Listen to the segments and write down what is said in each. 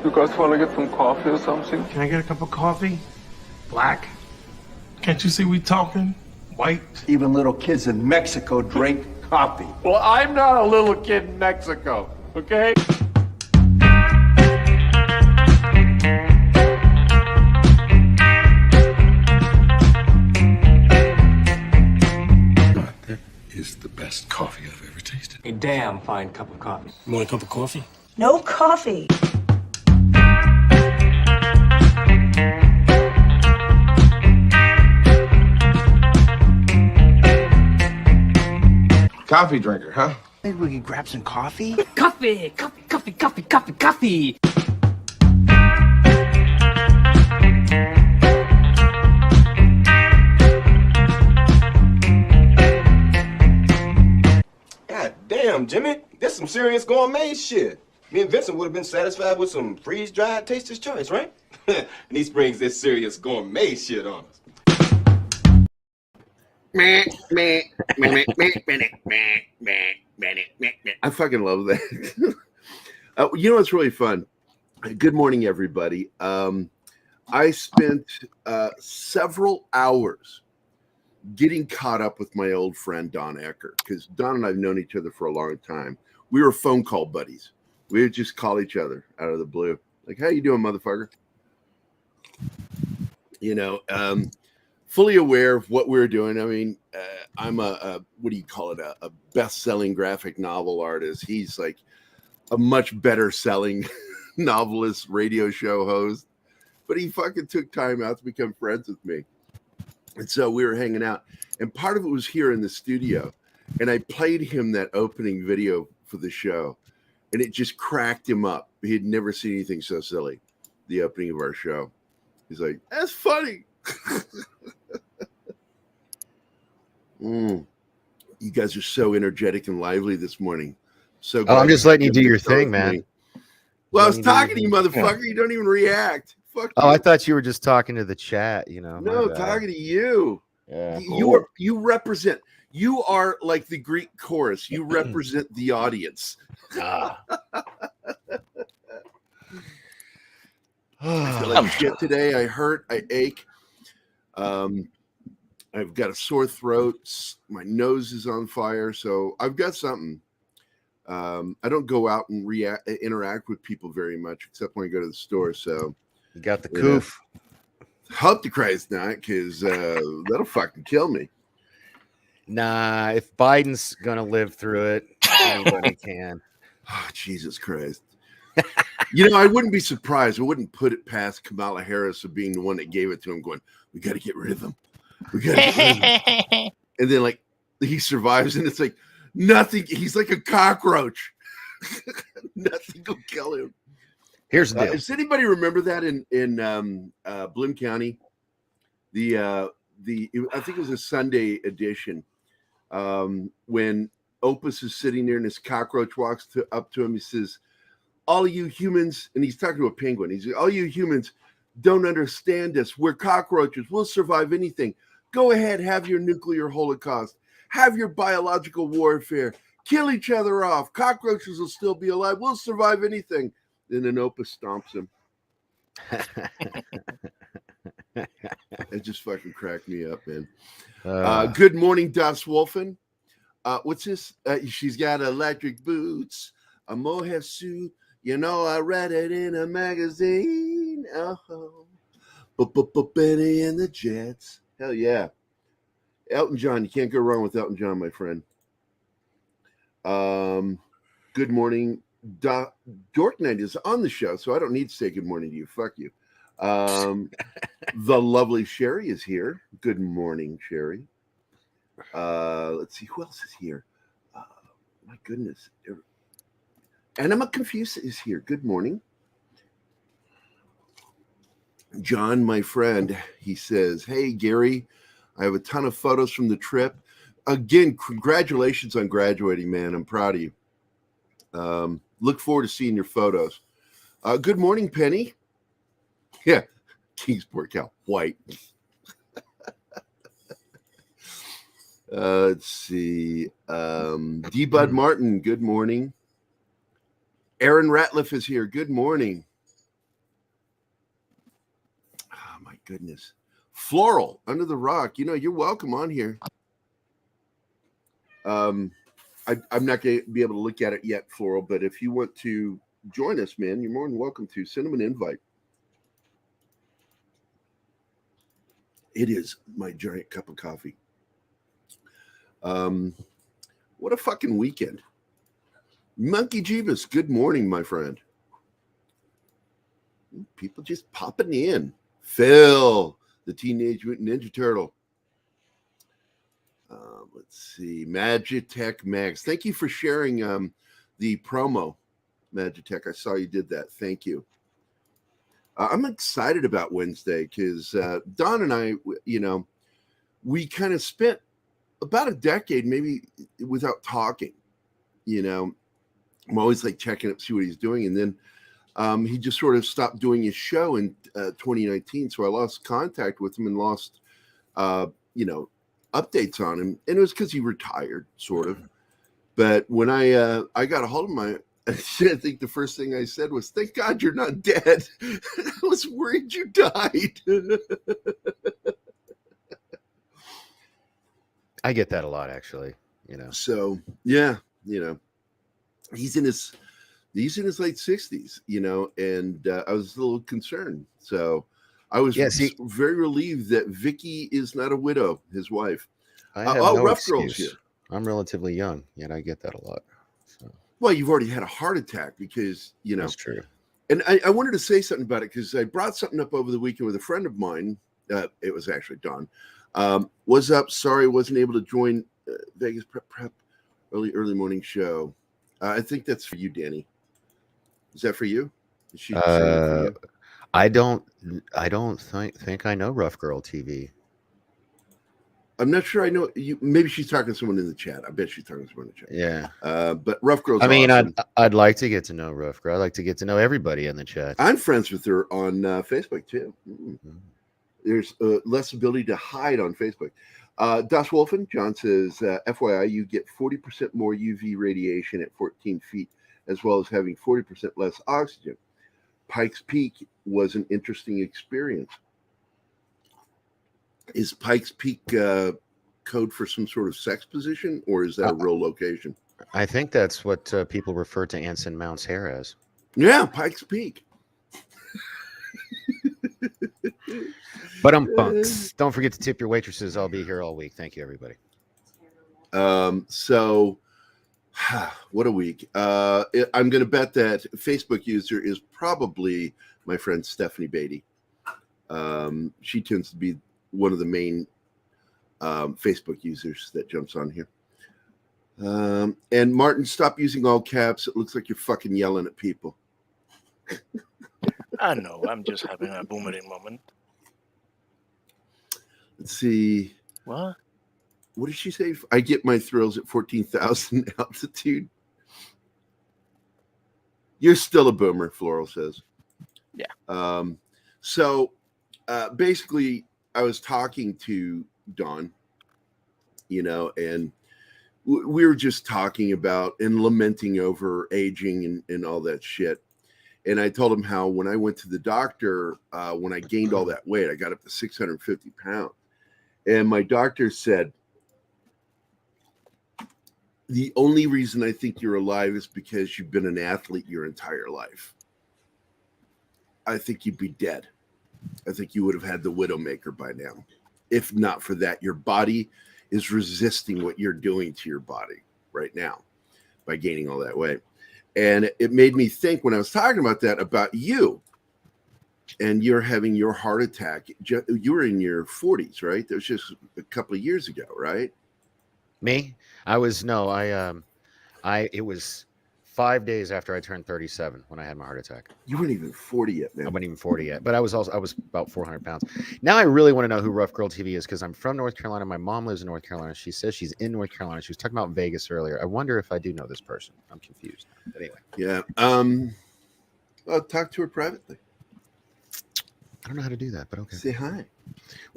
You guys want to get some coffee or something? Can I get a cup of coffee? Black? Can't you see we talking? White? Even little kids in Mexico drink coffee. Well, I'm not a little kid in Mexico, okay? That is the best coffee I've ever tasted. A damn fine cup of coffee. You want a cup of coffee? No coffee. Coffee drinker, huh? Maybe we could grab some coffee? Coffee! Coffee, coffee, coffee, coffee, coffee! God damn, Jimmy. That's some serious gourmet shit. Me and Vincent would have been satisfied with some freeze-dried Taster's Choice, right? And he springs this serious gourmet shit on us. I fucking love that. You know what's really fun? Good morning, everybody. I spent several hours getting caught up with my old friend Don Ecker, because Don and I have known each other for a long time. We were phone call buddies. We would just call each other out of the blue, like, "How you doing, motherfucker?" You know, fully aware of what we were doing. I mean, I'm a what do you call it? A best-selling graphic novel artist. He's like a much better selling novelist, radio show host, but he fucking took time out to become friends with me. And so we were hanging out, and part of it was here in the studio, and I played him that opening video for the show, and it just cracked him up. He had never seen anything so silly. The opening of our show. He's like, "That's funny." You guys are so energetic and lively this morning. So I'm just letting you do your thing, man. Well, I was talking to you, motherfucker. You don't even react. Fuck you. I thought you were just talking to the chat, you know. No, talking to you. Yeah, You represent. You are like the Greek chorus. You represent the audience. I feel like shit today. I hurt. I ache. I've got a sore throat. My nose is on fire. So I've got something. I don't go out and interact with people very much, except when I go to the store. So you got the coof. Hope to Christ not, because that'll fucking kill me. Nah, if Biden's gonna live through it, anybody can. Oh, Jesus Christ. You know, I wouldn't be surprised. I wouldn't put it past Kamala Harris of being the one that gave it to him, going, "We got to get rid of him. We got to get rid of him." And then, like, he survives, and it's like, nothing. He's like a cockroach. Nothing will kill him. Here's the deal. Does anybody remember that in Bloom County? I think it was a Sunday edition, when Opus is sitting there and this cockroach walks up to him. He says, "All you humans," and he's talking to a penguin. He's like, "All you humans don't understand us. We're cockroaches. We'll survive anything. Go ahead, have your nuclear holocaust. Have your biological warfare. Kill each other off. Cockroaches will still be alive. We'll survive anything." And then Opus stomps him. It just fucking cracked me up, man. Good morning, Das Wolfen. What's this? She's got electric boots, a mohair suit. You know, I read it in a magazine. Oh, Benny and the Jets. Hell yeah. Elton John. You can't go wrong with Elton John, my friend. Good morning. Dork Knight is on the show, so I don't need to say good morning to you. Fuck you. The lovely Sherry is here. Good morning, Sherry. Let's see who else is here. My goodness. Anima Confused is here. Good morning. John, my friend, he says, "Hey, Gary, I have a ton of photos from the trip. Again, congratulations on graduating, man. I'm proud of you. Look forward to seeing your photos." Good morning, Penny. Yeah, Kingsport cow, white. Let's see. D. Bud Martin, good morning. Aaron Ratliff is here. Good morning. goodness. Floral, Under the Rock. You know, you're welcome on here. I'm not going to be able to look at it yet, Floral, but if you want to join us, man, you're more than welcome to. Send them an invite. It is my giant cup of coffee. What a fucking weekend. Monkey Jeebus, good morning, my friend. People just popping in. Phil, the Teenage Mutant Ninja Turtle. Let's see. Magitech Mags. Thank you for sharing the promo, Magitech. I saw you did that. Thank you. I'm excited about Wednesday because Don and I, you know, we kind of spent about a decade maybe without talking. You know, I'm always like checking up, see what he's doing. And then he just sort of stopped doing his show in 2019. So I lost contact with him and lost, you know, updates on him. And it was because he retired, sort of. But when I got a hold of my, I think the first thing I said was, thank God you're not dead. I was worried you died. I get that a lot, actually. You know. So yeah, you know, he's in his late 60s, you know, and I was a little concerned. So I was very relieved that Vicky is not a widow, his wife. I have no Rough excuse. Girl's here. I'm relatively young, yet I get that a lot. So. Well, you've already had a heart attack because, you know. That's true. And I wanted to say something about it because I brought something up over the weekend with a friend of mine. It was actually Don. Was up. Sorry, wasn't able to join Vegas Prep early morning show. I think that's for you, Danny. Is that for you? Is she saying it for you? I don't think I know Rough Girl TV. I'm not sure I know you. Maybe she's talking to someone in the chat. I bet she's talking to someone in the chat. Yeah. But Rough Girl's awesome. awesome. I'd like to get to know Rough Girl. I'd like to get to know everybody in the chat. I'm friends with her on Facebook too. Mm-hmm. There's less ability to hide on Facebook. Das Wolfen, John says, FYI, you get 40% more UV radiation at 14 feet, as well as having 40% less oxygen. Pikes Peak was an interesting experience. Is Pikes Peak code for some sort of sex position, or is that a real location? I think that's what people refer to Anson Mount's hair as. Yeah, Pikes Peak. But don't forget to tip your waitresses. I'll be here all week. Thank you, everybody. So what a week. I'm going to bet that Facebook user is probably my friend Stephanie Beatty. She tends to be one of the main Facebook users that jumps on here. And Martin, stop using all caps. It looks like you're fucking yelling at people. I know. I'm just having a boomerang moment. Let's see. What? What did she say? I get my thrills at 14,000 altitude. You're still a boomer, Floral says. Yeah. So basically, I was talking to Don, you know, and we were just talking about and lamenting over aging and all that shit. And I told him how when I went to the doctor, when I gained all that weight, I got up to 650 pounds. And my doctor said, the only reason I think you're alive is because you've been an athlete your entire life. I think you'd be dead. I think you would have had the Widowmaker by now. If not for that, your body is resisting what you're doing to your body right now by gaining all that weight. And it made me think when I was talking about that, about you. And you're having your heart attack. You were in your 40s, right? That was just a couple of years ago, right? Me? It was 5 days after I turned 37 when I had my heart attack. You weren't even 40 yet, man. I wasn't even 40 yet, but I was about 400 pounds. Now I really want to know who Rough Girl TV is because I'm from North Carolina. My mom lives in North Carolina. She says she's in North Carolina. She was talking about Vegas earlier. I wonder if I do know this person. I'm confused. But anyway. Yeah. I'll talk to her privately. I don't know how to do that, but okay. Say hi.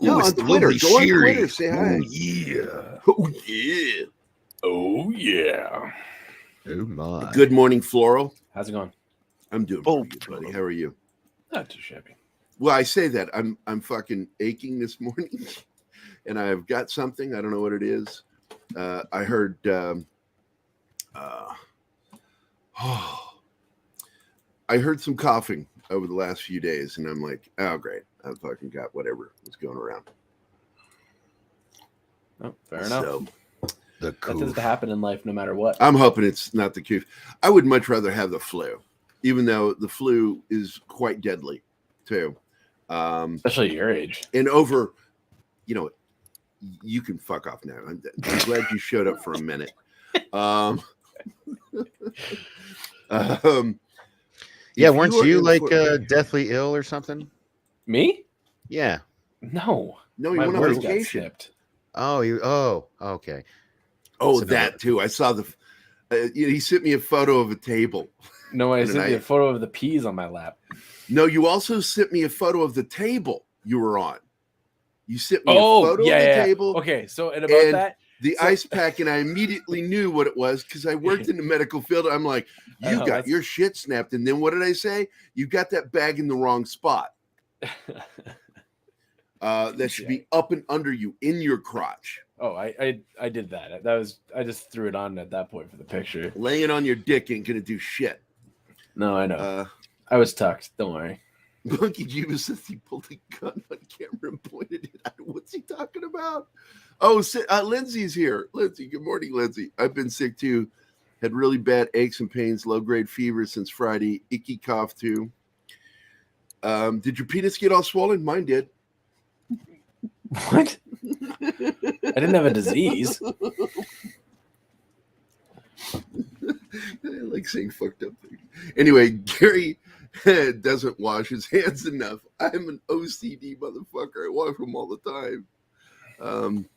No, on Twitter. Go on Twitter. Say hi. Oh, yeah. Oh, yeah. Oh, yeah. Oh, my. Good morning, Floral. How's it going? I'm doing pretty good, buddy. How are you? Not too shabby. Well, I say that I'm fucking aching this morning, and I've got something. I don't know what it is. I heard. I heard some coughing over the last few days, and I'm like, oh great, I fucking got whatever was going around. Oh, fair enough. So, that tends to happen in life, no matter what. I'm hoping it's not the coof. I would much rather have the flu, even though the flu is quite deadly, too. Especially your age. And over, you can fuck off now. I'm glad you showed up for a minute. Yeah, weren't you like deathly ill or something? Me? Yeah. No. No, you My went on words got vacation. snipped. Oh, okay. Oh, So that too. I saw he sent me a photo of a table. No, I sent you a photo of the peas on my lap. No, you also sent me a photo of the table you were on. You sent me a photo of the table. Okay, so and about that, the ice pack, and I immediately knew what it was because I worked in the medical field. I'm like, you got your shit snapped. And then what did I say? You got that bag in the wrong spot. That should be up and under you in your crotch. Oh, I did that. I just threw it on at that point for the picture. Laying on your dick ain't gonna do shit. No, I know. I was tucked. Don't worry. Monkey Jeebus says he pulled a gun on camera and pointed it at. What's he talking about? Oh, Lindsay's here. Lindsay, good morning, Lindsay. I've been sick too. Had really bad aches and pains, low-grade fever since Friday. Icky cough too. Did your penis get all swollen? Mine did. What? I didn't have a disease. I like saying fucked up things. Anyway, Gerry doesn't wash his hands enough. I'm an OCD motherfucker. I wash them all the time. I'm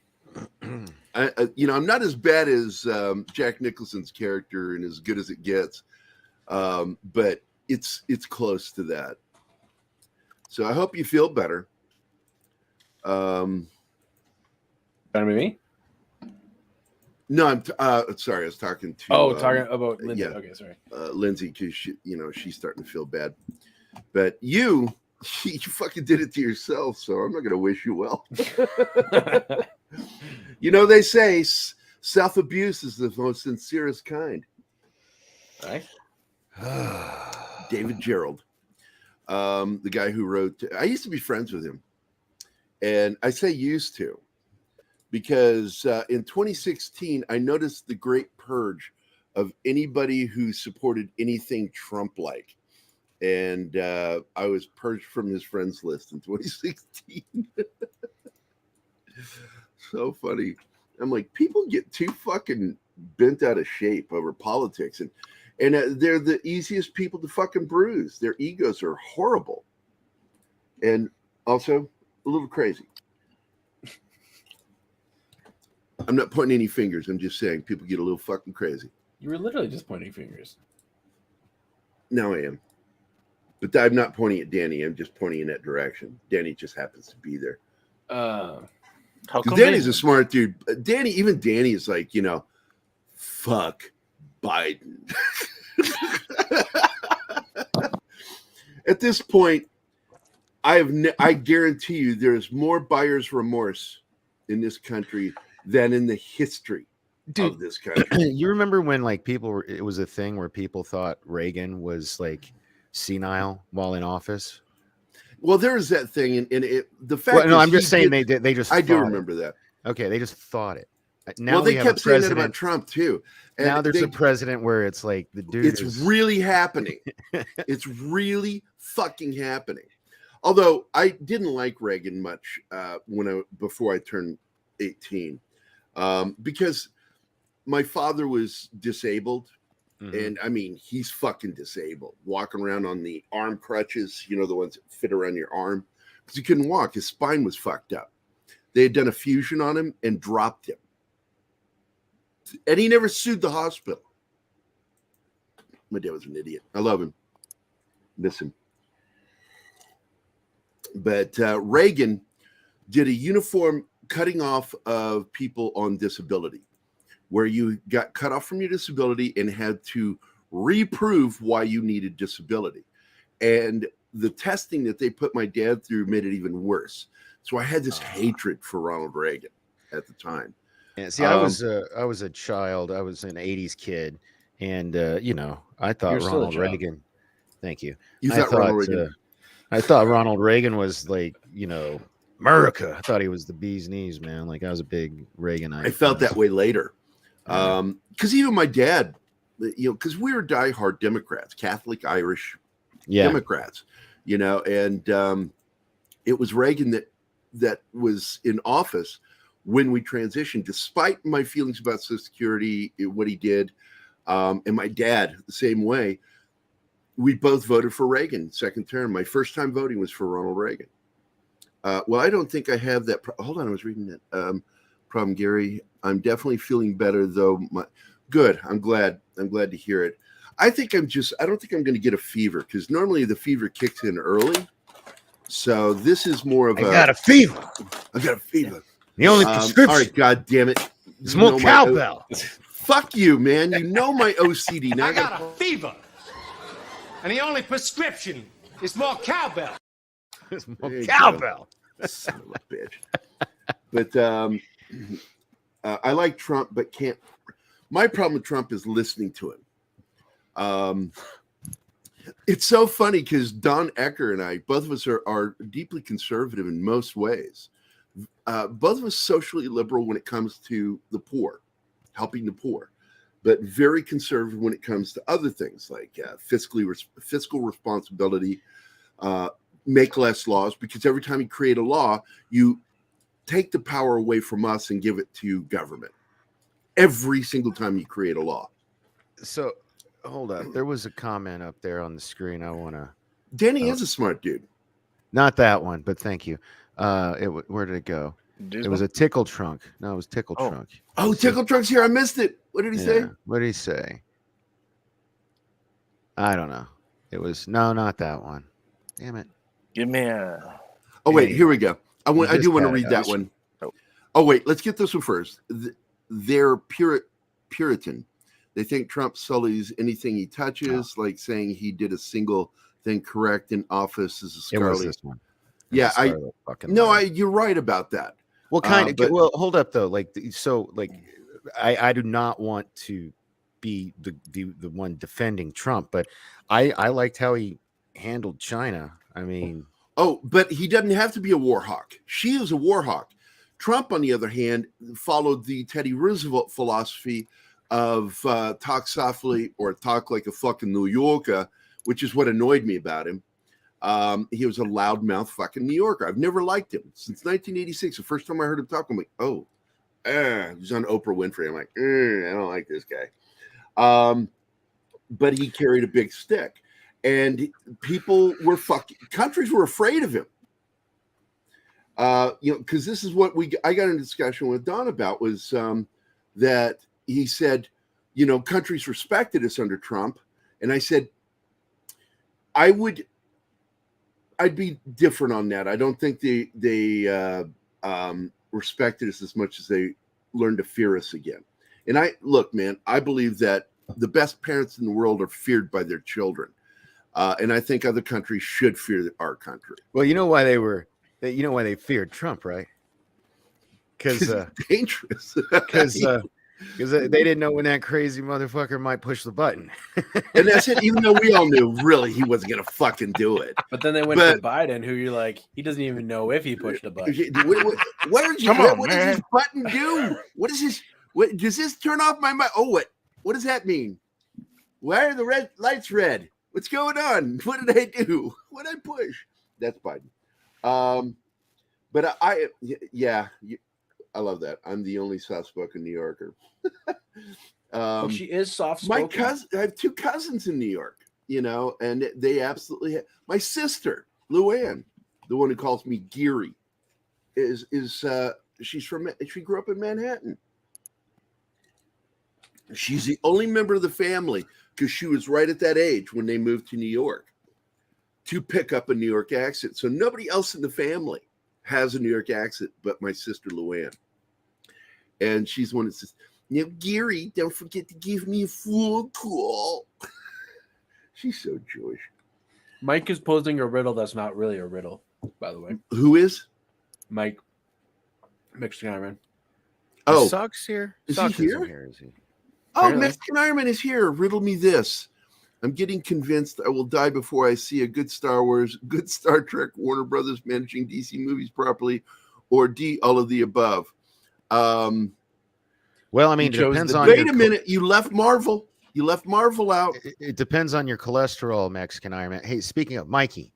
not as bad as Jack Nicholson's character and as good as it gets, but it's close to that. So I hope you feel better. Trying to be me? No, I'm sorry. I was talking to. Talking about Lindsay. Yeah, okay, sorry. Lindsay, because she's starting to feel bad. But you fucking did it to yourself, so I'm not going to wish you well. They say self-abuse is the most sincerest kind. Right. David Gerald, the guy who wrote. I used to be friends with him, and I say used to, because in 2016 I noticed the great purge of anybody who supported anything Trump-like. And I was purged from his friends list in 2016. So funny. I'm like, people get too fucking bent out of shape over politics, and they're the easiest people to fucking bruise. Their egos are horrible, and also a little crazy. I'm not pointing any fingers. I'm just saying people get a little fucking crazy. You were literally just pointing fingers. Now I am. But I'm not pointing at Danny. I'm just pointing in that direction. Danny just happens to be there. How come Danny's a smart dude. Danny is like, fuck Biden. At this point, I guarantee you there's more buyer's remorse in this country than in the history of this country. You remember when it was a thing where people thought Reagan was like senile while in office? Well, there is that thing, and the fact. No, I'm just saying they just. I do remember that. Okay, they just thought it. Now they kept saying that about Trump too. And now there's a president where it's like the dude. It's really happening. It's really fucking happening. Although I didn't like Reagan much before I turned 18, because my father was disabled. Mm-hmm. And I mean, he's fucking disabled, walking around on the arm crutches, the ones that fit around your arm, because he couldn't walk. His spine was fucked up. They had done a fusion on him and dropped him. And he never sued the hospital. My dad was an idiot. I love him. Miss him. But Reagan did a uniform cutting off of people on disability, where you got cut off from your disability and had to reprove why you needed disability. And the testing that they put my dad through made it even worse. So I had this hatred for Ronald Reagan at the time. Yeah, see, I was a child. I was an '80s kid, and I thought You're still a Ronald child. Reagan. Thank you. You thought Ronald Reagan? I thought Ronald Reagan was like, America. I thought he was the bee's knees, man. Like I was a big Reaganite. I felt that way later, because even my dad, because we were diehard Democrats, Catholic Irish Democrats, and it was Reagan that was in office when we transitioned, despite my feelings about Social Security, what he did, and my dad the same way. We both voted for Reagan second term. My first time voting was for Ronald Reagan. Well, I don't think I have that. Hold on, I was reading that problem, Gary. I'm definitely feeling better, though. Good. I'm glad to hear it. I think I don't think I'm going to get a fever, because normally the fever kicks in early. So this is more of I got a fever. I got a fever. The only prescription. All right, God damn it. It's more cowbell. Fuck you, man. You know my OCD. Now I got a fever. And the only prescription is more cowbell. It's more cowbell. Son of a bitch. But I like Trump, but can't. My problem with Trump is listening to him. It's so funny because Don Ecker and I, both of us are deeply conservative in most ways. Both of us socially liberal when it comes to the poor, helping the poor, but very conservative when it comes to other things like fiscal responsibility, make less laws, because every time you create a law, you take the power away from us and give it to government. Every single time you create a law. So, hold up. There was a comment up there on the screen. I want to. Danny is a smart dude. Not that one, but thank you. Where did it go? It was a Tickle Trunk. No, it was Tickle Trunk. Oh, Tickle Trunk's here. I missed it. What did he say? What did he say? I don't know. It was not that one. Damn it. Give me a. Oh wait, here we go. I do want to read that one. Oh wait, let's get this one first. They're Puritan. They think Trump sullies anything he touches, like saying he did a single thing correct in office is a scarlet. It was this one. Yeah, you're right about that. Well, well, hold up though. I do not want to be the one defending Trump, but I liked how he handled China. I mean, but he doesn't have to be a war hawk. She is a war hawk. Trump, on the other hand, followed the Teddy Roosevelt philosophy of talk softly or talk like a fucking New Yorker, which is what annoyed me about him. He was a loudmouth fucking New Yorker. I've never liked him since 1986. The first time I heard him talk, I'm like, he's on Oprah Winfrey. I'm like, I don't like this guy. But he carried a big stick, and countries were afraid of him. Because this is what I got in a discussion with Don about was that he said, countries respected us under Trump, and I said, I'd be different on that. I don't think they respected us as much as they learned to fear us again. And I believe that the best parents in the world are feared by their children, and I think other countries should fear our country. Well, you know why they feared Trump, right? Because dangerous. Because they didn't know when that crazy motherfucker might push the button. And that's it, even though we all knew really he wasn't going to fucking do it. But then they went to Biden, who you're like, he doesn't even know if he pushed the button. What does this button do? What is this? What does this turn off my mic? Oh, what does that mean? Why are the red lights red? What's going on? What did I do? What did I push? That's Biden. But I love that. I'm the only soft-spoken New Yorker. She is soft-spoken. I have two cousins in New York, and they absolutely my sister, Luann, the one who calls me Gerry, she grew up in Manhattan. She's the only member of the family because she was right at that age when they moved to New York to pick up a New York accent. So nobody else in the family has a New York accent but my sister Luann. And she's the one that says, Gerry, don't forget to give me a phone call. She's so Jewish. Mike is posing a riddle that's not really a riddle, by the way. Who is? Mike, Mexican Iron Man. Oh, Socks here. Is Socks he here? Is he? Oh, Apparently. Mexican Iron Man is here. Riddle me this. I'm getting convinced I will die before I see a good Star Wars, good Star Trek, Warner Brothers managing DC movies properly, or D, all of the above. Well, I mean, it depends on. Wait a minute. You left Marvel. You left Marvel out. It depends on your cholesterol, Mexican Iron Man. Hey, speaking of Mikey,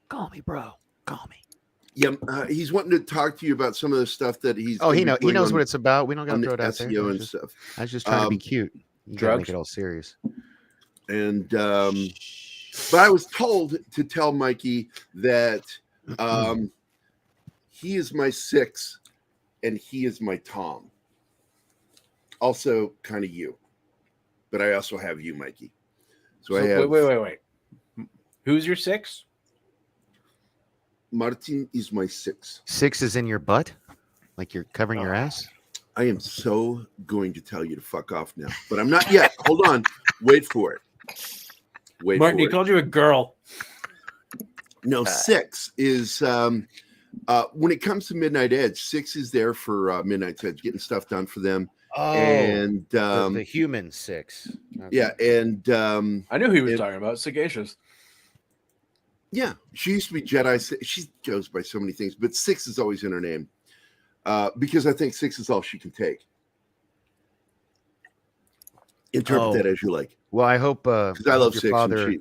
call me, bro. Call me. Yeah, he's wanting to talk to you about some of the stuff that he's. Oh, he knows what it's about. We don't got to throw it out SEO there. and stuff. I was just trying to be cute. You gotta make it all serious. And but I was told to tell Mikey that he is my 6 and he is my Tom. Also kind of you. But I also have you, Mikey. So I have Wait. Who's your 6? Martin is my 6. 6 is in your butt? Like you're covering your ass? I am so going to tell you to fuck off now. But I'm not yet. Hold on. Wait for it. Martin, he called you a girl. No, 6 is when it comes to Midnight Edge, 6 is there for Midnight Edge, getting stuff done for them. Oh, and the human 6. Okay. Yeah, and I knew who he was talking about. Sagacious. Yeah, she used to be Jedi. She goes by so many things, but 6 is always in her name because I think 6 is all she can take. Interpret that as you like. Well, I hope because I love 6. Father,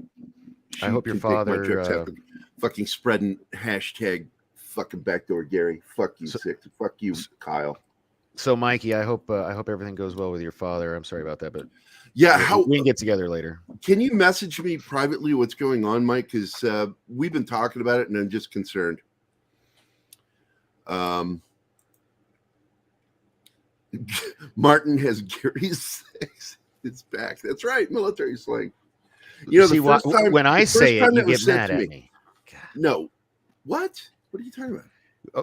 I hope your father fucking spreading hashtag fucking backdoor Gerry. Fuck you, 6. Fuck you, Kyle. So, Mikey, I hope everything goes well with your father. I'm sorry about that, but yeah, we can get together later. Can you message me privately what's going on, Mike? Because we've been talking about it, and I'm just concerned. Martin has Gary's 6. It's back. That's right, military slang. You know, see, the first time when I say it, you get mad at me. No, what? What are you talking about?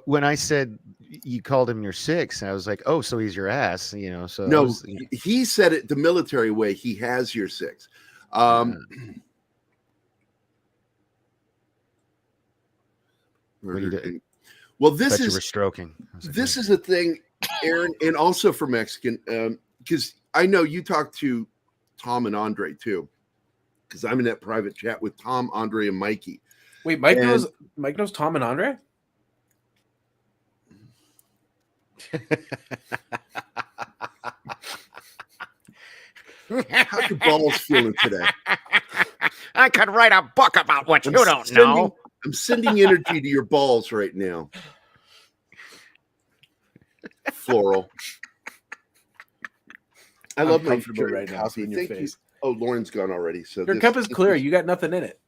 When I said you called him your 6, I was like, oh, so he's your ass, you know. So no, he said it the military way. He has your 6. Well, this is you were stroking. This is a thing, Aaron, and also for Mexican, because I know you talk to Tom and Andre too, because I'm in that private chat with Tom, Andre, and Mikey. Wait, Mike knows Tom and Andre? How's your balls feeling today? I could write a book about what you don't know. I'm sending energy to your balls right now. Floral. I love my right now. coffee. Thank you. Oh, Lauren's gone already. So your cup is clear. You got nothing in it.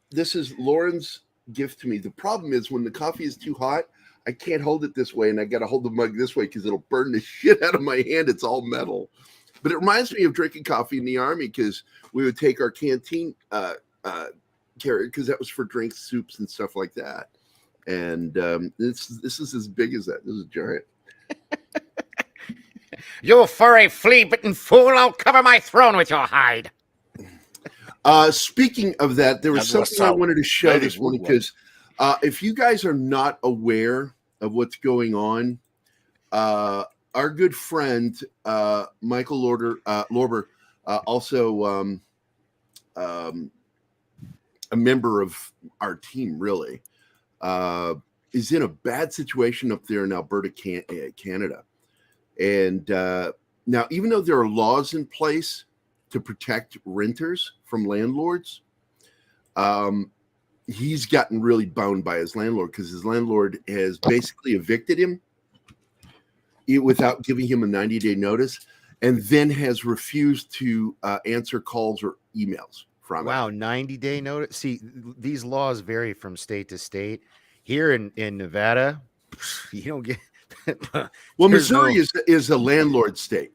This is Lauren's gift to me. The problem is when the coffee is too hot, I can't hold it this way, and I got to hold the mug this way because it'll burn the shit out of my hand. It's all metal. But it reminds me of drinking coffee in the Army because we would take our canteen carry because that was for drinks, soups, and stuff like that. And this is as big as that. This is giant. You furry, flea-bitten fool! I'll cover my throne with your hide. Speaking of that, there was something I wanted to show this morning because if you guys are not aware of what's going on, our good friend Michael Lorber, also a member of our team, really, is in a bad situation up there in Alberta, Canada. And now, even though there are laws in place to protect renters from landlords, he's gotten really boned by his landlord because his landlord has basically evicted him without giving him a 90-day notice, and then has refused to answer calls or emails from him. Wow, 90-day notice. See, these laws vary from state to state. Here in Nevada, you don't get. Well, Missouri is a landlord state.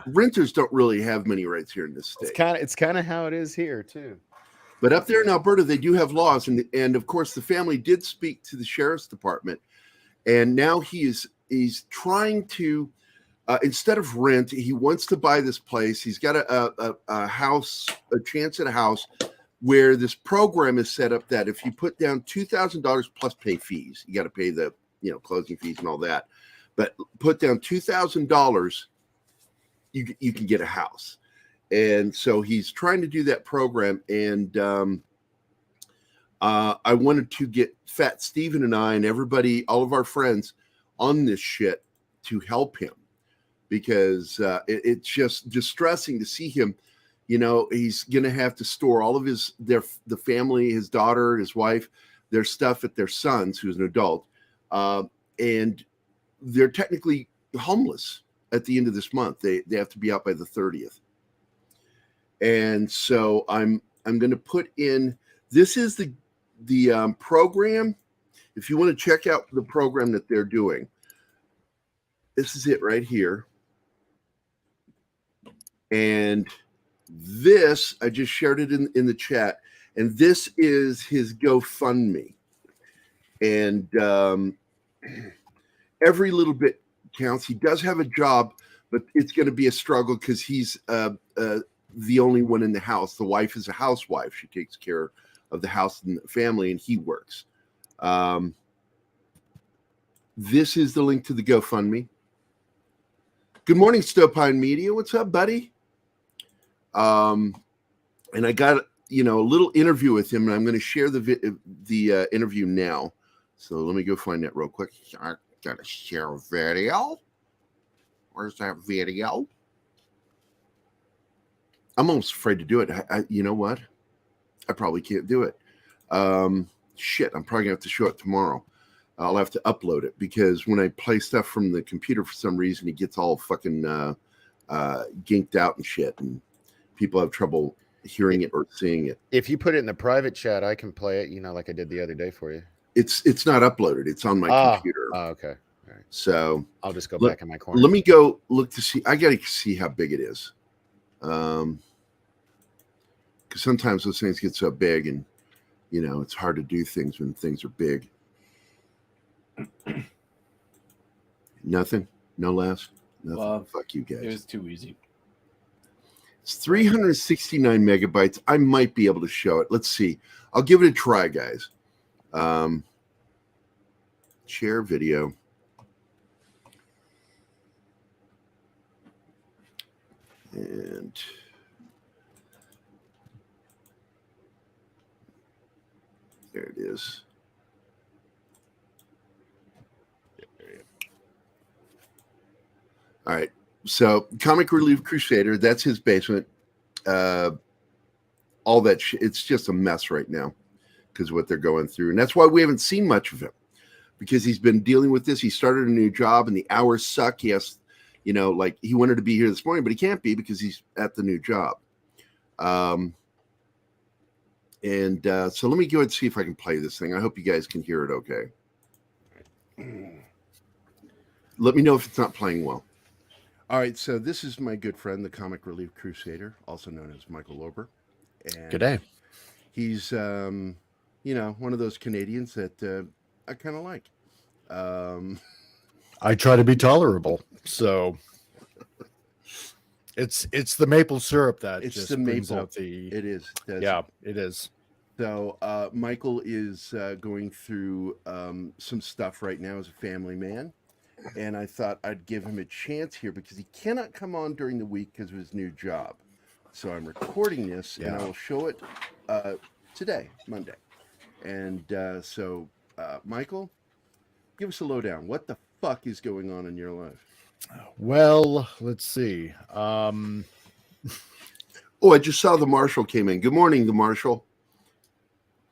Renters don't really have many rights here in this state. It's kind of how it is here too. But up there in Alberta, they do have laws, and of course, the family did speak to the sheriff's department, and now he's trying to instead of rent, he wants to buy this place. He's got a house, a chance at a house where this program is set up that if you put down $2,000 plus pay fees, you got to pay the closing fees and all that, but put down $2,000, you can get a house. And so he's trying to do that program, and I wanted to get Fat Steven and I and everybody, all of our friends, on this shit to help him, because it's just distressing to see him. He's going to have to store all of the family, his daughter, his wife, their stuff at their son's, who's an adult, and they're technically homeless at the end of this month. They have to be out by the 30th. And so I'm going to put in, this is the program. If you want to check out the program that they're doing, this is it right here. And this, I just shared it in the chat, and this is his GoFundMe. And every little bit counts. He does have a job, but it's going to be a struggle because he's the only one in the house. The wife is a housewife. She takes care of the house and the family, and he works. This is the link to the GoFundMe. Good morning, Stopine Media. What's up, buddy? And I got a little interview with him, and I'm going to share the interview now. So let me go find that real quick. I got to share a video. Where's that video? I'm almost afraid to do it. You know what? I probably can't do it. Shit, I'm probably going to have to show it tomorrow. I'll have to upload it, because when I play stuff from the computer, for some reason, it gets all fucking ginked out and shit, and people have trouble hearing it or seeing it. If you put it in the private chat, I can play it, like I did the other day for you. It's not uploaded. It's on my computer. Oh, okay. All right. So I'll just go back in my corner. Let me go look to see. I got to see how big it is. Because sometimes those things get so big, and it's hard to do things when things are big. Nothing? No laughs? Nothing? Well, fuck you guys. It was too easy. It's 369 megabytes. I might be able to show it. Let's see. I'll give it a try, guys. Share video. And there it is. All right. So Comic Relief Crusader, that's his basement. All that shit. It's just a mess right now because of what they're going through. And that's why we haven't seen much of him, because he's been dealing with this. He started a new job and the hours suck. He has, like he wanted to be here this morning, but he can't be because he's at the new job. So let me go ahead and see if I can play this thing. I hope you guys can hear it okay. Let me know if it's not playing well. All right, so this is my good friend, the Comic Relief Crusader, also known as Michael Lorber. And good day. He's, one of those Canadians that I kind of like. I try to be tolerable, so it's the maple syrup that it's just the brings maple. out the. It is. Yeah, it is. So Michael is going through some stuff right now as a family man. And I thought I'd give him a chance here because he cannot come on during the week because of his new job. So I'm recording this, and I will show it today, Monday. And so, Michael, give us a lowdown. What the fuck is going on in your life? Well, let's see. Oh, I just saw the Marshal came in. Good morning, the Marshal.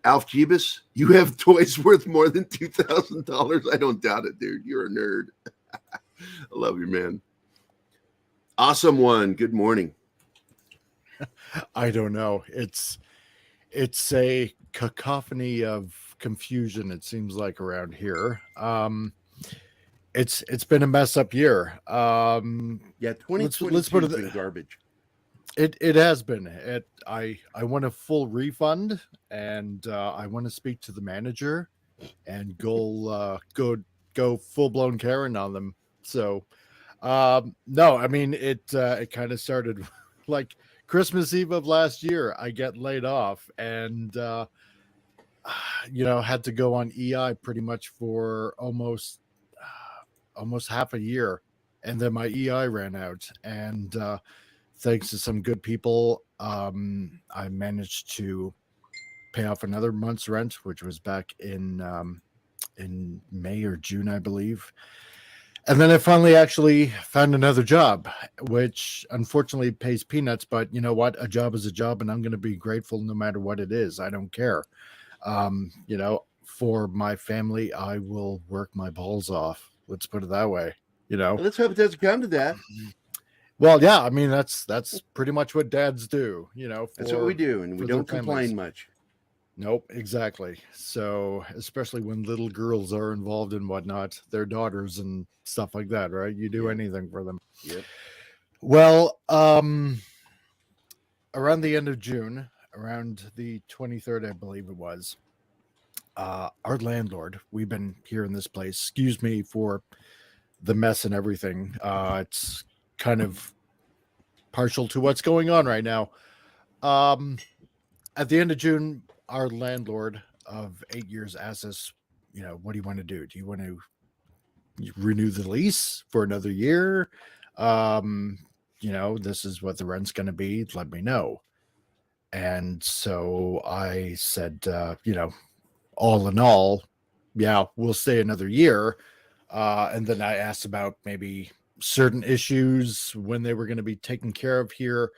Alf Jeebus, you have toys worth more than $2,000. I don't doubt it, dude. You're a nerd. I love you, man. Awesome one. Good morning. I don't know. It's a cacophony of confusion, it seems like, around here. It's been a mess up year. Yeah, 2022 let's put has been garbage. It has been. I want a full refund, and I want to speak to the manager and go full blown Karen on them. So no, I mean it kind of started like Christmas Eve of last year, I get laid off and, had to go on EI pretty much for almost half a year. And then my EI ran out. And thanks to some good people, I managed to pay off another month's rent, which was back in May or June, I believe. And then I finally actually found another job, which unfortunately pays peanuts. But you know what? A job is a job, and I'm going to be grateful no matter what it is. I don't care. For my family, I will work my balls off. Let's put it that way. Well, let's hope it doesn't come to that. Well, yeah, I mean that's pretty much what dads do. That's what we do, and we don't complain much. Nope, exactly. So, especially when little girls are involved in whatnot, their daughters and stuff like that, right? You do anything for them. Yep. Well, around the end of June, around the 23rd, I believe it was, our landlord, we've been here in this place, excuse me for the mess and everything. It's kind of partial to what's going on right now. At the end of June, our landlord of 8 years asked us, what do you want to do? Do you want to renew the lease for another year? This is what the rent's going to be. Let me know. And so I said, all in all, yeah, we'll stay another year. And then I asked about maybe certain issues when they were going to be taken care of here.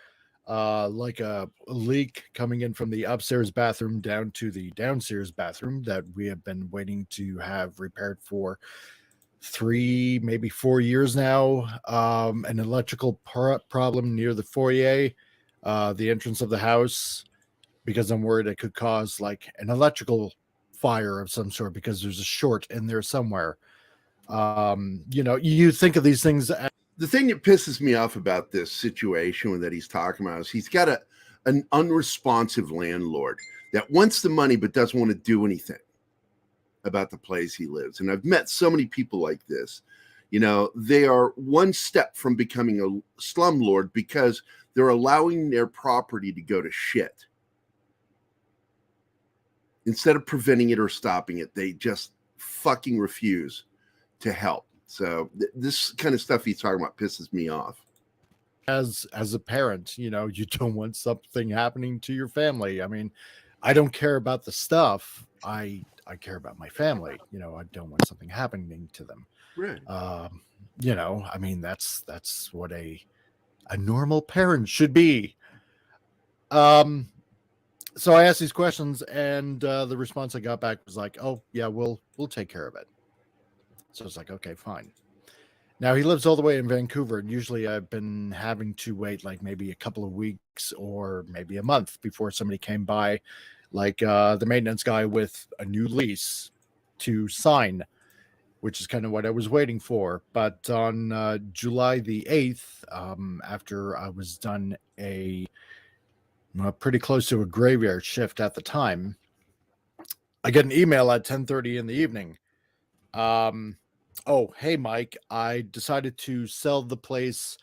Like a leak coming in from the upstairs bathroom down to the downstairs bathroom that we have been waiting to have repaired for 3, maybe 4 years now. An electrical problem near the foyer, the entrance of the house, because I'm worried it could cause like an electrical fire of some sort because there's a short in there somewhere. You think of these things as the thing that pisses me off about this situation that he's talking about is he's got an unresponsive landlord that wants the money but doesn't want to do anything about the place he lives. And I've met so many people like this. They are one step from becoming a slumlord because they're allowing their property to go to shit. Instead of preventing it or stopping it, they just fucking refuse to help. So this kind of stuff he's talking about pisses me off. As a parent, you don't want something happening to your family. I mean, I don't care about the stuff. I care about my family. I don't want something happening to them. Right. I mean, that's what a normal parent should be. So I asked these questions, and the response I got back was like, "Oh yeah, we'll take care of it." So it's like, okay, fine. Now he lives all the way in Vancouver, and usually I've been having to wait like maybe a couple of weeks or maybe a month before somebody came by, like the maintenance guy with a new lease to sign, which is kind of what I was waiting for. But on July the 8th, after I was done pretty close to a graveyard shift at the time, I get an email at 10:30 in the evening. Oh, hey, Mike, I decided to sell the place.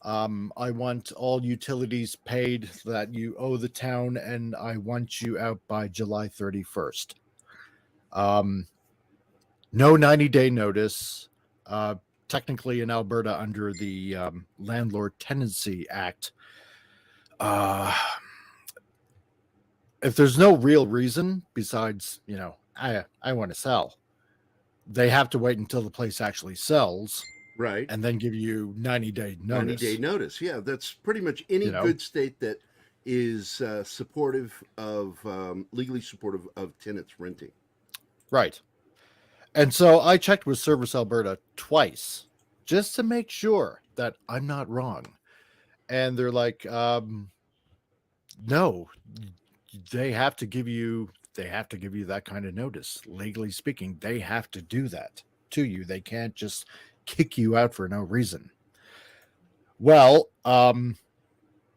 I want all utilities paid that you owe the town, and I want you out by July 31st. No 90-day notice. Technically in Alberta under the Landlord Tenancy Act. If there's no real reason besides, I want to sell, they have to wait until the place actually sells. Right. And then give you 90-day notice. 90-day notice. Yeah, that's pretty much any good state that is supportive of, legally supportive of tenants renting. Right. And so I checked with Service Alberta twice just to make sure that I'm not wrong. And they're like, no, they have to give you that kind of notice. Legally speaking, they have to do that to you. They can't just kick you out for no reason. Well,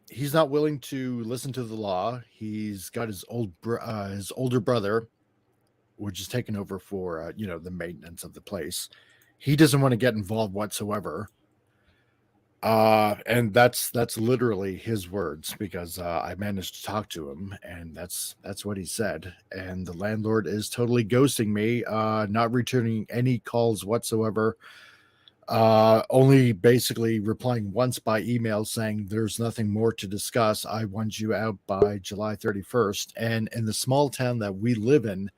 he's not willing to listen to the law. He's got his older brother, which is taken over for the maintenance of the place. He doesn't want to get involved whatsoever. And that's literally his words, because I managed to talk to him, and that's what he said. And the landlord is totally ghosting me, not returning any calls whatsoever. Only basically replying once by email saying there's nothing more to discuss. I want you out by July 31st. And in the small town that we live in,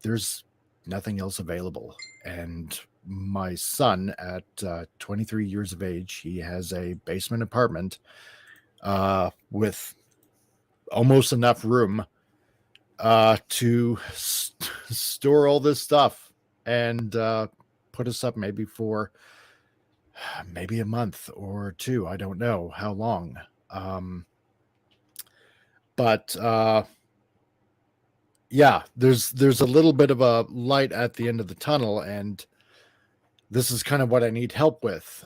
there's nothing else available. And my son at 23 years of age, he has a basement apartment with almost enough room to store all this stuff and put us up maybe for maybe a month or two. I don't know how long. But yeah, there's a little bit of a light at the end of the tunnel, and this is kind of what I need help with.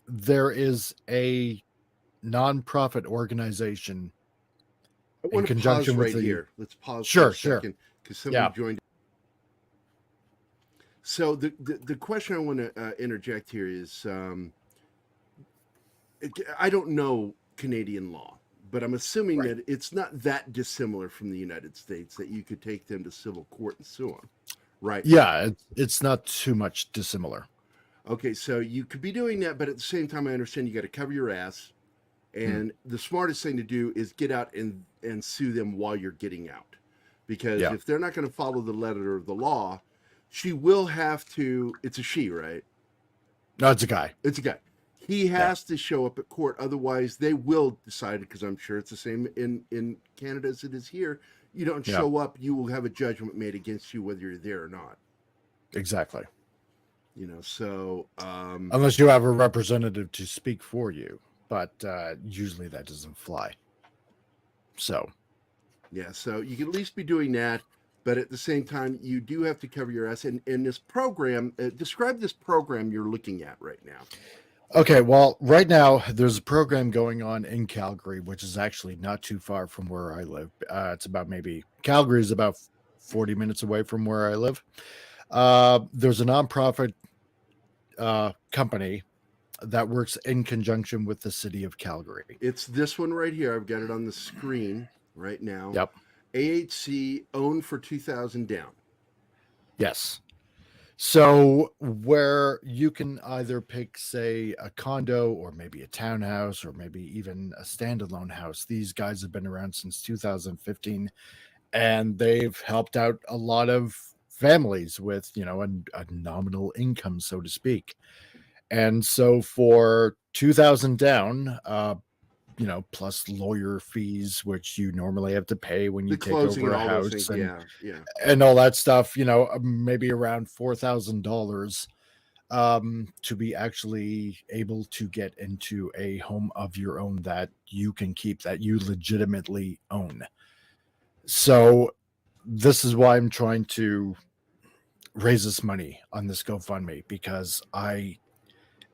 There is a nonprofit organization I want to conjunction pause with right the... here. Let's pause Sure, for a second, because somebody joined. So the question I want to interject here is, I don't know Canadian law, but I'm assuming that it's not that dissimilar from the United States, that you could take them to civil court and sue them, right? Yeah, it's not too much dissimilar. Okay, so you could be doing that, but at the same time, I understand you got to cover your ass. And the smartest thing to do is get out and sue them while you're getting out. Because if they're not going to follow the letter of the law, she will have to, it's a she, right? No, it's a guy. It's a guy. He has to show up at court. Otherwise, they will decide, because I'm sure it's the same in Canada as it is here. You don't show up, you will have a judgment made against you whether you're there or not. Exactly. You know, so... unless you have a representative to speak for you. But usually that doesn't fly. So... yeah, so you can at least be doing that. But at the same time, you do have to cover your ass. And in this program, describe this program you're looking at right now. Okay, well, right now there's a program going on in Calgary, which is actually not too far from where I live. It's about Calgary is about 40 minutes away from where I live. There's a nonprofit company that works in conjunction with the city of Calgary. It's this one right here. I've got it on the screen right now. Yep. AHC owned for 2,000 down. Yes. So where you can either pick, say, a condo or maybe a townhouse or maybe even a standalone house. These guys have been around since 2015, and they've helped out a lot of families with, a nominal income, so to speak. And so for 2,000 down, plus lawyer fees, which you normally have to pay when you take over a house, and all that stuff, maybe around $4,000 to be actually able to get into a home of your own that you can keep, that you legitimately own. So this is why I'm trying to raise this money on this GoFundMe, because I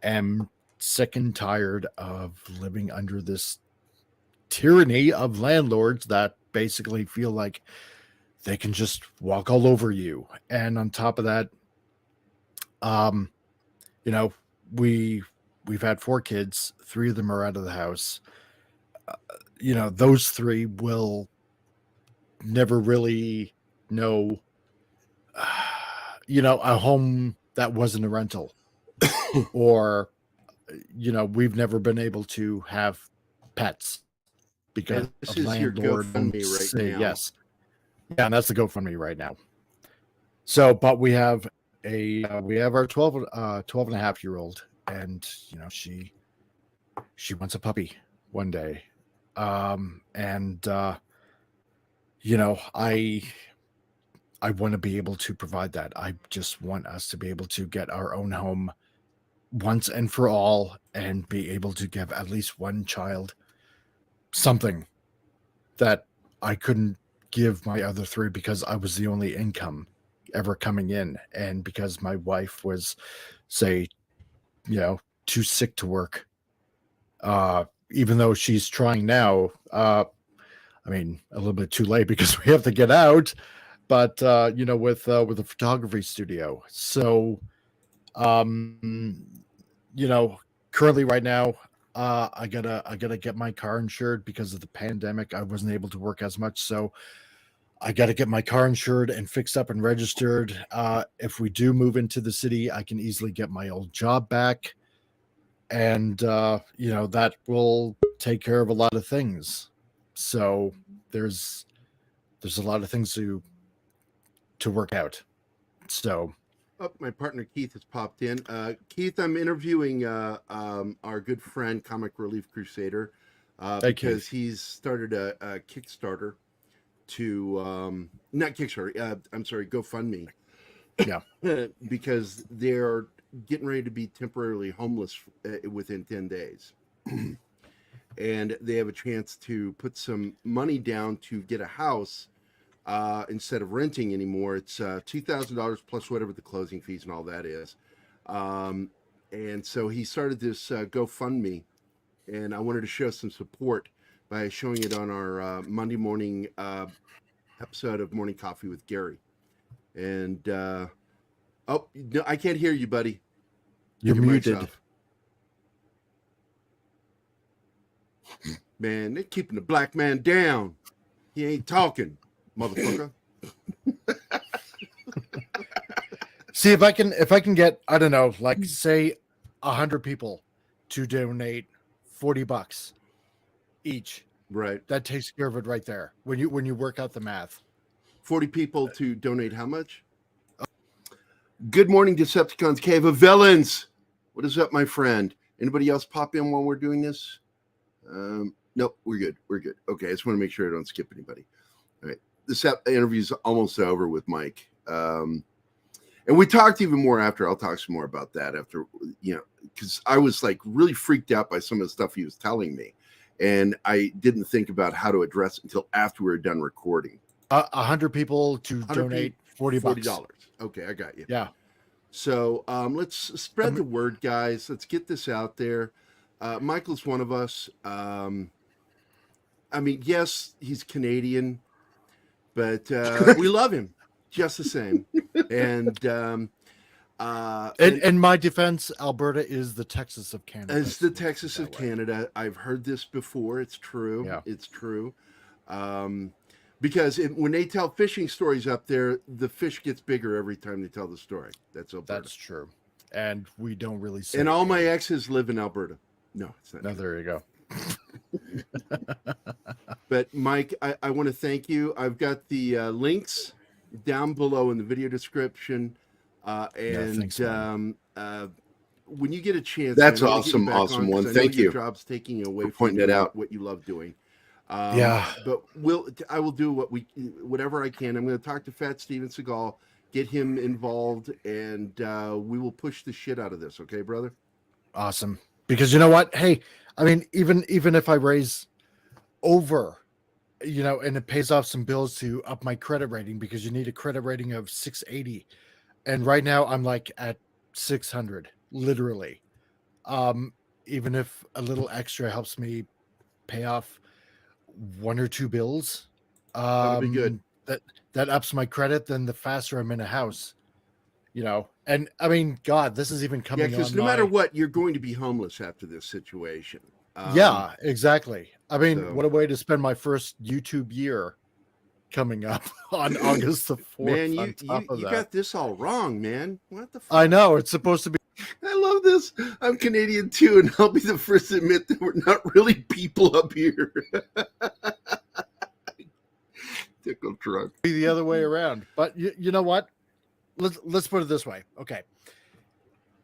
am sick and tired of living under this tyranny of landlords that basically feel like they can just walk all over you. And on top of that, we've had 4 kids, 3 of them are out of the house. Those 3 will never really know, a home that wasn't a rental. Or, we've never been able to have pets because of landlord say yes. Yeah, and that's the GoFundMe right now. So, but we have our 12 and a half year old, and she wants a puppy one day. I want to be able to provide that. I just want us to be able to get our own home once and for all, and be able to give at least one child something that I couldn't give my other 3 because I was the only income ever coming in, and because my wife was, say, too sick to work. Even though she's trying now, a little bit too late because we have to get out, but with a photography studio. So currently right now, I gotta get my car insured because of the pandemic. I wasn't able to work as much, so I got to get my car insured and fixed up and registered. If we do move into the city, I can easily get my old job back. And, that will take care of a lot of things. So there's a lot of things to work out. So. Oh, my partner Keith has popped in. Keith, I'm interviewing our good friend Comic Relief Crusader because he's started a Kickstarter to not Kickstarter. I'm sorry, GoFundMe. Yeah, because they're getting ready to be temporarily homeless within 10 days, and they have a chance to put some money down to get a house. Instead of renting anymore, it's $2,000 plus whatever the closing fees and all that is. And so he started this GoFundMe, and I wanted to show some support by showing it on our Monday morning episode of Morning Coffee with Gerry. And oh no, I can't hear you, buddy. You're muted. Man, they're keeping the black man down. He ain't talking, motherfucker. See if I can get, I don't know, like say 100 people to donate $40 each. Right. That takes care of it right there. When you work out the math. 40 people to donate how much? Good morning, Decepticons, Cave of Villains. What is up, my friend? Anybody else pop in while we're doing this? Nope, we're good. We're good. Okay, I just want to make sure I don't skip anybody. All right. This interview's almost over with Mike. And we talked even more after. I'll talk some more about that after, because I was like really freaked out by some of the stuff he was telling me. And I didn't think about how to address it until after we were done recording. 100 people to donate $40. Okay, I got you. Yeah. So let's spread the word, guys. Let's get this out there. Michael's one of us. I mean, yes, he's Canadian, but we love him just the same. And in my defense, Alberta is the Texas of Canada. It's the Texas of Canada. I've heard this before. It's true. Yeah. It's true. Because when they tell fishing stories up there, the fish gets bigger every time they tell the story. That's Alberta. That's true. And we don't really say. And all my exes live in Alberta. No, it's not. No, there you go. But Mike, I want to thank you. I've got the links down below in the video description. Thanks, when you get a chance, that's awesome one. Thank you. Your job's taking away from pointing it out. What you love doing. But I will do whatever I can. I'm going to talk to Fat Steven Seagal, get him involved, and we will push the shit out of this. Okay, brother? Awesome. Because you know what? Hey, I mean, even if I raise over, and it pays off some bills to up my credit rating, because you need a credit rating of 680. And right now I'm like at 600, literally. Even if a little extra helps me pay off one or two bills, that'd be good. That ups my credit, then the faster I'm in a house, and I mean, God, this is even coming. Yeah, because no matter what, you're going to be homeless after this situation. Yeah, exactly. I mean, what a way to spend my first YouTube year coming up on August the 4th. Man, you got this all wrong, man. What the fuck? I know, it's supposed to be. I love this. I'm Canadian too, and I'll be the first to admit that we're not really people up here. Tickle truck. Be the other way around. But you know what? Let's put it this way. Okay.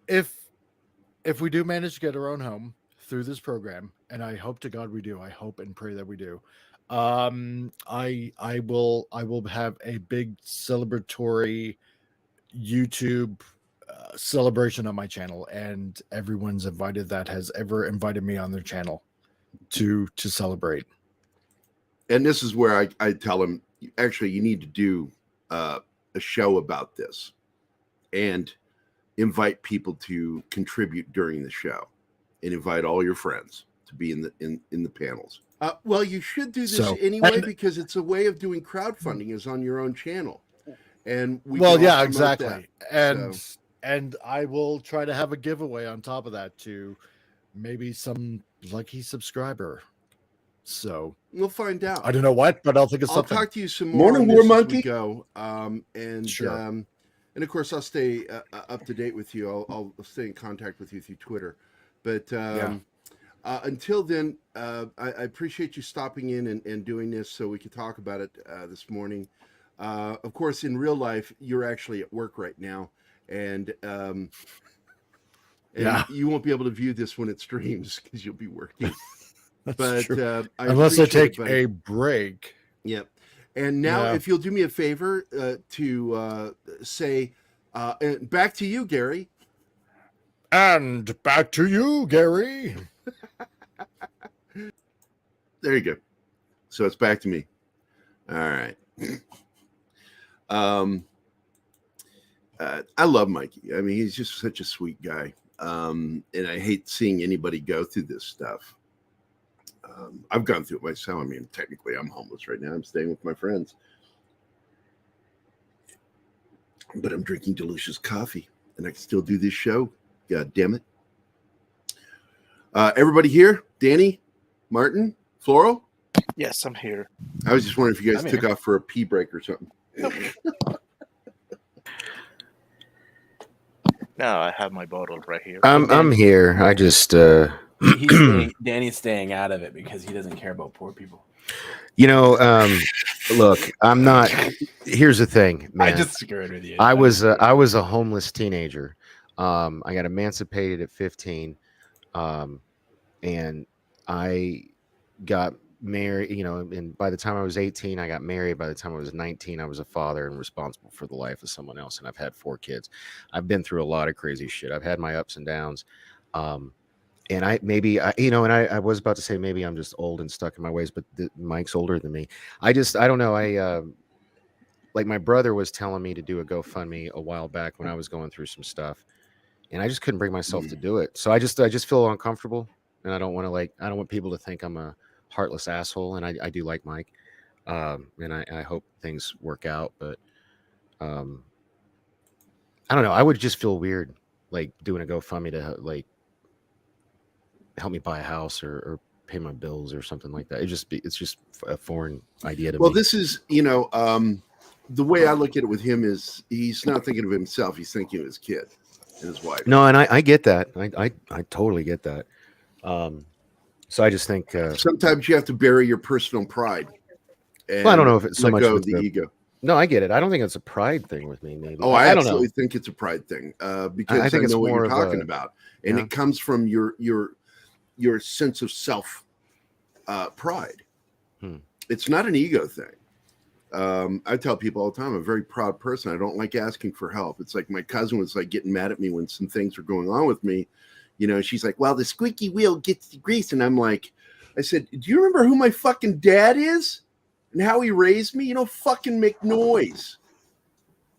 If we do manage to get our own home through this program, and I hope to God we do, I hope and pray that we do. I will have a big celebratory YouTube celebration on my channel, and everyone's invited that has ever invited me on their channel to celebrate. And this is where I tell them, actually, you need to do a show about this and invite people to contribute during the show, and invite all your friends to be in the panels. Well, you should do this anyway, because it's a way of doing crowdfunding is on your own channel. And exactly. And And I will try to have a giveaway on top of that to maybe some lucky subscriber. So we'll find out. I don't know what, but I'll think of something. I'll talk to you some more Morning, on War this as Monkey. we go. Sure. And of course, I'll stay up to date with you. I'll stay in contact with you through Twitter. But until then, I appreciate you stopping in and doing this so we could talk about it this morning. Of course, in real life, you're actually at work right now. And you won't be able to view this when it streams because you'll be working. That's true. I Unless I appreciate take it, a break. Yep. And now, if you'll do me a favor to say, back to you, Gerry. And back to you, Gerry. There you go. So it's back to me. All right. I love Mikey. I mean, he's just such a sweet guy. And I hate seeing anybody go through this stuff. I've gone through it myself. I mean, technically, I'm homeless right now. I'm staying with my friends. But I'm drinking delicious coffee, and I can still do this show. God damn it. Everybody here? Danny? Martin? Floral? Yes, I'm here. I was just wondering if you guys took off for a pee break or something. No, I have my bottle right here. I'm here. I just Danny's staying out of it because he doesn't care about poor people. Look, I'm not. Here's the thing, man. I just screwed with you. I was a homeless teenager. I got emancipated at 15, and I got married. And by the time I was 18, I got married. By the time I was 19, I was a father and responsible for the life of someone else. And I've had 4 kids. I've been through a lot of crazy shit. I've had my ups and downs. And I was about to say maybe I'm just old and stuck in my ways, but Mike's older than me. I don't know. Like my brother was telling me to do a GoFundMe a while back when I was going through some stuff, and I just couldn't bring myself to do it. So I just feel uncomfortable, and I don't want people to think I'm a heartless asshole. And I do like Mike, and I hope things work out. But I don't know. I would just feel weird, like doing a GoFundMe to like help me buy a house or pay my bills or something like that. It's just a foreign idea to me. Well, this is, the way I look at it with him is he's not thinking of himself. He's thinking of his kid and his wife. No, and I get that. I totally get that. So I just think sometimes you have to bury your personal pride. Well, I don't know if it's so much go with the ego. No, I get it. I don't think it's a pride thing with me. Maybe. Oh, I don't absolutely know. think it's a pride thing because I think it's know what more you're of talking a- about, and Yeah. it comes from your sense of self pride. It's not an ego thing. I tell people all the time, I'm a very proud person. I don't like asking for help. It's like my cousin was like getting mad at me when some things were going on with me. She's like, well, the squeaky wheel gets the grease. And I'm like, I said, do you remember who my fucking dad is and how he raised me? You don't fucking make noise.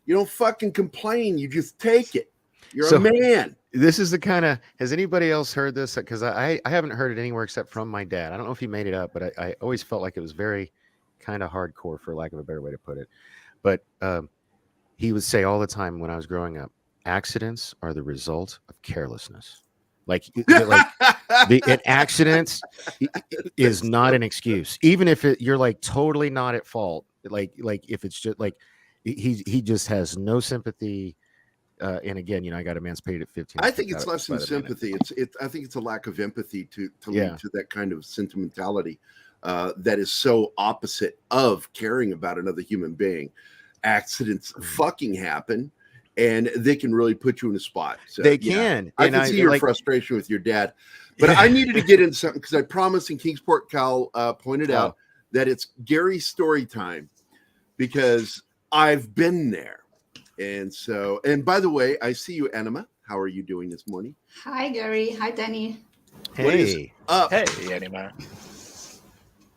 You don't fucking complain. You just take it. You're a man. This is the kind of. Has anybody else heard this? Because I haven't heard it anywhere except from my dad. I don't know if he made it up, but I always felt like it was very kind of hardcore, for lack of a better way to put it. But he would say all the time when I was growing up, accidents are the result of carelessness. Like an accident is not an excuse, even if you're like totally not at fault. Like if it's just like he just has no sympathy. And again, I got emancipated at 15. I think it's less than sympathy. I think it's a lack of empathy to lead to that kind of sentimentality that is so opposite of caring about another human being. Accidents fucking happen, and they can really put you in a spot. So, they can. I can see your frustration with your dad, but I needed to get into something because I promised, and Kingsport Cal pointed out that it's Gary's story time because I've been there. And so, and by the way, I see you, Anima. How are you doing this morning? Hi, Gerry. Hi, Danny. Hey. What is up? Hey, Anima.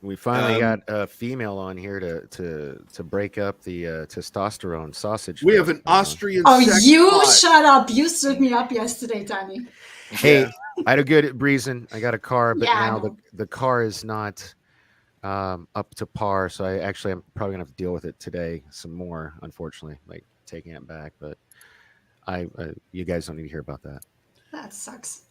We finally got a female on here to break up the testosterone sausage. We have an Austrian. Oh, sex you bot. shut up. You stood me up yesterday, Danny. Hey, I had a good reason. I got a car, but Yeah, I now know. the car is not up to par. So I'm probably gonna have to deal with it today some more, unfortunately, like taking it back. But You guys don't need to hear about that. That sucks.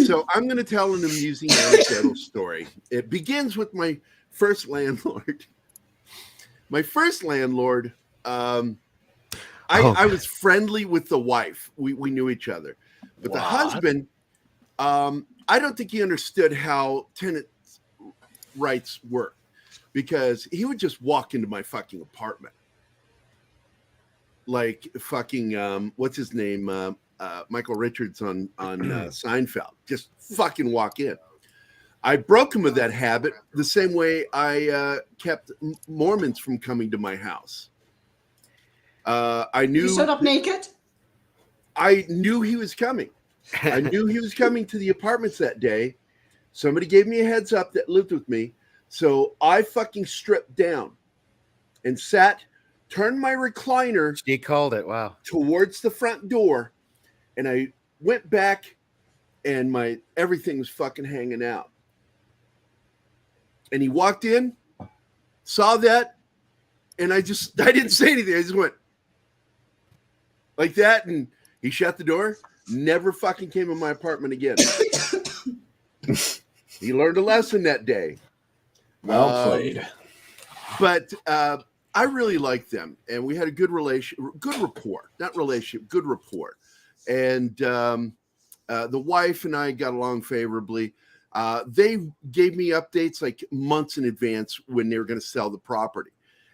So I'm going to tell an amusing anecdotal story. It begins with my first landlord. My first landlord, I was friendly with the wife. We knew each other. But the husband, I don't think he understood how tenant rights work, because he would just walk into my fucking apartment. Like fucking, what's his name? Michael Richards on Seinfeld. Just fucking walk in. I broke him of that habit the same way I kept Mormons from coming to my house. I knew You showed up naked? I knew he was coming. I knew he was coming to the apartments that day. Somebody gave me a heads up that lived with me. So I fucking stripped down and turned my recliner. She called it. Wow. Towards the front door. And I went back and everything was fucking hanging out. And he walked in, saw that, and I didn't say anything. I just went like that, and he shut the door. Never fucking came in my apartment again. He learned a lesson that day. Well played. But I really liked them, and we had a good rapport. Not relationship, good rapport. And the wife and I got along favorably. They gave me updates like months in advance when they were going to sell the property.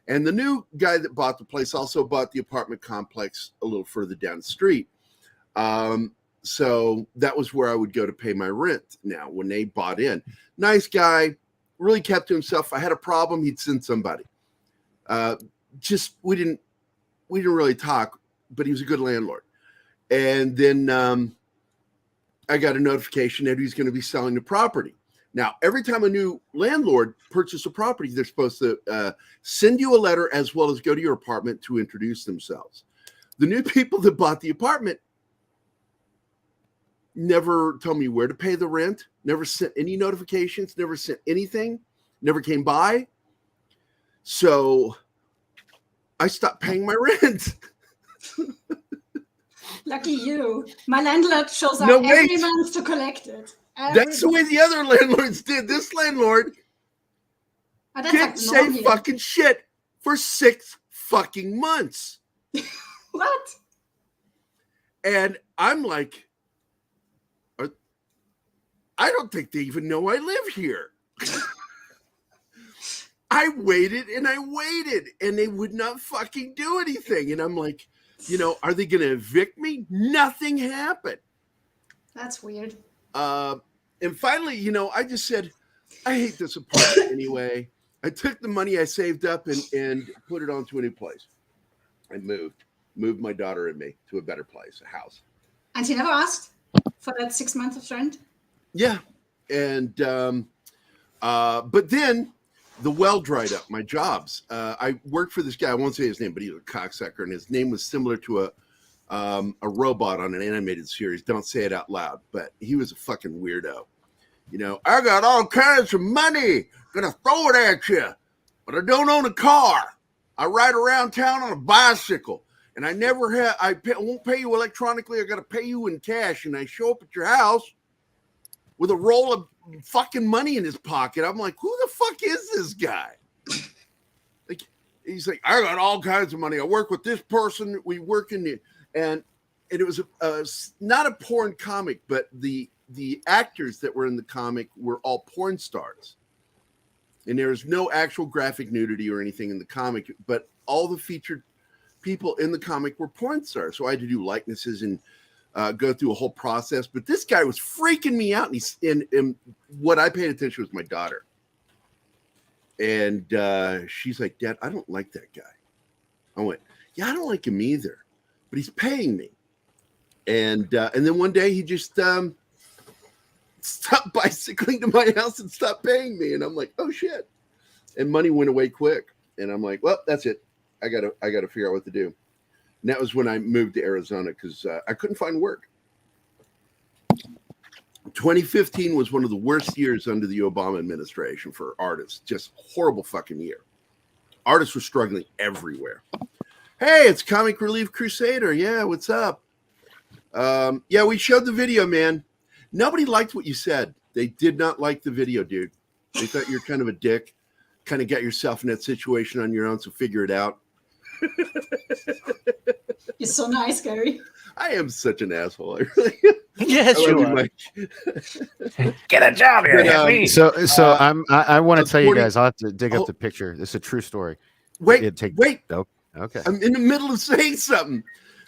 And the new guy that bought the place also bought the apartment complex a little further down the street. So that was where I would go to pay my rent now when they bought in. Nice guy, really kept to himself. If I had a problem, he'd send somebody. We didn't really talk, but he was a good landlord. And then I got a notification that he's going to be selling the property. Now, every time a new landlord purchases a property, they're supposed to send you a letter as well as go to your apartment to introduce themselves. The new people that bought the apartment never told me where to pay the rent, never sent any notifications, never sent anything, never came by. So I stopped paying my rent. Lucky you. My landlord shows up every month to collect it. That's the way the other landlords did. This landlord didn't say fucking shit for 6 fucking months. What? And I'm like, I don't think they even know I live here. I waited and they would not fucking do anything. And I'm like, are they going to evict me? Nothing happened. That's weird. And finally, I just said, I hate this apartment anyway. I took the money I saved up and put it onto a new place. I moved my daughter and me to a better place, a house. And he never asked for that 6 months of rent? Yeah. And, but then the well dried up, my jobs. I worked for this guy. I won't say his name, but he was a cocksucker. And his name was similar to a robot on an animated series. Don't say it out loud, but he was a fucking weirdo. I got all kinds of money, gonna throw it at you, but I don't own a car. I ride around town on a bicycle, and I won't pay you electronically. I gotta pay you in cash, and I show up at your house with a roll of fucking money in his pocket. I'm like, who the fuck is this guy? He's like, I got all kinds of money. I work with this person. We work in the, and it was not a porn comic, but the actors that were in the comic were all porn stars. And there's no actual graphic nudity or anything in the comic, but all the featured people in the comic were porn stars. So I had to do likenesses and go through a whole process. But this guy was freaking me out. And what I paid attention was my daughter. And she's like, Dad, I don't like that guy. I went, yeah, I don't like him either, but he's paying me. And then one day he just stopped bicycling to my house and stopped paying me. And I'm like, oh shit. And money went away quick. And I'm like, well, that's it. I gotta figure out what to do. And that was when I moved to Arizona because I couldn't find work. 2015 was one of the worst years under the Obama administration for artists. Just horrible fucking year. Artists were struggling everywhere. Hey, it's Comic Relief Crusader. Yeah, what's up? Yeah, we showed the video, man. Nobody liked what you said. They did not like the video, dude. They thought you're kind of a dick. Kind of got yourself in that situation on your own, so figure it out. You're so nice, Gerry. I am such an asshole. I really Yes, I love you you, are. Mike. Get a job here, But, me. So I want to tell you 40 guys. I'll have to dig up the picture. It's a true story. Wait. Oh, okay. I'm in the middle of saying something.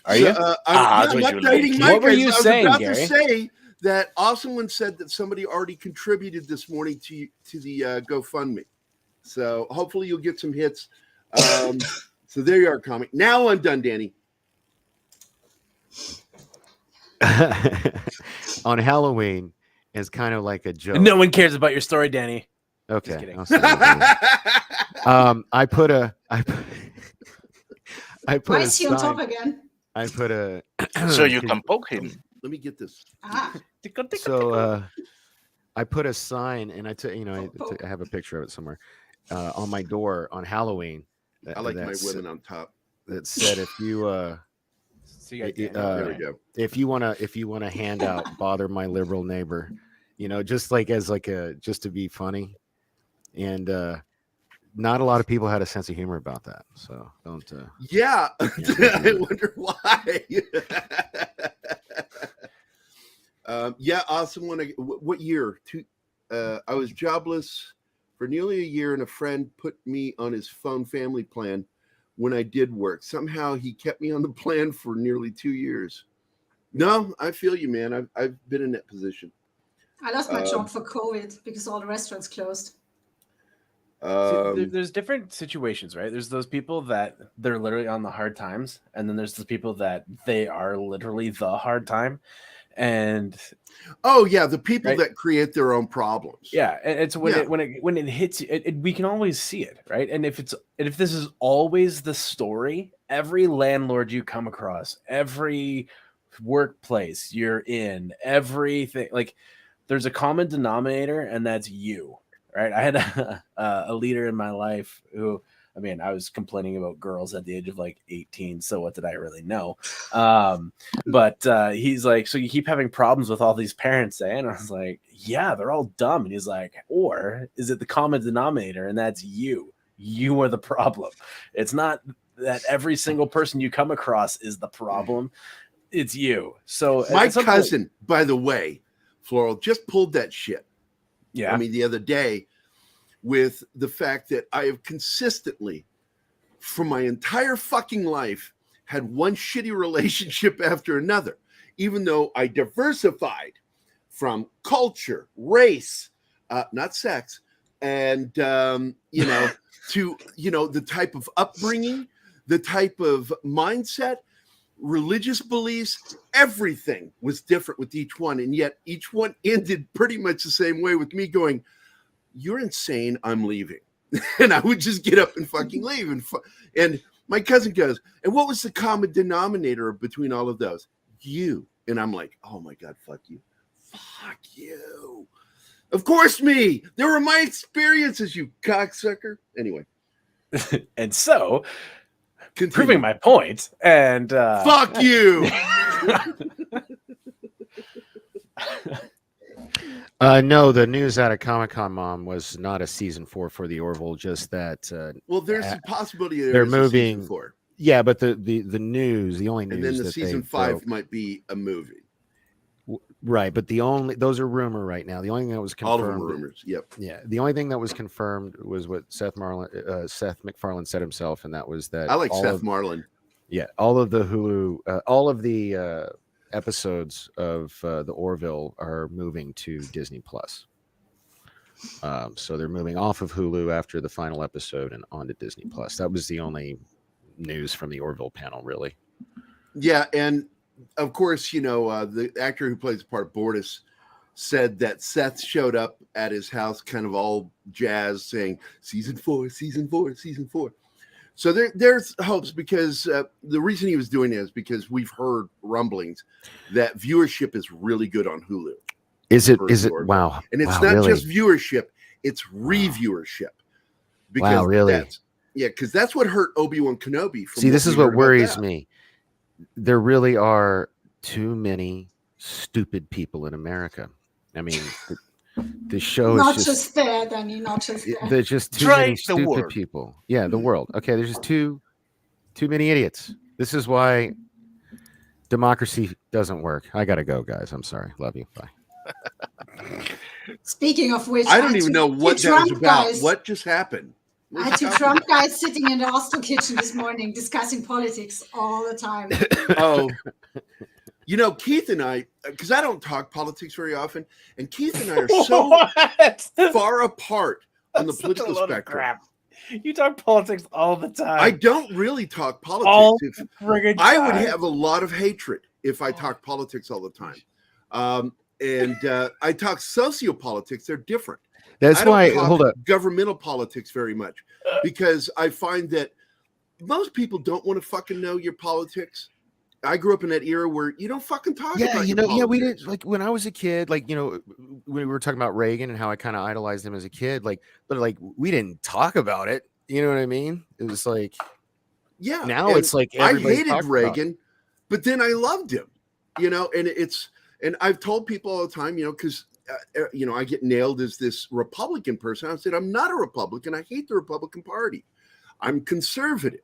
Are you? I'm not dating Mike. What were you saying, I was about Gerry? to say that Awesome One said that somebody already contributed this morning to the GoFundMe. So hopefully you'll get some hits. So there you are, comic. Now I'm done, Danny. On Halloween is kind of like a joke. No one cares about your story, Danny. Okay. I put a Why is he on top sign. again? I put a So you can poke him. Let me get this. Ah, So I put a sign, and I have a picture of it somewhere on my door on Halloween. I like my women on top. That said, if you there we go. if you wanna hand out bother my liberal neighbor, just to be funny, and not a lot of people had a sense of humor about that. So don't. Yeah, I wonder why. Yeah, Awesome One. What year? I was jobless for nearly a year, and a friend put me on his phone family plan when I did work. Somehow he kept me on the plan for nearly 2 years. No, I feel you, man. I've been in that position. I lost my job for COVID because all the restaurants closed. There's different situations, right? There's those people that they're literally on the hard times, and then there's the people that they are literally the hard time. And oh yeah, the people right? that create their own problems. Yeah, and it's when it hits you, we can always see it, right? And if this is always the story, every landlord you come across, every workplace you're in, everything, like there's a common denominator, and that's you, right? I had a leader in my life who, I mean, I was complaining about girls at the age of like 18. So what did I really know? But he's like, so you keep having problems with all these parents, eh? And I was like, yeah, they're all dumb. And he's like, or is it the common denominator? And that's you. You are the problem. It's not that every single person you come across is the problem. It's you. So my cousin, by the way, Floral, just pulled that shit. Yeah. I mean, the other day, with the fact that I have consistently, for my entire fucking life, had one shitty relationship after another, even though I diversified from culture, race, not sex, and, to, the type of upbringing, the type of mindset, religious beliefs, everything was different with each one. And yet each one ended pretty much the same way, with me going, you're insane, I'm leaving. And I would just get up and fucking leave. And my cousin goes, and what was the common denominator between all of those? You. And I'm like, oh my God, fuck you. Fuck you. Of course me. There were my experiences, you cocksucker. Anyway. And so, proving my point, and fuck you. No, the news out of Comic-Con, Mom, was not a season 4 for the Orville. Just that. Well, there's a possibility they're moving. Season 4. Yeah, but the news, the only news, and then the that season 5 might be a movie. Right, but those are rumor right now. The only thing that was confirmed, all of them rumors. Yep. Yeah, the only thing that was confirmed was what Seth MacFarlane said himself, and that was that I like Seth Marlin. Yeah, all of the Hulu, all of the episodes of the Orville are moving to Disney Plus. So they're moving off of Hulu after the final episode and onto Disney Plus. That was the only news from the Orville panel, really. Yeah, and of course, the actor who plays the part of Bortus said that Seth showed up at his house kind of all jazzed, saying, season 4, season 4, season 4. So there's hopes, because the reason he was doing it is because we've heard rumblings that viewership is really good on Hulu. Is it? Wow. And it's not really? just viewership, it's reviewership. Because wow, really? Because that's what hurt Obi-Wan Kenobi. See, this is what worries me. There really are too many stupid people in America. I mean, the show Not is just there, Danny, not just there. there's just too Try many the stupid world. people. Yeah, the world. Okay, there's just too many idiots. This is why democracy doesn't work. I gotta go, guys. I'm sorry. Love you. Bye. Speaking of which, I don't even know what that was about. What just happened? I had two Trump guys sitting in the hostel kitchen this morning discussing politics all the time. Oh, you know, Keith and I, because I don't talk politics very often, and Keith and I are so far apart on the political spectrum. You talk politics all the time. I don't really talk politics. All friggin' I would time. have a lot of hatred if I talked politics all the time. And I talk sociopolitics. They're different. That's I don't why. talk Hold up. governmental politics very much because I find that most people don't want to fucking know your politics. I grew up in that era where you don't fucking talk about your politics. We did, like when I was a kid, like, you know, when we were talking about Reagan and how I kind of idolized him as a kid, like, but like we didn't talk about it. You know what I mean? It was like, yeah. Now it's like I everybody hated talks about Reagan, but then I loved him. You know, and I've told people all the time, you know, because you know, I get nailed as this Republican person. I said I'm not a Republican. I hate the Republican Party. I'm conservative.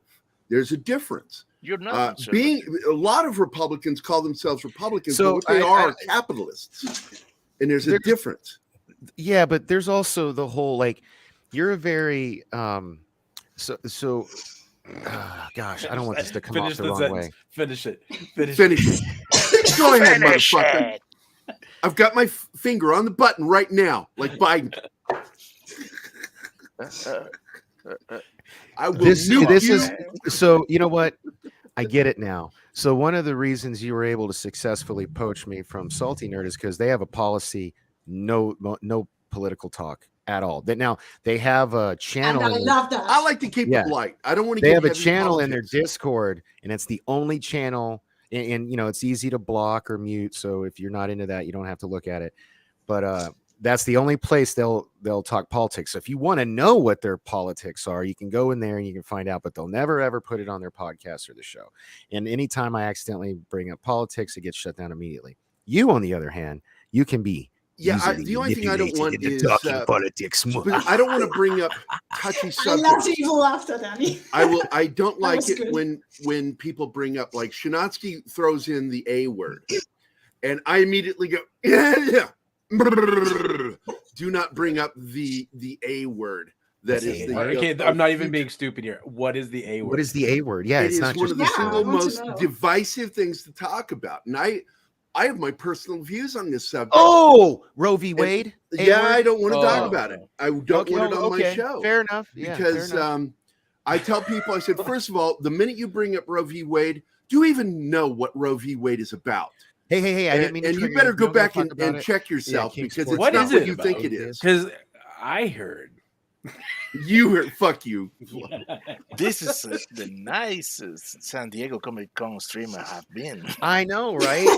There's a difference. You're not being a lot of Republicans call themselves Republicans, So but what they are capitalists, and there's a difference. Yeah, but there's also the whole like you're a very gosh, I don't want this to come off the wrong way. Finish it. Finish it. Go ahead, motherfucker. I've got my finger on the button right now, like Biden. I will nuke you. So you know what? I get it now. So one of the reasons you were able to successfully poach me from Salty Nerd is because they have a policy, no political talk at all. That now they have a channel. And I love that. I like to keep it light. I don't want to. They have a channel in their Discord, and it's the only channel. And you know, it's easy to block or mute. So if you're not into that, you don't have to look at it. But that's the only place they'll talk politics. So if you want to know what their politics are, you can go in there and you can find out. But they'll never ever put it on their podcast or the show. And anytime I accidentally bring up politics, it gets shut down immediately. You, on the other hand, you can be. Yeah, the only thing I don't want is talking politics. But I don't want to bring up touchy I subjects. love evil laughter, Danny. I don't like was it good. when people bring up, like Shinatsky throws in the A word, and I immediately go, yeah. Do not bring up the A word. That is the. Okay, I'm not even being stupid here. What is the A word? What is the A word? Yeah, It it's is not one just of the Yeah, I single want to most know. divisive things to talk about, and I have my personal views on this subject. Oh, Roe v. Wade. Yeah, I don't want to Oh. talk about it. I don't want it on my show. Fair enough. Yeah, Because fair enough. I tell people, I said, first of all, the minute you bring up Roe v. Wade, do you even know what Roe v. Wade is about? Hey, I didn't mean to And you trigger better you. go Don't go back talk and about it. check yourself King because Sports. it's What not is what it you about? think it is. Because I heard. You heard, fuck you. This is the nicest San Diego Comic Con stream I have been. I know, right?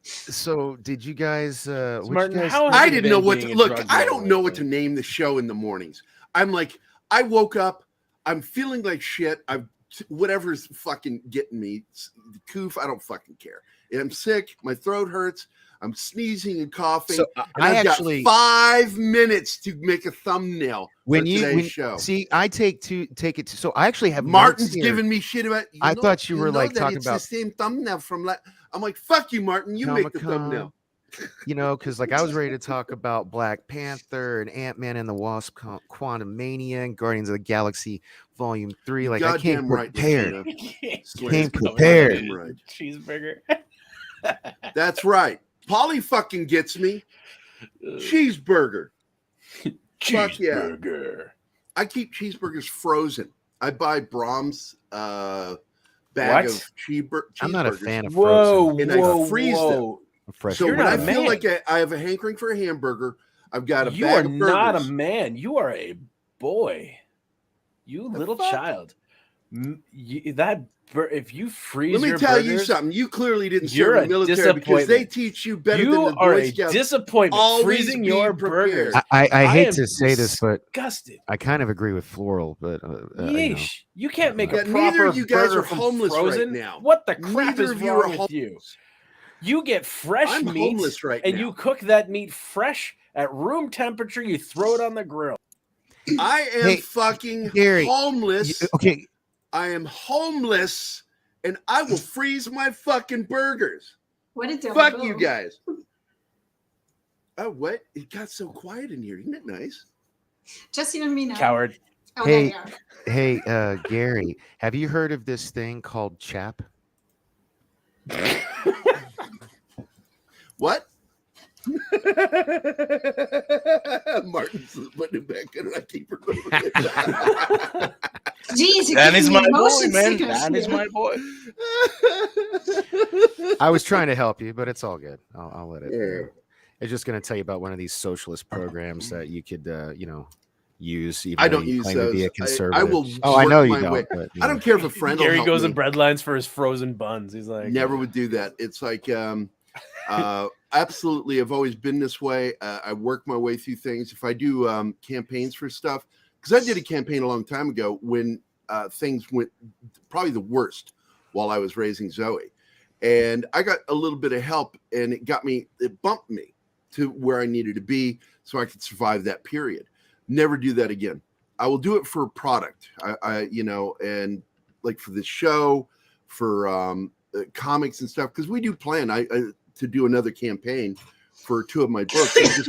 So did you guys? Martin, guys how I have you didn't know been what to being a look. drug I dealer don't know what to lately? name the show in the mornings. I'm like, I woke up, I'm feeling like shit. Whatever's fucking getting me, the coof, I don't fucking care. I'm sick, my throat hurts, I'm sneezing and coughing. So and I I've actually got 5 minutes to make a thumbnail when for you today's show. see, I take it. So I actually have Martin's notes here. giving me shit about. I thought you were know like that talking it's about the same thumbnail from. I'm like, fuck you, Martin. You make the Comic-Con. thumbnail. You know, because like I was ready to talk about Black Panther and Ant-Man and the Wasp, Quantumania, and Guardians of the Galaxy Volume 3. Like I came Goddamn right, prepared. Lucina. Came prepared. Goddamn right. Cheeseburger. That's right. Polly fucking gets me. Cheeseburger. Fuck yeah. Cheeseburger. I keep cheeseburgers frozen. I buy Brahms bag What? of cheeseburgers. I'm not a fan of Whoa, frozen. And I whoa, freeze whoa. Fresh. So You're when not I a feel man. like I have a hankering for a hamburger, I've got a You bag are of burgers. not a man. You are a boy. You little fuck? child. If you freeze, let me your tell you burgers, something. You clearly didn't you're serve a the military because they teach you better than You the are Boy a Scouts. disappointment. Always Freezing be your prepared. burgers. I hate am to say this, but disgusted. I kind of agree with Floral, but Yeesh. You can't make a Yeah, proper neither of you guys burger are from homeless frozen. right now. What the crap Neither is of you wrong are with you? You get fresh I'm meat, homeless right and now. you cook that meat fresh at room temperature. You throw it on the grill. I am fucking Gerry, homeless. okay. I am homeless, and I will freeze my fucking burgers. What did they Fuck go? you guys. Oh, what? It got so quiet in here. Isn't it nice? Just you and me now. Coward. Oh, there Hey, you are. hey, Gary, have you heard of this thing called CHAP? What? Martin's putting it back in, and I keep remembering it. Jeez, you're Dan is giving me my boy, motion man. sickness Dan is here. my boy. I was trying to help you, but it's all good. I'll let it. Yeah. I'm just going to tell you about one of these socialist programs that you could, use. Even I though don't you use claim to be a those. conservative. I will. Oh, I work know you my don't. way. But, I don't care if a friend. will Gary help goes me. in breadlines for his frozen buns. He's like, Never would do that. It's like, absolutely. I've always been this way. I work my way through things. If I do campaigns for stuff, because I did a campaign a long time ago when things went probably the worst while I was raising Zoe, and I got a little bit of help, and it bumped me to where I needed to be so I could survive that period. Never do that again. I will do it for a product. And like for this show, for comics and stuff, because we do plan to do another campaign for 2 of my books.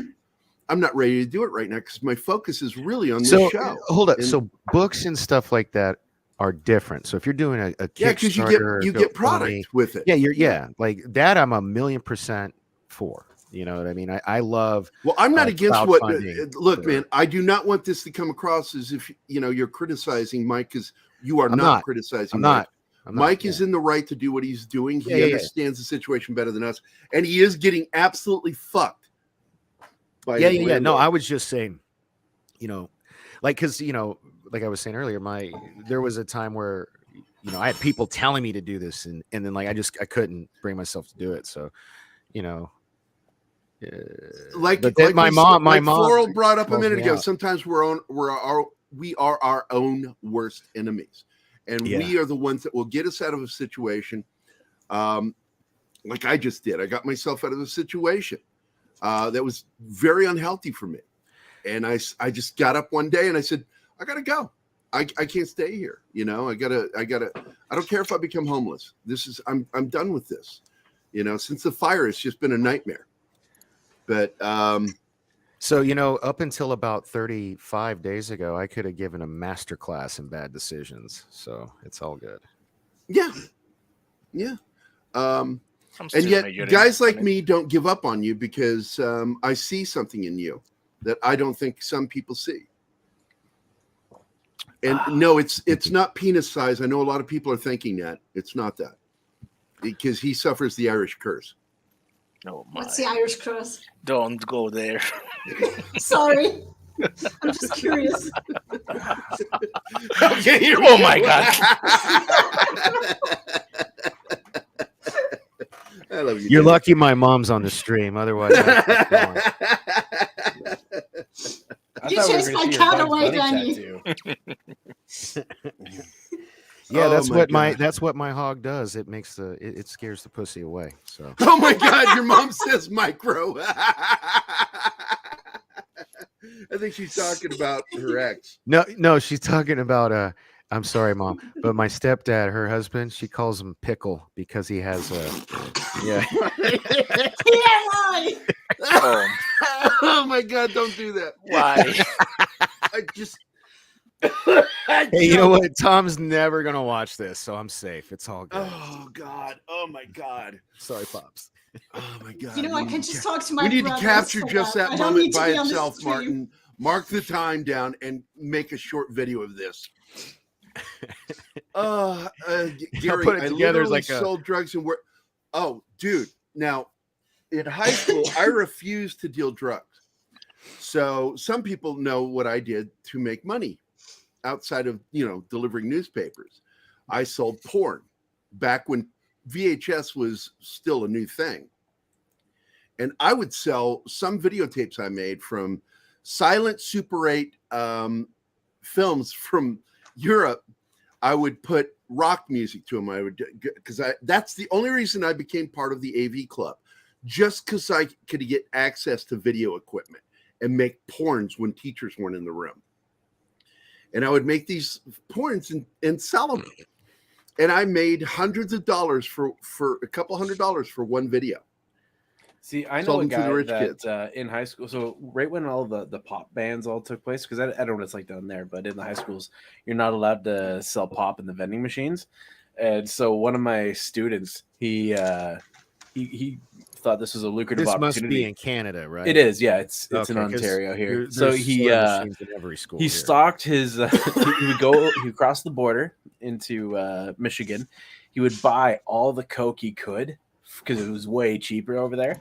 I'm not ready to do it right now because my focus is really on this show. Hold up. And, So books and stuff like that are different. So if you're doing a because Kickstarter, you get product with it. Yeah, like that. I'm 1,000,000% for. You know what I mean? I love. Well, I'm not against what. Look, for- man, I do not want this to come across as if you're criticizing Mike, because you are I'm not not. criticizing I'm Mike. not. Mike is in the right to do what he's doing. He Yeah. understands the situation better than us, and he is getting absolutely fucked. By his Yeah. No, landlord. I was just saying, because like I was saying earlier, there was a time where I had people telling me to do this, and then like I couldn't bring myself to do it. So, but then my mom, Floral brought up a calls minute me ago. out. Sometimes we are our own worst enemies, and we are the ones that will get us out of a situation. Like I just did. I got myself out of a situation that was very unhealthy for me, and I just got up one day and I said, I gotta go. I can't stay here. I gotta. I don't care if I become homeless. I'm done with this. Since the fire, it's just been a nightmare. But so up until about 35 days ago, I could have given a master class in bad decisions. So it's all good. Yeah. And yet, guys like me don't give up on you because I see something in you that I don't think some people see. And no, it's not penis size. I know a lot of people are thinking that. It's not that, because he suffers the Irish curse. Oh my. What's the Irish curse? Don't go there. Sorry. I'm just curious. Okay, oh my God. I love you. You're lucky my mom's on the stream. Otherwise, You chased my cat away, Danny. yeah, Oh my God. that's what my hog does. It makes it scares the pussy away. So Oh my God, your mom says micro. I think she's talking about her ex. no, she's talking about I'm sorry, Mom, but my stepdad, her husband, she calls him Pickle because he has yeah. TMI! Oh my God, don't do that. Why? I just. Hey, you know what? Tom's never gonna watch this, so I'm safe. It's all good. Oh God. Oh my God. Sorry, Pops. Oh my God. You know, I can just talk to my We need to brothers capture for just that. that I don't moment need to by be on the itself, stream. Martin. Mark the time down and make a short video of this. Gary, put it I together literally as like a- sold drugs and work. Oh, dude. Now, in high school, I refused to deal drugs. So some people know what I did to make money outside of, delivering newspapers. I sold porn back when VHS was still a new thing. And I would sell some videotapes I made from silent Super 8 films from Europe. I would put rock music to them. I would, because that's the only reason I became part of the AV club, just because I could get access to video equipment and make porns when teachers weren't in the room. And I would make these porns and sell them. And I made hundreds of dollars for a couple $100 for one video. See, I know a guy that in high school, so right when all the pop bands all took place, because I don't know what it's like down there, but in the high schools, you're not allowed to sell pop in the vending machines. And so one of my students, he thought this was a lucrative opportunity. This must be in Canada, right? It is, yeah. It's in Ontario here. So he every school he here. stocked his he crossed the border into Michigan. He would buy all the Coke he could because it was way cheaper over there,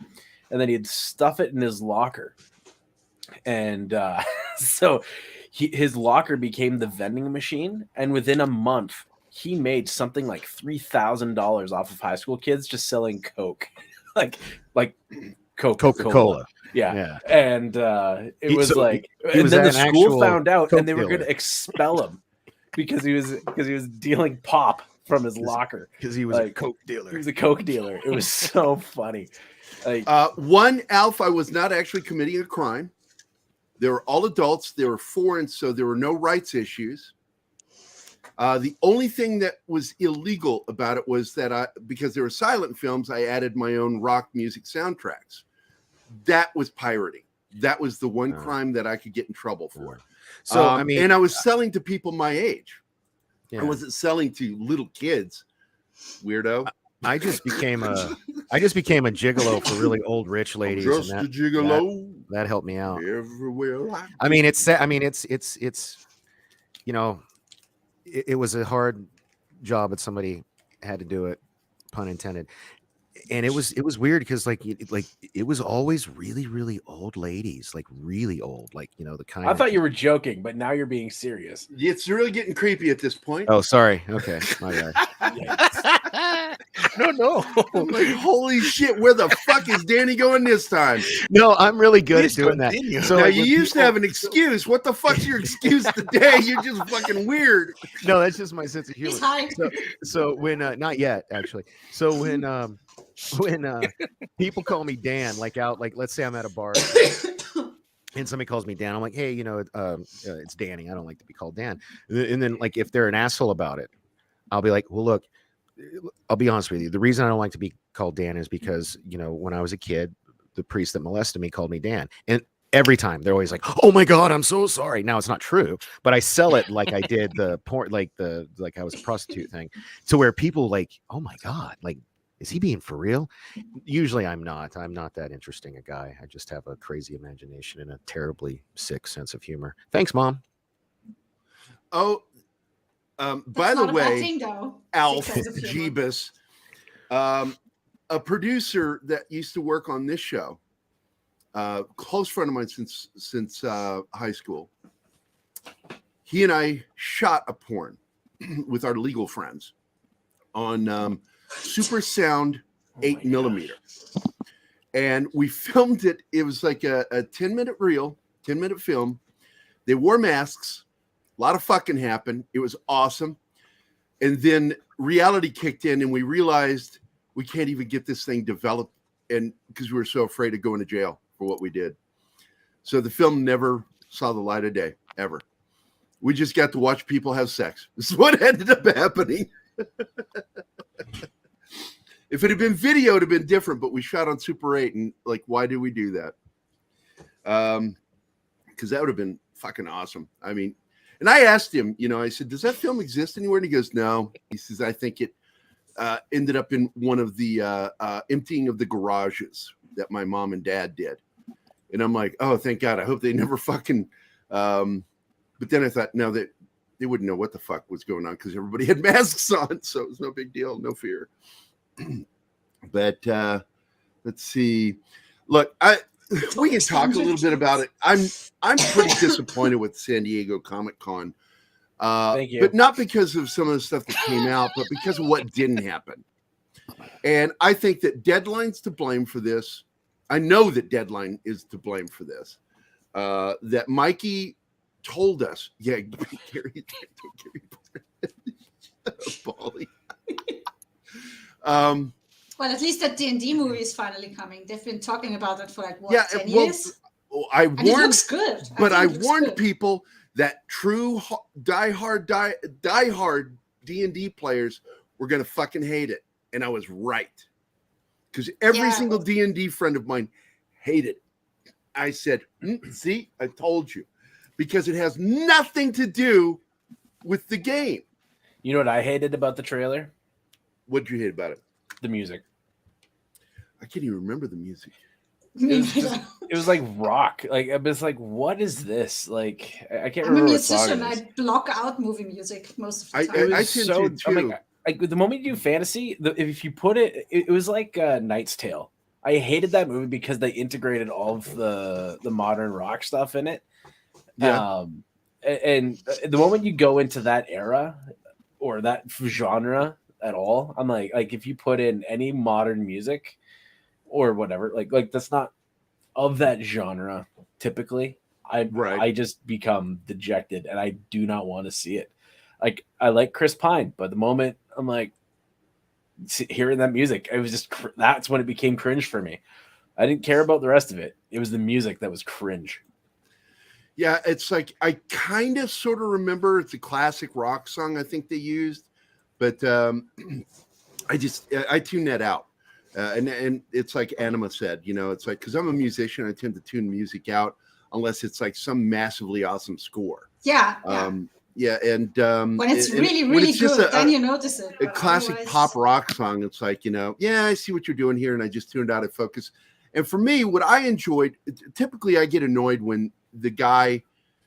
and then he'd stuff it in his locker. And so his locker became the vending machine, and within a month he made something like $3,000 off of high school kids just selling Coke. like Coca-Cola. Yeah. And it was like, and then the school found out Coke and they were going to expel him because he was dealing pop from his locker. Because he was a Coke dealer. He was a Coke dealer. It was so funny. Like, one, Alf, I was not actually committing a crime. They were all adults. They were foreign, so there were no rights issues. The only thing that was illegal about it was that because there were silent films, I added my own rock music soundtracks. That was pirating. That was the one crime that I could get in trouble for. So, I mean, and I was selling to people my age. Yeah. I wasn't selling to little kids. Weirdo. I just became a gigolo for really old rich ladies. I'm just a gigolo. That helped me out. Everywhere. It's you know, it was a hard job, but somebody had to do it, pun intended. And it was weird because it was always really, really old ladies, like really old, like, you know, the kind. I thought you were joking, but now you're being serious. It's really getting creepy at this point. Oh, sorry. Okay, my bad. No. I'm like, holy shit, where the fuck is Danny going this time? No, I'm really good at doing that. So now, you used to have an excuse. What the fuck's your excuse today? You're just fucking weird. No, that's just my sense of humor. So when not yet, actually. So when people call me Dan, like let's say I'm at a bar and somebody calls me Dan, I'm like, hey, you know, it's Danny. I don't like to be called Dan. And then like if they're an asshole about it, I'll be like, well, look, I'll be honest with you. The reason I don't like to be called Dan is because, you know, when I was a kid, the priest that molested me called me Dan. And every time they're always like, oh my God, I'm so sorry. Now it's not true, but I sell it like I did the porn, like I was a prostitute thing, to where people like, oh my God, like, is he being for real? Usually I'm not that interesting a guy. I just have a crazy imagination and a terribly sick sense of humor. Thanks, Mom. Oh, by the way, Alf Jeebus, a producer that used to work on this show, close friend of mine since high school. He and I shot a porn with our legal friends on Super Sound 8mm, and we filmed it. It was like a 10-minute reel, 10-minute film. They wore masks. A lot of fucking happened. It was awesome. And then reality kicked in, and we realized we can't even get this thing developed, and because we were so afraid of going to jail for what we did. So the film never saw the light of day, ever. We just got to watch people have sex. This is what ended up happening. If it had been video, it would have been different, but we shot on Super 8, and like, why did we do that? Because that would have been fucking awesome. I mean, and I asked him, you know, I said, does that film exist anywhere? And he goes, no. He says, I think it ended up in one of the emptying of the garages that my mom and dad did. And I'm like, oh, thank God. I hope they never fucking. But then I thought, no, that they wouldn't know what the fuck was going on because everybody had masks on. So it was no big deal. No fear. But let's see. Look, we can talk a little bit about it. I'm pretty disappointed with San Diego Comic Con. Thank you. But not because of some of the stuff that came out, but because of what didn't happen. And I think that Deadline's to blame for this. I know that Deadline is to blame for this. That Mikey told us, yeah, Gerry, Paulie. Well, at least that D&D movie is finally coming. They've been talking about it for 10 years? I And warned, it looks good. But I think it looks warned good. people that true diehard D&D players were going to fucking hate it. And I was right. Because every single D&D friend of mine hated it. I said, see, I told you. Because it has nothing to do with the game. You know what I hated about the trailer? What'd you hate about it? The music. I can't even remember the music. It was like rock. Like I was like, what is this? Like I can't I'm a remember what song musician. it is. I block out movie music most of the time. It was I'm like the moment you do fantasy, if you put it was like Knight's Tale. I hated that movie because they integrated all of the modern rock stuff in it. Yeah. And the moment you go into that era or that genre at all, I'm like if you put in any modern music or whatever, like that's not of that genre typically. I just become dejected and I do not want to see it. Like I like Chris Pine, but the moment I'm like hearing that music, it was just that's when it became cringe for me. I didn't care about the rest of it. It was the music that was cringe. Yeah, it's like I kind of sort of remember it's a classic rock song I think they used, but I tuned that out. And it's like Anima said, you know, it's like because I'm a musician, I tend to tune music out unless it's like some massively awesome score. Yeah. And when it's really, when really it's just good, then you notice it. A but classic otherwise- pop rock song. It's like, you know, yeah, I see what you're doing here, and I just tuned out of focus. And for me, what I enjoyed, typically I get annoyed when the guy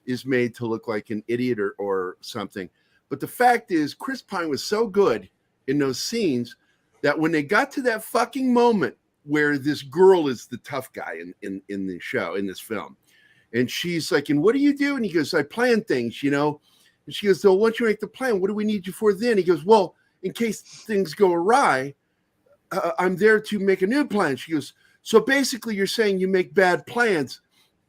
is made to look like an idiot or something. But the fact is, Chris Pine was so good in those scenes that when they got to that fucking moment where this girl is the tough guy in the show, in this film, and she's like, and what do you do? And he goes, I plan things, you know. And she goes, so once you make the plan, what do we need you for then? He goes, well, in case things go awry, I'm there to make a new plan. She goes, so basically you're saying you make bad plans.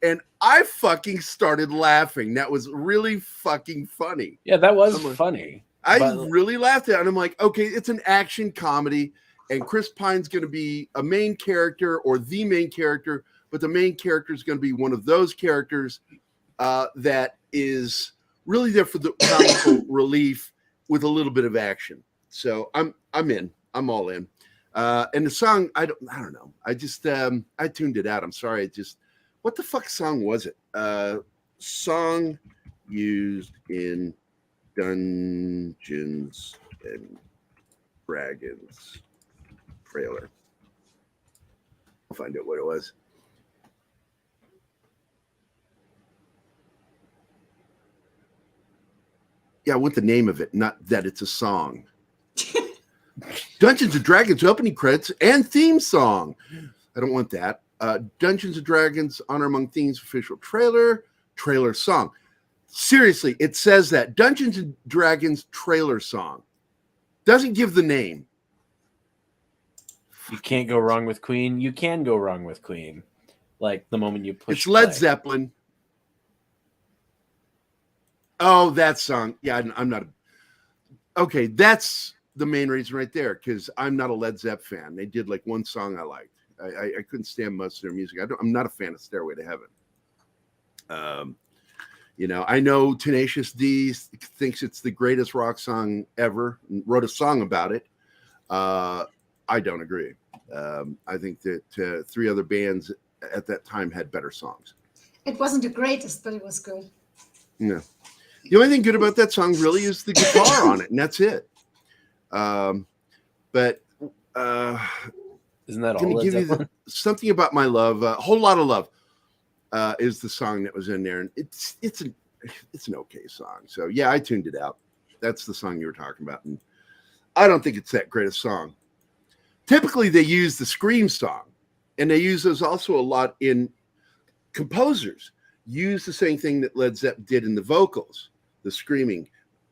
And I fucking started laughing. That was really fucking funny. Yeah, that was funny. I really laughed at it. And I'm like, okay, it's an action comedy. And Chris Pine's going to be a main character or the main character. But the main character is going to be one of those characters that is really there for the comical relief with a little bit of action. So I'm in. I'm all in. And the song, I don't know. I just I tuned it out. I'm sorry. What the fuck song was it? Song used in Dungeons and Dragons trailer. I'll find out what it was. Yeah, I want the name of it, not that it's a song. Dungeons and Dragons opening credits and theme song. I don't want that. Dungeons and Dragons Honor Among Thieves official trailer song. Seriously, it says that Dungeons and Dragons trailer song. Doesn't give the name. You can't go wrong with Queen. You can go wrong with Queen. Like the moment you push It's Led play. Zeppelin. Oh, that song. Yeah, I'm not. Okay, that's the main reason right there, because I'm not a Led Zepp fan. They did like one song I liked. I couldn't stand most of their music. I'm not a fan of Stairway to Heaven. You know, I know Tenacious D thinks it's the greatest rock song ever and wrote a song about it. I don't agree. I think that three other bands at that time had better songs. It wasn't the greatest, but it was good. Yeah. The only thing good about that song really is the guitar on it, and that's it. But isn't that all? Can give you something about my love? A whole lot of love is the song that was in there, and it's an okay song. So yeah, I tuned it out. That's the song you were talking about, and I don't think it's that great a song. Typically, they use the Scream song, and they use those also a lot in composers. Use the same thing that Led Zeppelin did in the vocals, the screaming.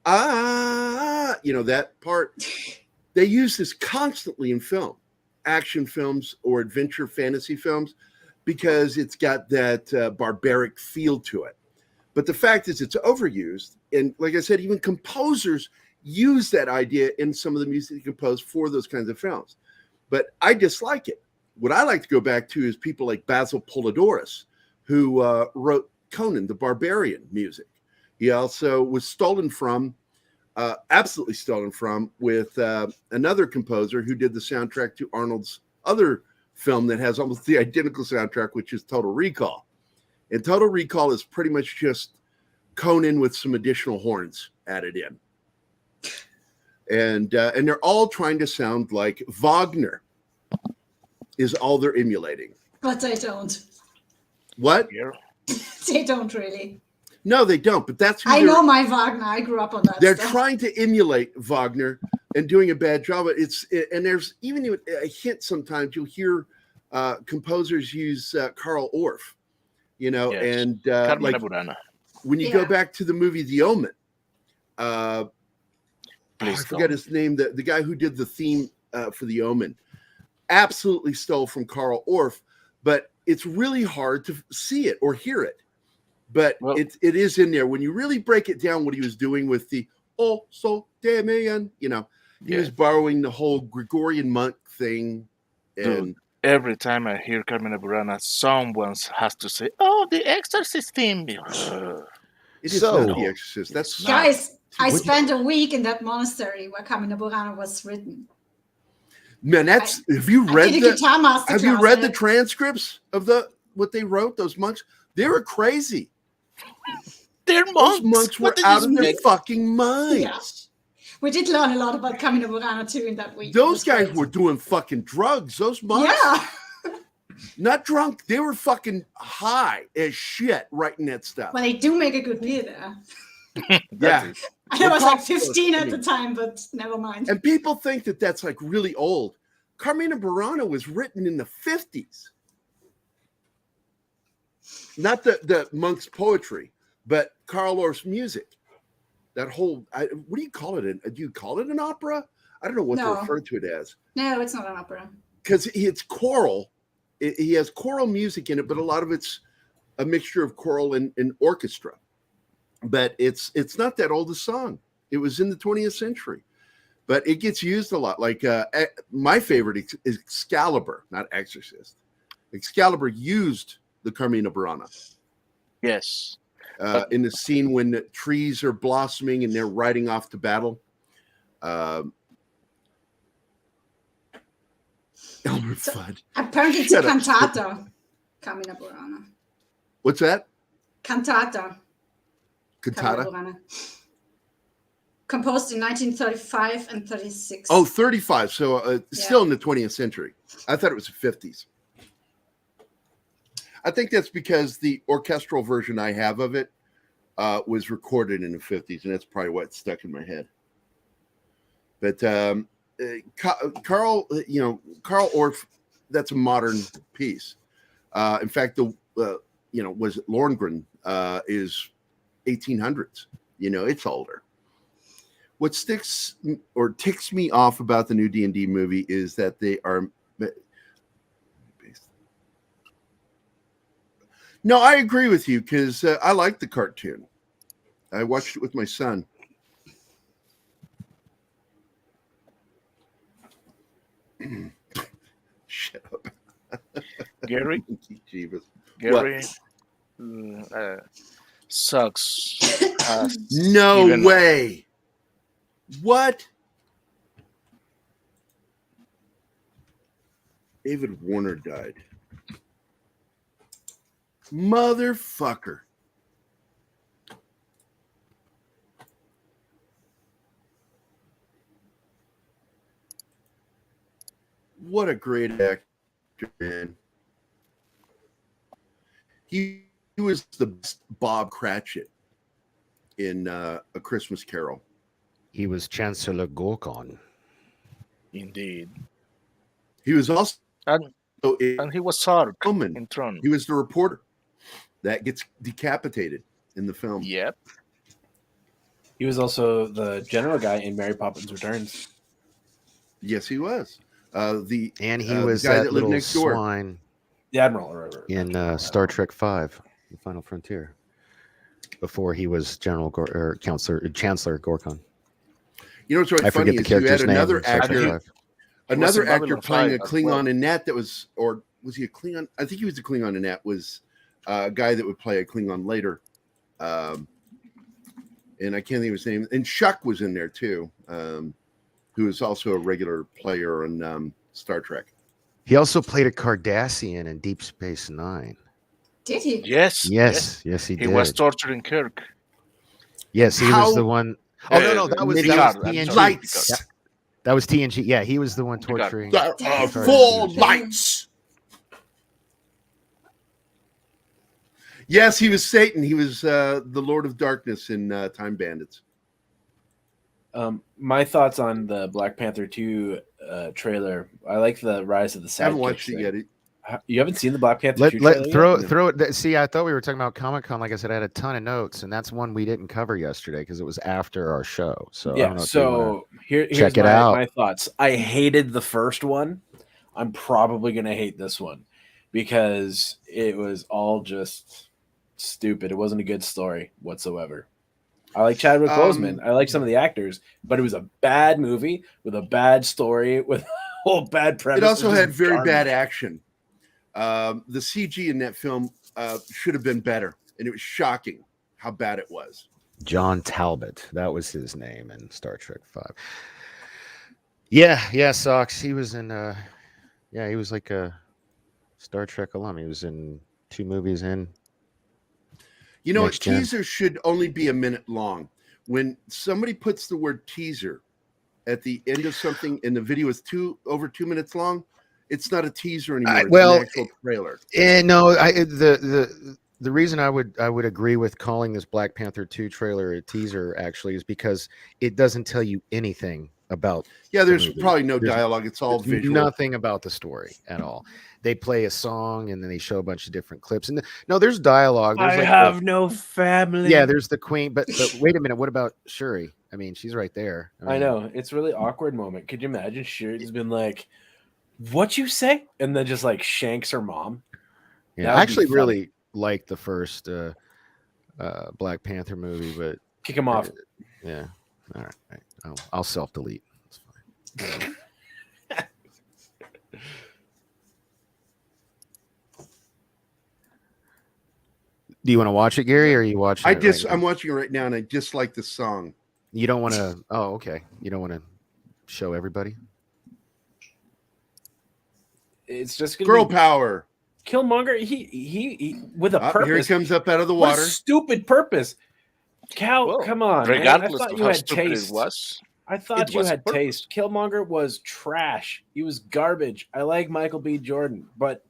that part. They use this constantly in film, action films or adventure fantasy films, because it's got that barbaric feel to it. But the fact is it's overused. And like I said, even composers use that idea in some of the music they compose for those kinds of films. But I dislike it. What I like to go back to is people like Basil Polidorus, who wrote Conan the Barbarian music. He also was absolutely stolen from, with another composer who did the soundtrack to Arnold's other film that has almost the identical soundtrack, which is Total Recall. And Total Recall is pretty much just Conan with some additional horns added in. And they're all trying to sound like Wagner is all they're emulating. But they don't. What? They don't really. No, they don't. But that's who I know my Wagner. I grew up on that. They're stuff. trying to emulate Wagner and doing a bad job. And there's even a hint sometimes. You'll hear composers use Carl Orff, and like when you go back to the movie The Omen. I forget his name. The guy who did the theme for The Omen absolutely stole from Carl Orff, but it's really hard to see it or hear it. But it is in there when you really break it down. What he was doing with the "Oh so Damian," he was borrowing the whole Gregorian monk thing. And Dude, every time I hear Carmina Burana, someone has to say, "Oh, the Exorcist theme." It is not the Exorcist. That's guys. I spent a week in that monastery where Carmina Burana was written. Man, have you read the the transcripts of what they wrote? Those monks, they were crazy. They're monks. Those monks were out of their fucking minds. Yeah. We did learn a lot about Carmina Burana too in that week. Those guys were doing fucking drugs. Those monks, yeah, not drunk. They were fucking high as shit writing that stuff. Well, they do make a good beer there. Yeah. I was like 15 at the time, but never mind. And people think that that's like really old. Carmina Burana was written in the 50s. Not the monk's poetry, but Carl Orff's music. That whole, what do you call it? Do you call it an opera? I don't know what to refer to it as. No, it's not an opera. Because it's choral. He has choral music in it, but a lot of it's a mixture of choral and orchestra. But it's not that old a song. It was in the 20th century. But it gets used a lot. Like my favorite is Excalibur, not Exorcist. Excalibur used the Carmina Burana. Yes. In the scene when the trees are blossoming and they're riding off to battle. Elmer Fudd. Apparently it's a cantata, Carmina Burana. What's that? Cantata. Cantata? Composed in 1935 and 36. Oh, 35. So still in the 20th century. I thought it was the 50s. I think that's because the orchestral version I have of it was recorded in the 50s, and that's probably what stuck in my head. But Carl Orff, that's a modern piece. In fact, was it Lohengrin is 1800s. It's older. What ticks me off about the new D&D movie is that they are. No, I agree with you because I like the cartoon. I watched it with my son. Shut up, Gerry. Jeebus. Gerry sucks. No way. What? David Warner died. Motherfucker. What a great actor, man. He was the best Bob Cratchit in A Christmas Carol. He was Chancellor Gorgon. Indeed. He was also and he was Sark in Tron. He was the reporter that gets decapitated in the film. Yep. He was also the general guy in Mary Poppins Returns. Yes, he was. He was the guy that that lived little next door. swine The Admiral, or in Star Trek V, The Final Frontier, before he was Chancellor Gorkon. You know what's really I funny forget the is you had character's name another in Star Trek actor, V. another actor Babylon playing a 5 as Klingon well. in that was, or was he a Klingon? I think he was a Klingon in that. Was a guy that would play a Klingon later, and I can't think of his name. And Shuck was in there too, who is also a regular player in Star Trek. He also played a Cardassian in Deep Space Nine. Did he? Yes. He did. He was torturing Kirk. Yes, he was the one. Oh no, that was Picard, TNG. Lights. That was TNG. Yeah, he was the one torturing. There are 4 lights. Yes, he was Satan. He was the Lord of Darkness in Time Bandits. My thoughts on the Black Panther 2 trailer. I like the rise of the sidekicks. I haven't watched it thing. yet. You haven't seen the Black Panther 2 trailer yet? Throw it. See, I thought we were talking about Comic-Con. Like I said, I had a ton of notes, and that's one we didn't cover yesterday because it was after our show. So I yeah. don't know if So here's check it out. my thoughts. I hated the first one. I'm probably gonna hate this one because it was all just stupid. It wasn't a good story whatsoever. I like Chadwick Boseman. I like some of the actors, but it was a bad movie with a bad story with a whole bad premise. It also was had just very garbage. bad action. The CG in that film should have been better, and it was shocking how bad it was. John Talbot, that was his name in Star Trek V. Yeah, Socks. He was in. He was like a Star Trek alum. He was in 2 movies in. You know, a Next Gen. teaser should only be a minute long. When somebody puts the word teaser at the end of something and the video is over 2 minutes long, it's not a teaser anymore. It's an actual trailer. No, the reason I would agree with calling this Black Panther 2 trailer a teaser actually is because it doesn't tell you anything about. Yeah, there's the movie. probably no There's dialogue. It's all visual. Nothing about the story at all. They play a song and then they show a bunch of different clips. And no, there's dialogue. There's I have no family. Yeah, there's the queen. But wait a minute. What about Shuri? I mean, she's right there. I know. It's a really awkward moment. Could you imagine Shuri's been like, "What you say?" and then just like shanks her mom. Yeah, I actually really like the first Black Panther movie, but kick him off. Yeah. All right. I'll self-delete. That's fine. Do you want to watch it, Gary, or are you watching it? I'm watching it right now, and I dislike the song. You don't want to. Oh, okay. You don't want to show everybody. It's just gonna Girl be power. Killmonger. He with a purpose. Here he comes up out of the What water. a stupid purpose. Cal, come on. Regardless Man. I thought of you how had stupid taste. it was, I thought you had taste. Killmonger was trash. He was kick I like Michael B. Jordan, but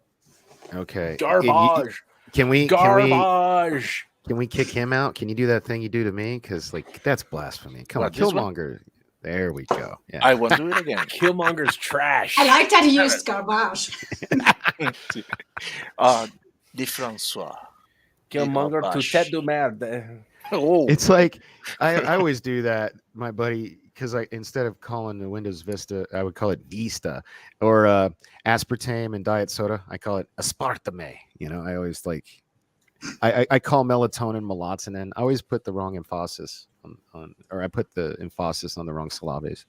okay, garbage. Can we garbage? Can we kick him out? Can you do that thing you do to me? Because like that's blasphemy. Come on, this one? Killmonger. There we go. Yeah. I won't do it again. Killmonger's trash. I like that he used garbage. De Francois. Killmonger to tête de merde. Oh, It's like I always do that, my buddy, because I instead of calling the Windows Vista, I would call it Vista, or aspartame and diet soda. I call it aspartame. You know, I always like I call melatonin melatonin. I always put the wrong emphasis on or I put the emphasis on the wrong syllables.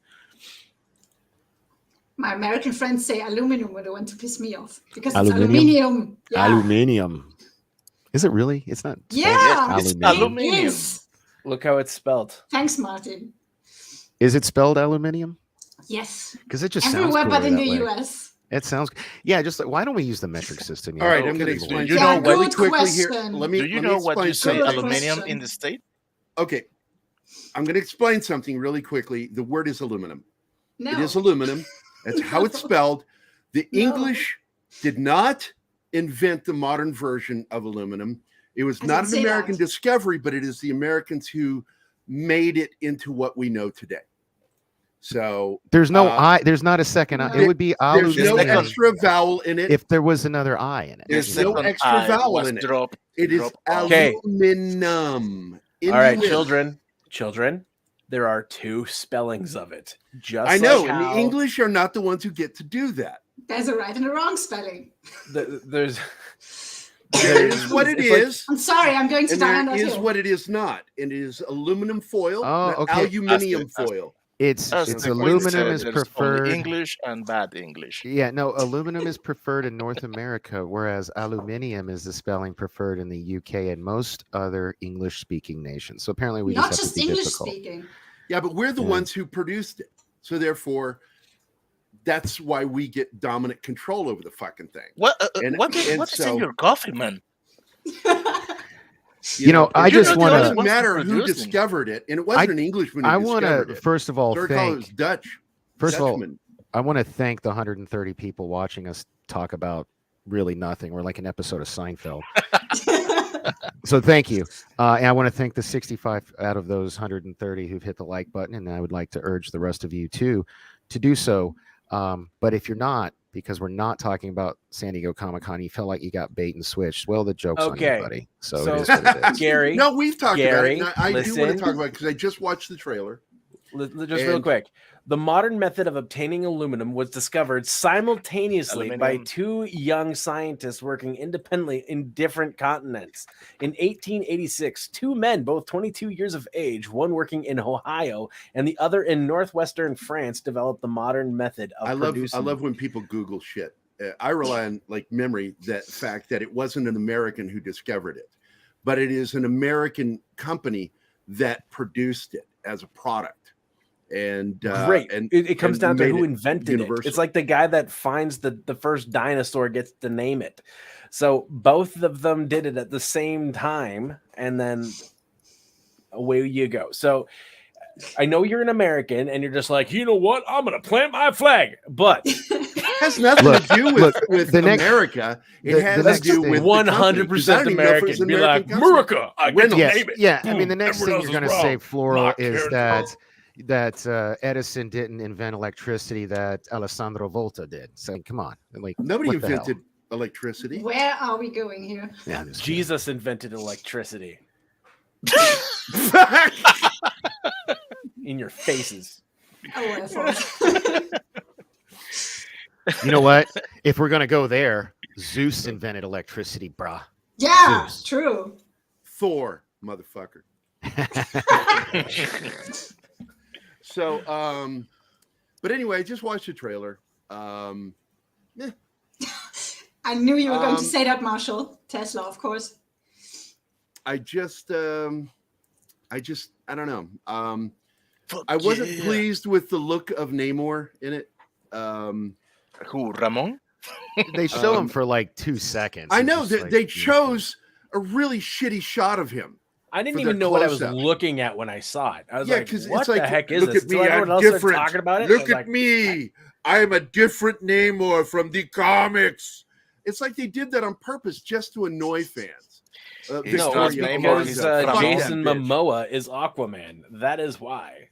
My American friends say aluminum when they want to piss me off because Aluminum? it's aluminium. Yeah. Aluminium. Is it really? It's not. Yeah, it's it aluminium. is. Look how it's spelled. Thanks, Martin. Is it spelled aluminium? Yes. Because it just everywhere sounds but in that the way. US. It sounds, yeah. Just like, why don't we use the metric system? All right, I'm going to explain. You know really good quickly here. question. Let me. do you let me know what you explain say Good something. aluminium question. in the state? Okay, I'm going to explain something really quickly. The word is aluminum. No. It is aluminum. That's how it's spelled. The No. English did not invent the modern version of aluminum. It was I not didn't an say American that. discovery, but it is the Americans who made it into what we know today. So There's no I. There's not a second I. It would be there's no aluminium extra vowel in it. if there was another I in it. There's The no second extra I vowel was in it. dropped. It is Okay. aluminum. All right, Inuit. children. children, there are 2 spellings of it. Just I know, like and the how English are not the ones who get to do that. There's a right and a wrong spelling. There's It is what it is. I'm sorry, I'm going to And die on there that is hill. what it is not. It is aluminum foil, Oh, not okay. aluminium foil. It's As the Queen aluminum said, is there's preferred. only English and bad English. Yeah, no, aluminum is preferred in North America, whereas aluminium is the spelling preferred in the UK and most other English-speaking nations. So apparently, we Not just have just to be English difficult. speaking. Yeah, but we're the Yeah. ones who produced it. So therefore, that's why we get dominant control over the fucking thing. What And- what is and in so- your coffee, man? You know, I you're just not the want only It doesn't one matter who producing. discovered it, and it wasn't an Englishman who I want discovered to it. first of all Third call was thank. Dutch. First of all, Dutchman. I want to thank the 130 people watching us talk about really nothing. We're like an episode of Seinfeld. So thank you. And I want to thank the 65 out of those 130 who've hit the like button. And I would like to urge the rest of you too to do so. But if you're not, because we're not talking about San Diego Comic-Con, you felt like you got bait and switched. Well, the joke's on you, Okay. buddy. So So, it is what it is. Gary. No, we've talked Gary, about it. And I do want listen. to talk about it because I just watched the trailer. Just real And- quick. The modern method of obtaining aluminum was discovered simultaneously by Aluminum. 2 young scientists working independently in different continents. In 1886, 2 men, both 22 years of age, one working in Ohio and the other in northwestern France, developed the modern method of I producing. love when people Google shit. I rely on like memory, that fact that it wasn't an American who discovered it, but it is an American company that produced it as a product. And Great. and It comes and down to made who it invented it. universal. It's like the guy that finds the first dinosaur gets to name it. So both of them did it at the same time, and then away you go. So I know you're an American, and you're just like, you know what? I'm gonna plant my flag, but It has nothing Look, to do with, look, with the next- America. It the has next to do thing- with the company, 100% 'cause I don't even know if it was American. an Be like, company. America, I get to Yeah, name it. yeah. I mean, Boom. the next thing Everyone you're going to else is say, wrong. Floral, Not is caring. that Edison didn't invent electricity, that Alessandro Volta did. So come on, like Nobody what the hell? invented electricity. Where are we going here? Yeah, I'm just Jesus invented electricity in your faces. Oh, wherefore. You know what? If we're gonna go there, Zeus invented electricity, brah. Yeah, Zeus. true. Thor, motherfucker. So, but anyway, I just watched the trailer. I knew you were going to Um, say that, Marshall. Tesla, of course. I just, I don't know. Fuck I wasn't yeah. pleased with the look of Namor in it. Who, Ramon? They show him for like 2 seconds. I It's know just that like, they Jesus. chose a really shitty shot of him. I didn't for even their know what I was close-up. looking at when I saw it. I was Yeah, like, because what it's the like, heck is look this? at me, Until everyone I'm else started different. talking about it. I Look was at like, me. I am a different Namor from the comics. It's like they did that on purpose just to annoy fans. He's No, not it's Namor, because he's a Fuck Jason that bitch. Momoa is Aquaman. That is why.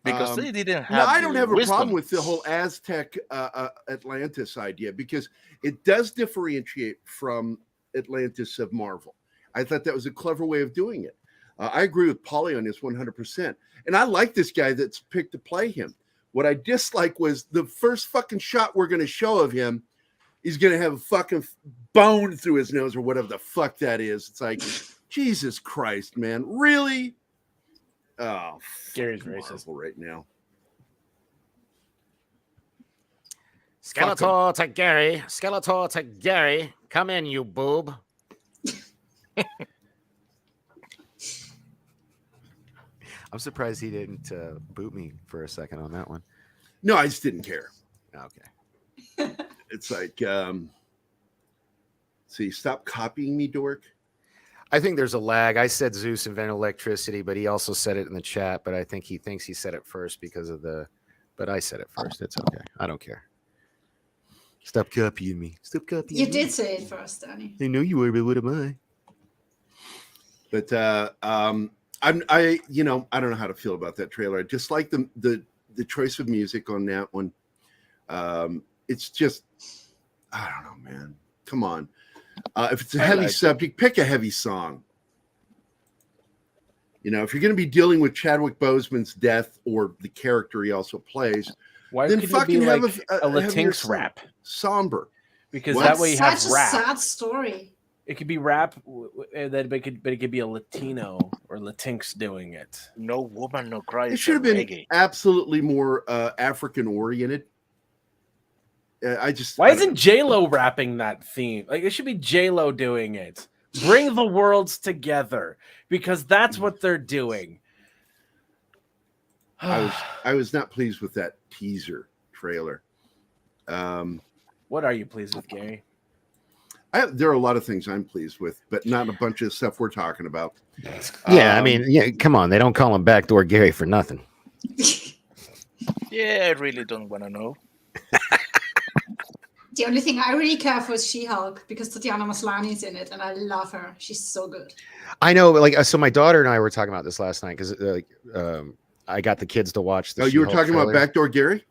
Because they didn't No, have I don't the have a wisdom. problem with the whole Aztec Atlantis idea because it does differentiate from Atlantis of Marvel. I thought that was a clever way of doing it. I agree with Paulie on this 100%. And I like this guy that's picked to play him. What I dislike was the first fucking shot we're going to show of him. He's going to have a fucking bone through his nose or whatever the fuck that is. It's like, Jesus Christ, man. Really? Oh, Gary's fuck racist. Marvel right now. Skeletor to Gerry. Skeletor to Gerry. Come in, you boob. I'm surprised he didn't boot me for a second on that one. No, I just didn't care. Okay. It's like, see, stop copying me, dork. I think there's a lag. I said Zeus invented electricity, but he also said it in the chat. But I think he thinks he said it first because of the. But I said it first. It's okay. I don't care. Stop copying me. Stop copying You me. did say it first, Danny. I know you were, but what am I? But I don't know how to feel about that trailer. I just like the choice of music on that one. It's just, I don't know, man. Come on. If it's a heavy subject, pick a heavy song. You know, if you're going to be dealing with Chadwick Boseman's death or the character he also plays, Why then could fucking it be have like a have your Latinx rap? somber. Because What? that way you have Such a rap. sad story. It could be rap, and then but it could be a Latino or Latinx doing it. No woman, no cry. It should have been absolutely more African oriented. Why isn't J-Lo rapping that theme? Like, it should be J-Lo doing it. Bring the worlds together, because that's what they're doing. I was not pleased with that teaser trailer. What are you pleased with, Gary? There are a lot of things I'm pleased with, but not a bunch of stuff we're talking about. Yeah, I mean, yeah, come on. They don't call him Backdoor Gary for nothing. Yeah, I really don't want to know. The only thing I really care for is She-Hulk because Tatiana Maslany is in it, and I love her. She's so good. I know, like, so my daughter and I were talking about this last night because I got the kids to watch the Oh, you were She-Hulk talking about trailer. Backdoor Gary?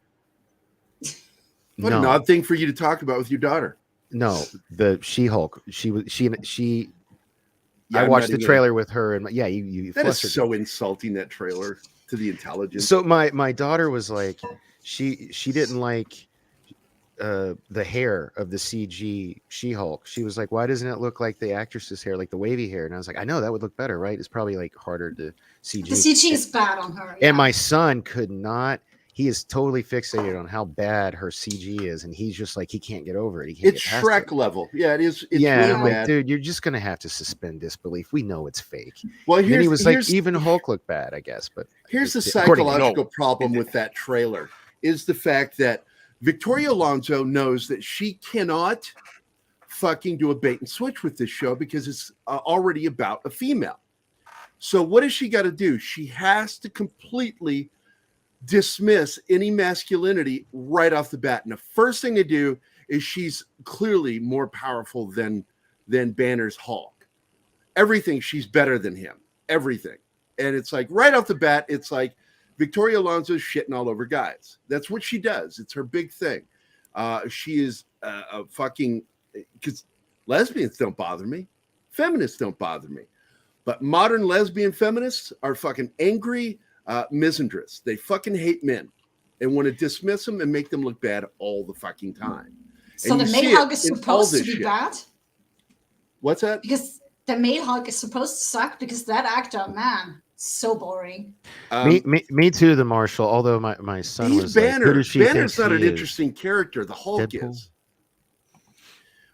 What an odd thing for you to talk about with your daughter. No, the She-Hulk. She. Yeah, I I'm watched not the even- trailer with her, and yeah, you. That is flustered so insulting, that trailer, to the intelligence. So my daughter was like, she didn't like the hair of the CG She-Hulk. She was like, why doesn't it look like the actress's hair, like the wavy hair? And I was like, I know that would look better, right? It's probably like harder to CG. The CG is bad on her. And my son could not. He is totally fixated on how bad her CG is, and he's just like, he can't get over it. He can't It's get past Shrek it. level. Yeah, it is. It's Yeah, really and I'm like, bad. dude, you're just gonna have to suspend disbelief. We know it's fake. Well, And then he here's- was like, here's- even Hulk looked bad, I guess. But Here's the according to- psychological problem with that trailer is the fact that Victoria Alonso knows that she cannot fucking do a bait and switch with this show because it's already about a female. So what has she got to do? She has to completely dismiss any masculinity right off the bat. And the first thing to do is she's clearly more powerful than Banner's Hulk. Everything, she's better than him. Everything. And it's like right off the bat, it's like Victoria Alonso's shitting all over guys. That's what she does. It's her big thing. She is a fucking, because lesbians don't bother me. Feminists don't bother me. But modern lesbian feminists are fucking angry misandrists. They fucking hate men and want to dismiss them and make them look bad all the fucking time. So And the you see male it Hulk is in all supposed to this be shit. bad? What's that? Because the male Hulk is supposed to suck because that actor, man, so boring. me too, the Marshall. Although my son He's was like, Banner. who does she Banner's think not she an is? interesting character. The Hulk Deadpool? is.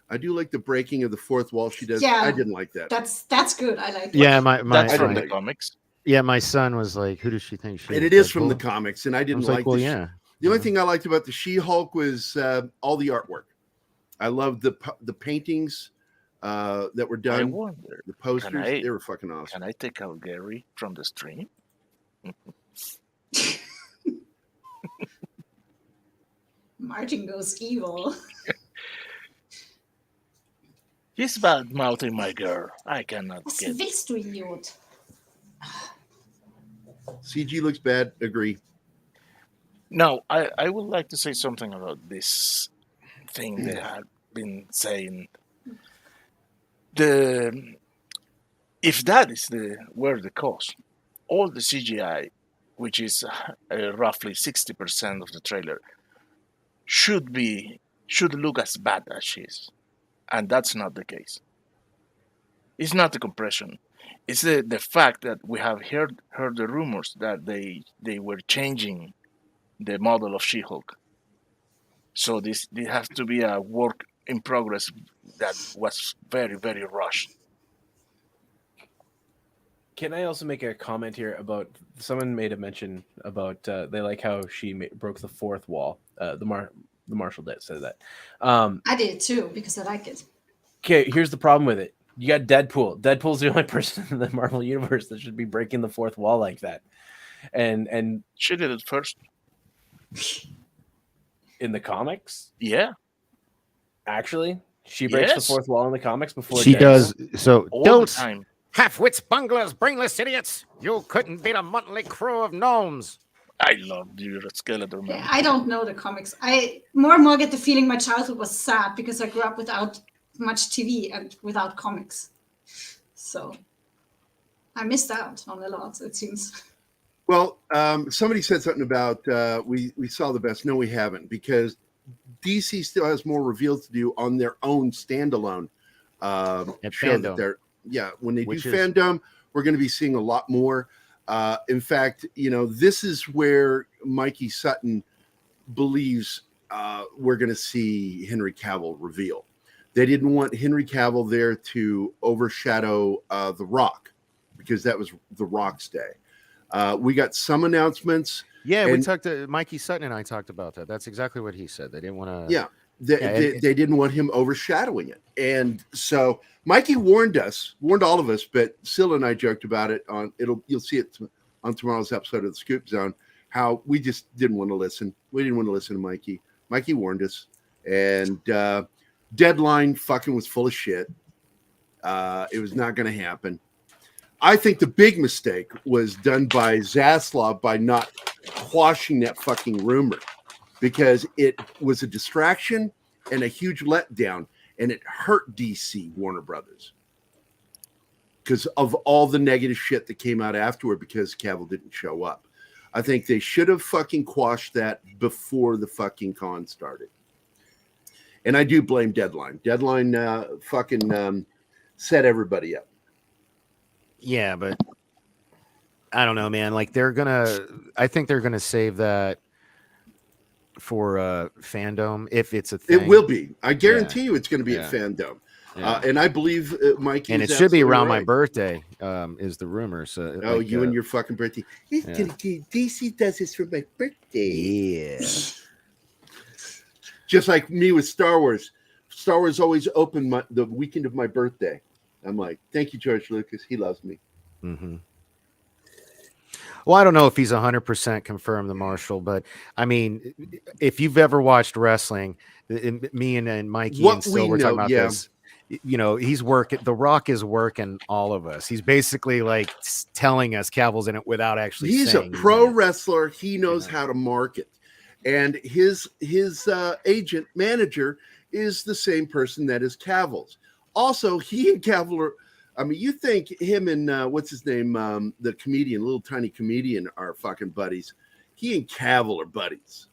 I do like the breaking of the fourth wall she does. Yeah, I didn't like that. That's good. I like. Yeah, my That's from my- the comics. Yeah, my son was like, who does she think she And is? it is from the Deadpool? comics, and I I didn't was like, well, the yeah. The only thing I liked about the She-Hulk was all the artwork. I loved the paintings that were I done. wonder. The posters, Can I- they were fucking awesome. Can I take out Gary from the stream? Martin goes evil. He's bad mouthing my girl. I cannot Was get. willst du, Idiot? CG looks bad. Agree. No, I would like to say something about this thing they have been saying. If that is where the cause, all the CGI, which is roughly 60% of the trailer, should look as bad as she is, and that's not the case. It's not the compression. It's the fact that we have heard the rumors that they were changing the model of She-Hulk. So this has to be a work in progress that was very, very rushed. Can I also make a comment here about someone made a mention about they like how she broke the fourth wall. The Marshall did said that. I did too because I like it. Okay, here's the problem with it. You got Deadpool. Deadpool's the only person in the Marvel universe that should be breaking the fourth wall like that. And she did it first. In the comics? Yeah. Actually, she breaks the Yes. fourth wall in the comics before She Deadpool. does. So All don't. the time. Half-wits, bunglers, brainless idiots. You couldn't beat a motley crew of gnomes. I love your Skeletor Man. I don't know the comics. I more and more get the feeling my childhood was sad because I grew up without much TV and without comics. So I missed out on a lot, it seems. Well, somebody said something about we saw the best. No, we haven't, because DC still has more reveals to do on their own standalone show. Fandom. That they're when they Which do is- Fandom, we're going to be seeing a lot more. In fact, this is where Mikey Sutton believes we're going to see Henry Cavill reveal. They didn't want Henry Cavill there to overshadow The Rock, because that was The Rock's day. We got some announcements. Yeah, we talked to Mikey Sutton and I talked about that. That's exactly what he said. They didn't want to. Yeah, they didn't want him overshadowing it, and so Mikey warned all of us. But Syl and I joked about it on you'll see it on tomorrow's episode of the Scoop Zone. How we just didn't want to listen. We didn't want to listen to Mikey. Mikey warned us, and Deadline fucking was full of shit. It was not going to happen. I think the big mistake was done by Zaslav by not quashing that fucking rumor, because it was a distraction and a huge letdown, and it hurt DC Warner Brothers because of all the negative shit that came out afterward because Cavill didn't show up. I think they should have fucking quashed that before the fucking con started. And I do blame Deadline. Deadline fucking set everybody up. Yeah, but I don't know, man. Like I think they're gonna save that for Fandom if it's a thing. It will be. I guarantee you, it's going to be at Fandom. Yeah. And I believe Mikey. And it should be around my birthday, is the rumor. So you and your fucking birthday. DC does this for my birthday. Yeah. Just like me with Star Wars. Star Wars always opened the weekend of my birthday. I'm like, thank you, George Lucas. He loves me. Mm-hmm. Well, I don't know if he's 100% confirmed, the Marshal, but I mean, if you've ever watched wrestling, me and Mikey and Syl were talking about this. He's working. The Rock is working all of us. He's basically like telling us Cavill's in it without actually. He's a pro wrestler. He knows how to market, and his agent manager is the same person that is Cavill's. Also, he and Cavill are. I mean, you think him and what's his name, the comedian, little tiny comedian, are fucking buddies. He and Cavill are buddies,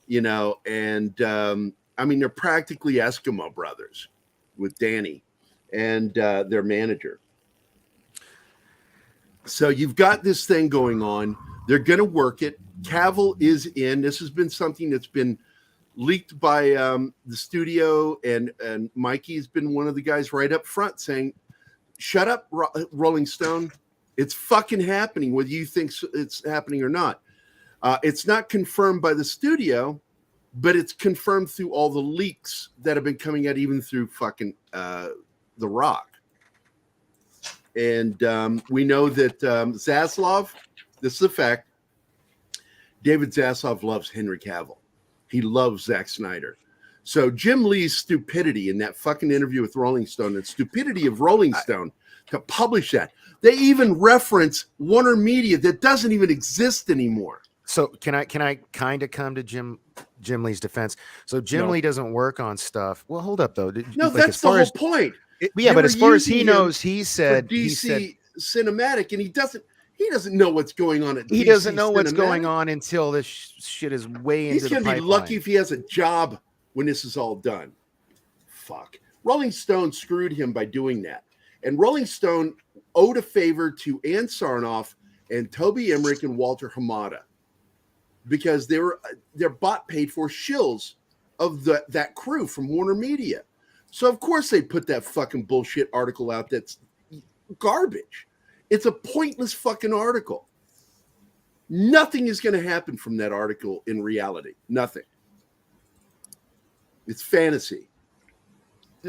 and I mean, they're practically Eskimo brothers with Danny and their manager. So you've got this thing going on. They're going to work it. Cavill is in. This has been something that's been leaked by the studio, and Mikey's been one of the guys right up front saying, shut up, Rolling Stone. It's fucking happening, whether you think it's happening or not. It's not confirmed by the studio, but it's confirmed through all the leaks that have been coming out, even through fucking The Rock. And we know that Zaslav, this is a fact, David Zaslav loves Henry Cavill. He loves Zack Snyder. So Jim Lee's stupidity in that fucking interview with Rolling Stone, and stupidity of Rolling Stone to publish that. They even reference Warner Media that doesn't even exist anymore. So can I kind of come to Jim Lee's defense? So Jim Lee doesn't work on stuff. Well, hold up though. No, that's the whole point. But as far as he knows, he said Cinematic, and he doesn't know what's going on at DC. He doesn't know what's Cinematic. going on until this shit is way into the pipeline. He's going to be lucky if he has a job when this is all done. Fuck. Rolling Stone screwed him by doing that. And Rolling Stone owed a favor to Ann Sarnoff and Toby Emmerich and Walter Hamada, because they're bought paid for shills of that crew from Warner Media. So of course they put that fucking bullshit article out that's garbage. It's a pointless fucking article. Nothing is going to happen from that article in reality. Nothing. It's fantasy.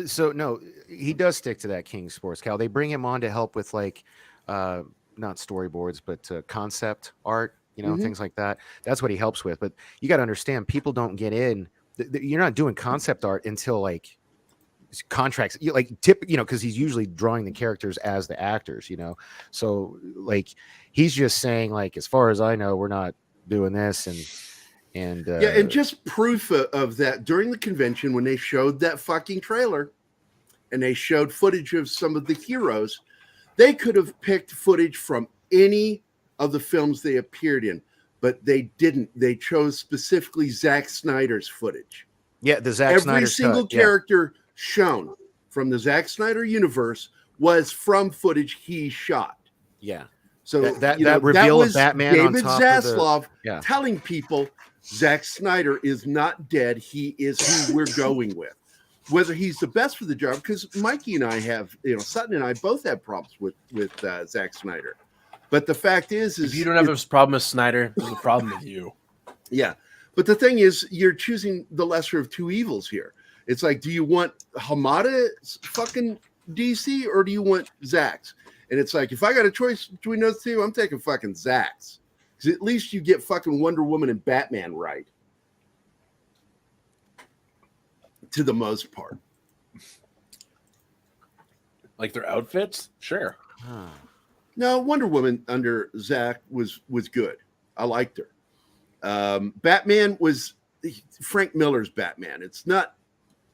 So no, he does stick to that King Sports Cal. They bring him on to help with like not storyboards, but concept art, things like that. That's what he helps with. But you got to understand, people don't get in. You're not doing concept art until like contracts, because he's usually drawing the characters as the actors, So like he's just saying, like, as far as I know, we're not doing this, and just proof of that during the convention when they showed that fucking trailer and they showed footage of some of the heroes, They could have picked footage from any of the films they appeared in, but they didn't. They chose specifically Zack Snyder's footage. Yeah, the Zack Snyder. Every single character shown from the Zack Snyder universe was from footage he shot. Yeah. So that reveal of Batman David on top Zaslav of the, telling people Zack Snyder is not dead. He is who we're going with. Whether he's the best for the job, because Mikey and I have, Sutton and I both have problems with Zack Snyder. But the fact is if you don't have a problem with Snyder, there's a problem with you. Yeah. But the thing is, you're choosing the lesser of two evils here. It's like, do you want Hamada's fucking DC or do you want Zack's? And it's like, if I got a choice between those two, I'm taking fucking Zack's. Because at least you get fucking Wonder Woman and Batman right. To the most part. Like their outfits? Sure. No, Wonder Woman under Zack was good. I liked her. Batman was Frank Miller's Batman. It's not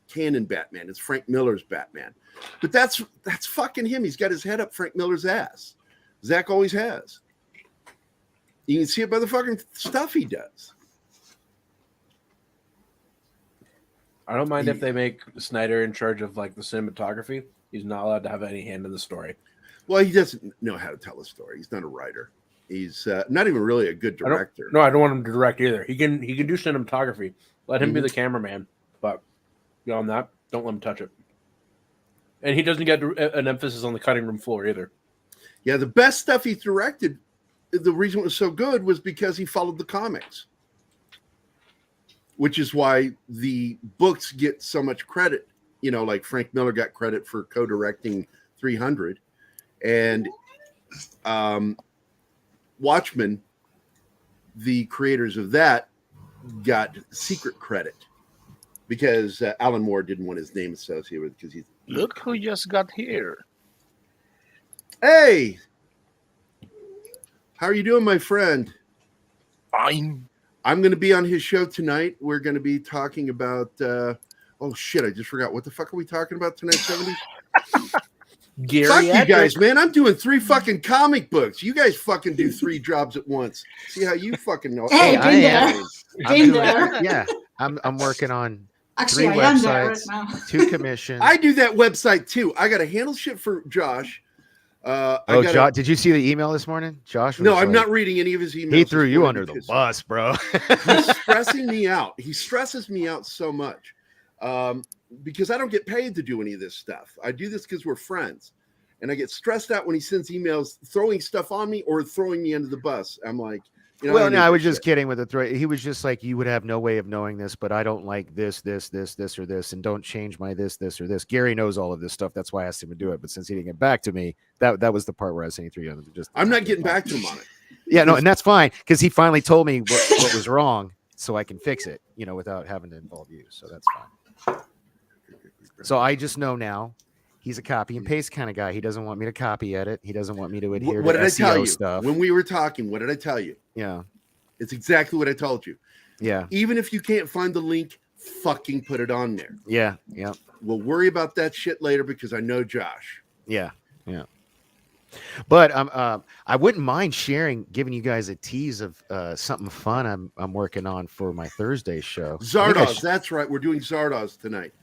canon Batman. It's Frank Miller's Batman. But that's fucking him. He's got his head up Frank Miller's ass. Zack always has. You can see it by the fucking stuff he does. I don't mind if they make Snyder in charge of like the cinematography. He's not allowed to have any hand in the story. Well, he doesn't know how to tell a story. He's not a writer. He's not even really a good director. I don't want him to direct either. He can do cinematography. Let him be the cameraman. But beyond that, don't let him touch it. And he doesn't get an emphasis on the cutting room floor either. Yeah, the best stuff he directed, the reason it was so good was because he followed the comics. Which is why the books get so much credit. Like Frank Miller got credit for co-directing 300. And Watchmen, the creators of that, got secret credit. Because Alan Moore didn't want his name associated with it. Because he's Look who just got here. Hey! How are you doing, my friend? Fine. I'm going to be on his show tonight. We're going to be talking about... oh, shit, I just forgot. What the fuck are we talking about tonight, 70s? Gerry, fuck you guys, man. I'm doing 3 fucking comic books. You guys fucking do 3 jobs at once. See how you fucking know. Hey, been there. there. Yeah, I'm working on Actually, 3 I am there right websites, now. 2 commissions. I do that website, too. I got to handle shit for Josh. Josh, did you see the email this morning? Josh? No, I'm not reading any of his emails. He threw you under the bus, bro. He's stressing me out. He stresses me out so much because I don't get paid to do any of this stuff. I do this because we're friends. And I get stressed out when he sends emails throwing stuff on me or throwing me under the bus. I'm like, I was just kidding with the threat. He was just like, you would have no way of knowing this, but I don't like this, or this, and don't change my this, or this. Gerry knows all of this stuff. That's why I asked him to do it. But since he didn't get back to me, that was the part where I was saying 3 other. I'm not getting back to him on it. Yeah, no, and that's fine because he finally told me what was wrong, so I can fix it, without having to involve you. So that's fine. So I just know now. He's a copy and paste kind of guy. He doesn't want me to copy edit. He doesn't want me to adhere what to did SEO I tell you stuff. when we were talking? What did I tell you? Yeah, it's exactly what I told you. Yeah. Even if you can't find the link, fucking put it on there. Yeah. We'll worry about that shit later because I know Josh. Yeah. But I wouldn't mind giving you guys a tease of something fun I'm working on for my Thursday show. Zardoz, that's right. We're doing Zardoz tonight.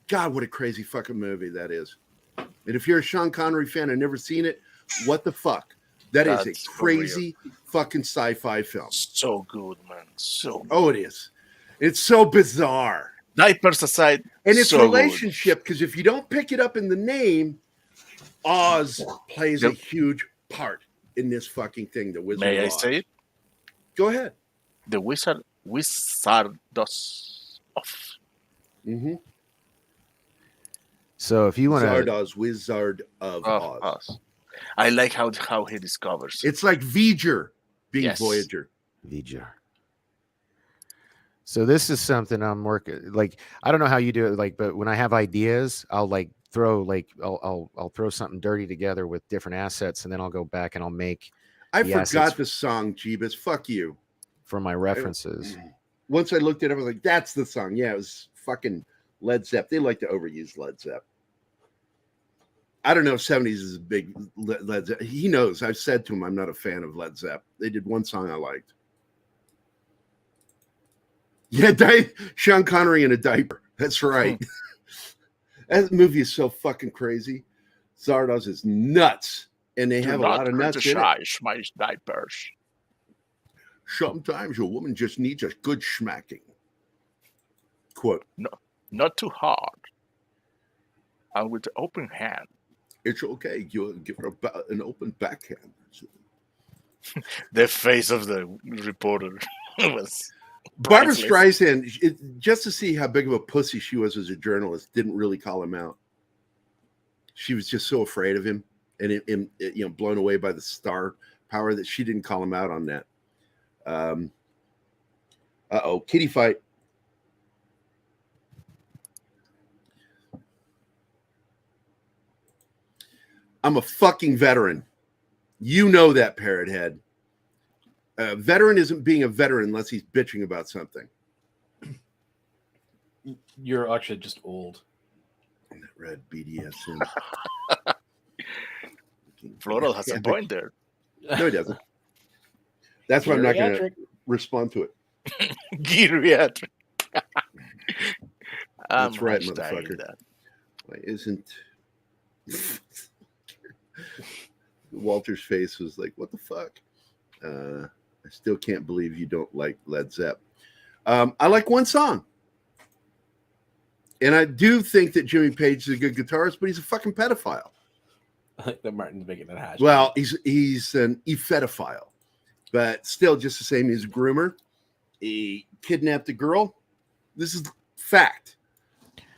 God, what a crazy fucking movie that is. And if you're a Sean Connery fan and never seen it, what the fuck? That's a crazy fucking sci-fi film. So good, man. So good. Oh, it is. It's so bizarre. Diapers aside. And its so relationship, because if you don't pick it up in the name, Oz plays a huge part in this fucking thing. The Wizard May of I Oz. say it? Go ahead. The Wizardos of. Mm-hmm. So if you want to Zardoz, Wizard of Oz. I like how he discovers. It's like V'ger being Voyager. V'ger. So this is something I'm working. Like I don't know how you do it. But when I have ideas, I'll I'll throw something dirty together with different assets, and then I'll go back and I'll make. I forgot the song, Jeebus. Fuck you. For my references. Once I looked it up, I was like, "That's the song." Yeah, it was fucking Led Zepp. They like to overuse Led Zepp. I don't know if 70s is a big Led Zeppelin. He knows. I've said to him I'm not a fan of Led Zeppelin. They did one song I liked. Yeah, Sean Connery in a diaper. That's right. That movie is so fucking crazy. Zardoz is nuts. And they have a lot of nuts in it. My diapers. Sometimes a woman just needs a good smacking. Quote. No, not too hard. And with the open hand. It's okay. You give her an open backhand. The face of the reporter was Barbara priceless. Streisand, just to see how big of a pussy she was as a journalist, didn't really call him out. She was just so afraid of him and blown away by the star power that she didn't call him out on that. Kitty fight. I'm a fucking veteran. You know that, parrot head. A veteran isn't being a veteran unless he's bitching about something. You're actually just old. That red BDSM. Floral has a point there. No, he doesn't. That's why I'm not going to respond to it. Geriatric. That's right, motherfucker. Why isn't... Walter's face was like, what the fuck? I still can't believe you don't like Led Zepp. I like one song. And I do think that Jimmy Page is a good guitarist, but he's a fucking pedophile. I think that Martin's making that hash. Well, he's an ephetophile, but still just the same. He's a groomer. He kidnapped a girl. This is fact.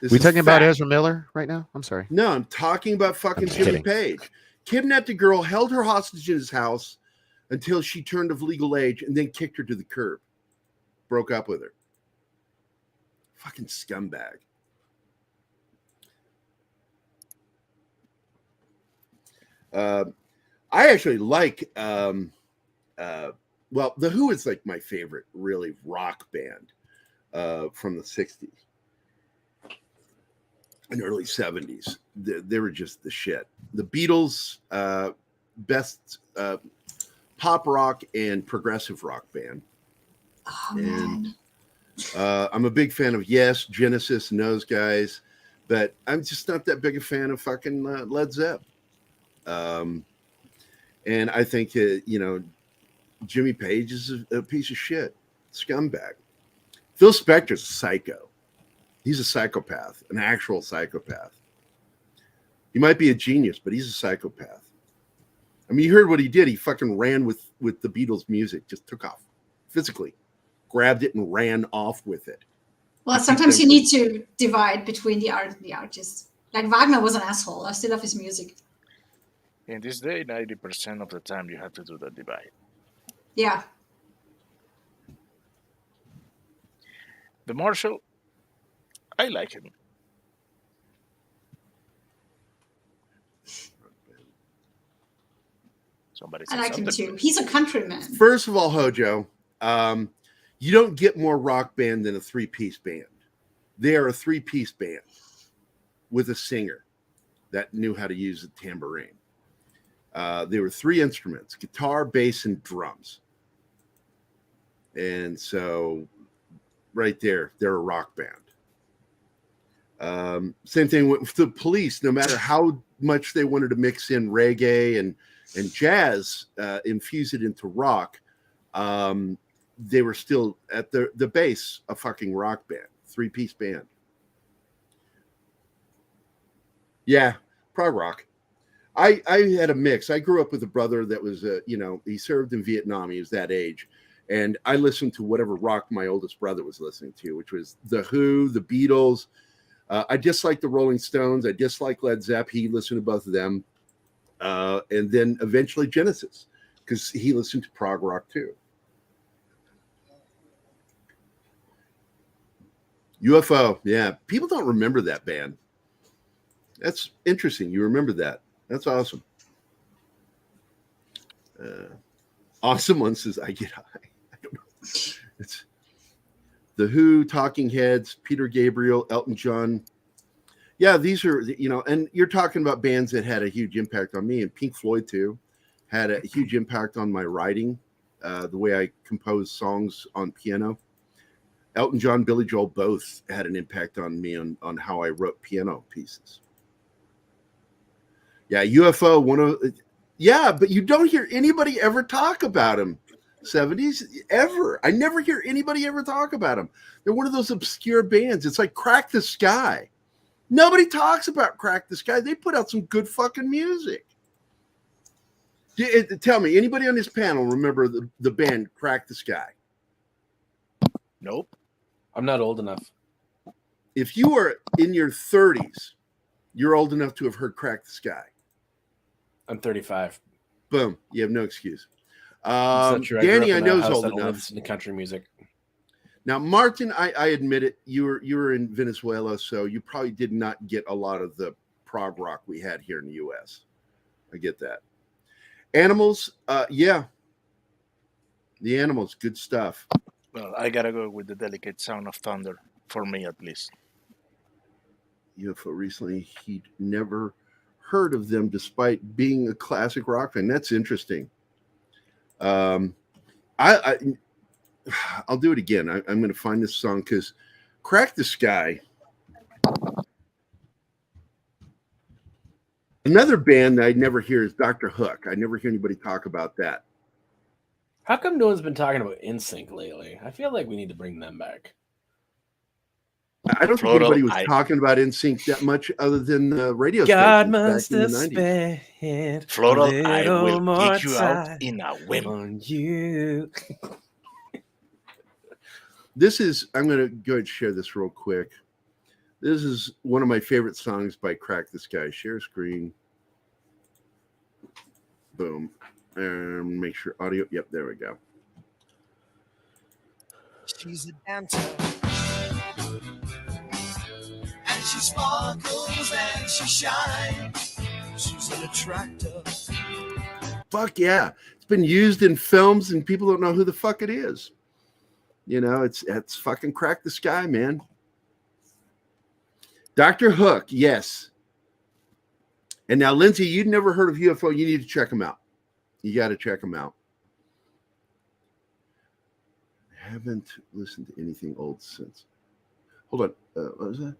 We talking about Ezra Miller right now? I'm sorry. No, I'm talking about fucking Jimmy Page. Kidnapped a girl, held her hostage in his house until she turned of legal age, and then kicked her to the curb. Broke up with her. Fucking scumbag. I actually like, The Who is like my favorite really rock band from the 60s and early 70s. They were just the shit. The Beatles, best pop rock and progressive rock band. Oh, and I'm a big fan of Yes, Genesis, and those guys, but I'm just not that big a fan of fucking Led Zepp. And I think Jimmy Page is a piece of shit, scumbag. Phil Spector's a psycho. He's a psychopath, an actual psychopath. He might be a genius, but he's a psychopath. I mean, you heard what he did. He fucking ran with the Beatles' music, just took off physically, grabbed it and ran off with it. Well, sometimes you need to divide between the art and the artist. Like Wagner was an asshole. I still love his music. In this day, 90% of the time, you have to do the divide. Yeah. The Marshall, I like him. Somebody I like him something. too. He's a countryman. First of all, Hojo, you don't get more rock band than a three-piece band. They are a three-piece band with a singer that knew how to use a tambourine. There were three instruments: guitar, bass, and drums. And so right there, they're a rock band. Same thing with the Police. No matter how much they wanted to mix in reggae and jazz, infuse it into rock, they were still at the base a fucking rock band, three-piece band. Yeah, prog rock. I had a mix. I grew up with a brother that was, he served in Vietnam. He was that age. And I listened to whatever rock my oldest brother was listening to, which was The Who, the Beatles. I disliked the Rolling Stones. I disliked Led Zepp. He listened to both of them. And then eventually Genesis, because he listened to prog rock too. UFO, yeah. People don't remember that band. That's interesting. You remember that. That's awesome. Awesome one says, I get high. I don't know. It's The Who, Talking Heads, Peter Gabriel, Elton John. Yeah, these are, and you're talking about bands that had a huge impact on me, and Pink Floyd too had a huge impact on my writing, the way I compose songs on piano. Elton John, Billy Joel both had an impact on me on how I wrote piano pieces. Yeah, UFO, but you don't hear anybody ever talk about him. 70s, ever. I never hear anybody ever talk about them. They're one of those obscure bands. It's like Crack the Sky. Nobody talks about Crack the Sky. They put out some good fucking music. Tell me, anybody on this panel remember the band Crack the Sky? Nope. I'm not old enough. If you are in your 30s, you're old enough to have heard Crack the Sky. I'm 35. Boom. You have no excuse. Danny, I know is old enough. Listen to country music. Now, Martin, I admit it. You were in Venezuela, so you probably did not get a lot of the prog rock we had here in the U.S. I get that. Animals, yeah. The Animals, good stuff. Well, I gotta go with the Delicate Sound of Thunder, for me at least. UFO recently, he'd never heard of them despite being a classic rock fan. That's interesting. I'll do it again. I'm going to find this song because Crack the Sky. Another band that I never hear is Dr. Hook. I never hear anybody talk about that. How come no one's been talking about NSYNC lately? I feel like we need to bring them back. I don't think anybody was talking about NSYNC that much other than the radio God stations must back in have the 90s. spent Floral, I a little will more kick you out time in a whim. on you. I'm going to go ahead and share this real quick. This is one of my favorite songs by Crack the Sky. Share screen. Boom. And make sure audio. Yep, there we go. She's a dancer. And she sparkles and she shines. She's an attractor. Fuck yeah. It's been used in films and people don't know who the fuck it is. It's fucking Crack the Sky, man. Dr. Hook, yes. And now, Lindsay, you'd never heard of UFO. You need to check them out. You got to check them out. I haven't listened to anything old since. Hold on. What was that?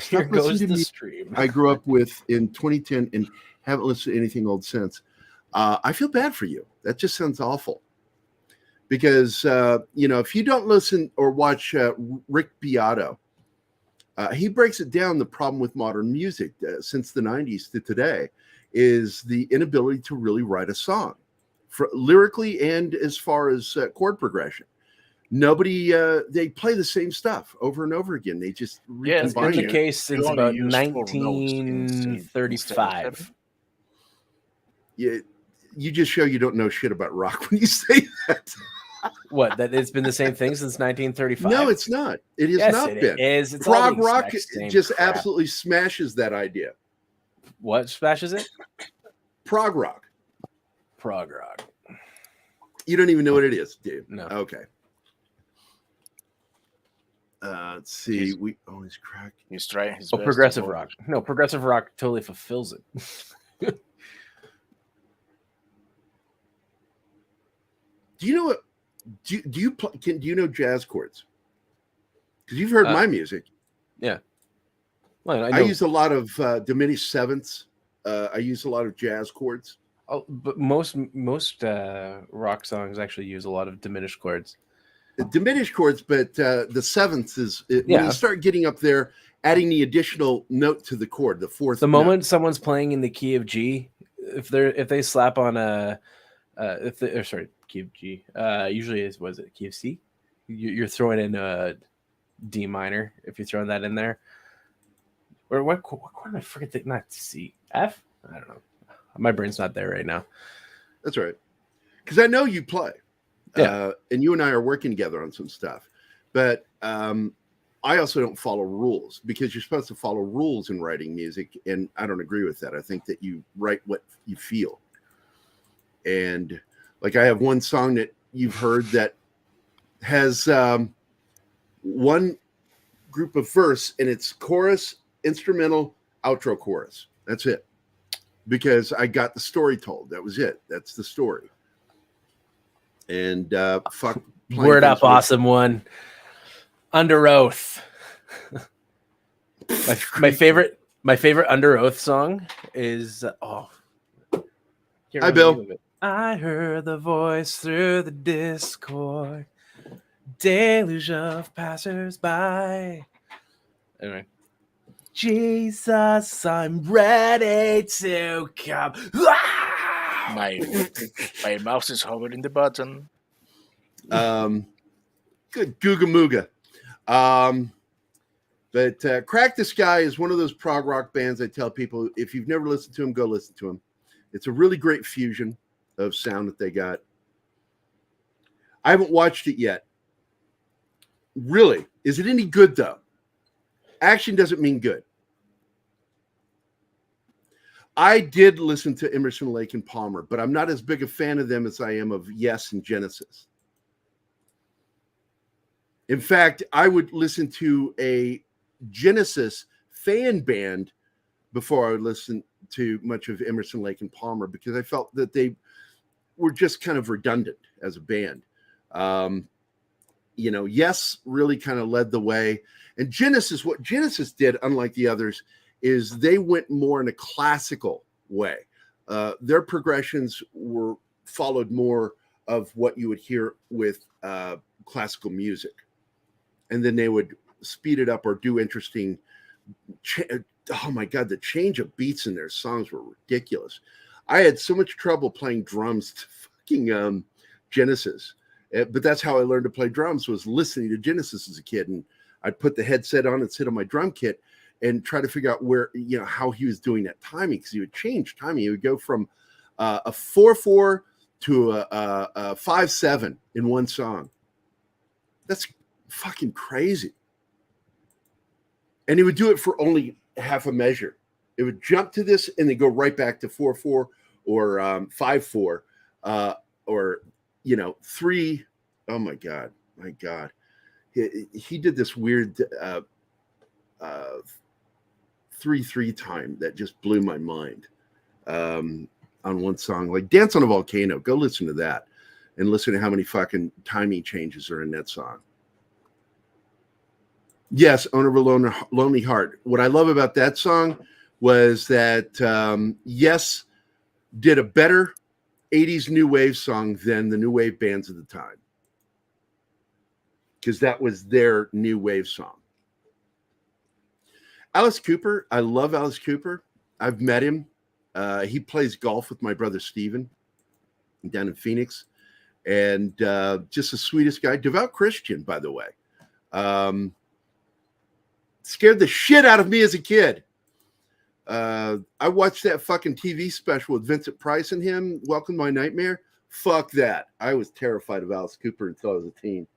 Here goes the stream. I grew up with in 2010 and haven't listened to anything old since. I feel bad for you. That just sounds awful. Because, if you don't listen or watch Rick Beato, he breaks it down. The problem with modern music since the 90s to today is the inability to really write a song lyrically and as far as chord progression. Nobody, they play the same stuff over and over again. They just it's been the case since about 1935. Yeah, you just show you don't know shit about rock when you say that. What? That it's been the same thing since 1935? No, it's not. It has not been. Is. It's prog rock just absolutely smashes that idea. What smashes it? Prog rock. Prog rock. You don't even know what it is, dude. No. Okay. Let's see. We always crack. He's trying his best. Progressive rock. No, progressive rock totally fulfills it. Do you know what? Do you know jazz chords? Because you've heard my music. Yeah. Well, I use a lot of diminished sevenths. I use a lot of jazz chords. Oh, but most rock songs actually use a lot of diminished chords. Diminished chords, but the sevenths is when you start getting up there, adding the additional note to the chord, the fourth. The moment someone's playing in the key of G, if they slap on a key of G, usually is key of C? You're throwing in a D minor if you're throwing that in there. Or what am I forget? Not C, F? I don't know. My brain's not there right now. That's right. Because I know you play. Yeah. And you and I are working together on some stuff. But I also don't follow rules because you're supposed to follow rules in writing music. And I don't agree with that. I think that you write what you feel. And like I have one song that you've heard that has one group of verse and it's chorus instrumental outro chorus. That's it. Because I got the story told. That was it. That's the story. And fuck. Word up, awesome one. Under Oath. my favorite Under Oath song is Hi, Bill. I heard the voice through the Discord, deluge of passers-by. Anyway, Jesus, I'm ready to come. My mouse is hovering the button. Good Googa Mooga. But Crack the Sky is one of those prog rock bands I tell people, if you've never listened to them, go listen to them. It's a really great fusion of sound that they got. I haven't watched it yet. Really? Is it any good, though? Action doesn't mean good. I did listen to Emerson, Lake and Palmer, but I'm not as big a fan of them as I am of Yes and Genesis. In fact, I would listen to a Genesis fan band before I would listen to much of Emerson, Lake and Palmer, because I felt that they were just kind of redundant as a band. Yes really kind of led the way. And Genesis, what Genesis did, unlike the others, is they went more in a classical way. Their progressions followed more of what you would hear with classical music. And then they would speed it up or do interesting. Oh my God, the change of beats in their songs were ridiculous. I had so much trouble playing drums to fucking Genesis. But that's how I learned to play drums, was listening to Genesis as a kid. And I'd put the headset on and sit on my drum kit and try to figure out where, how he was doing that timing, because he would change timing. He would go from a 4/4 to a 5/7 in one song. That's fucking crazy. And he would do it for only half a measure. It would jump to this and then go right back to 4/4 or 5/4 or 3. Oh my God. He did this weird 3/3 time that just blew my mind on one song, like Dance on a Volcano. Go listen to that and listen to how many fucking timing changes are in that song. Yes, Owner of a Lonely Heart. What I love about that song was that Yes did a better 80s new wave song than the new wave bands of the time, because that was their new wave song. Alice Cooper, I love Alice Cooper. I've met him. He plays golf with my brother Steven down in Phoenix, and just the sweetest guy. Devout Christian, by the way. Scared the shit out of me as a kid. I watched that fucking TV special with Vincent Price and him, Welcome to My Nightmare. Fuck that. I was terrified of Alice Cooper until I was a teen.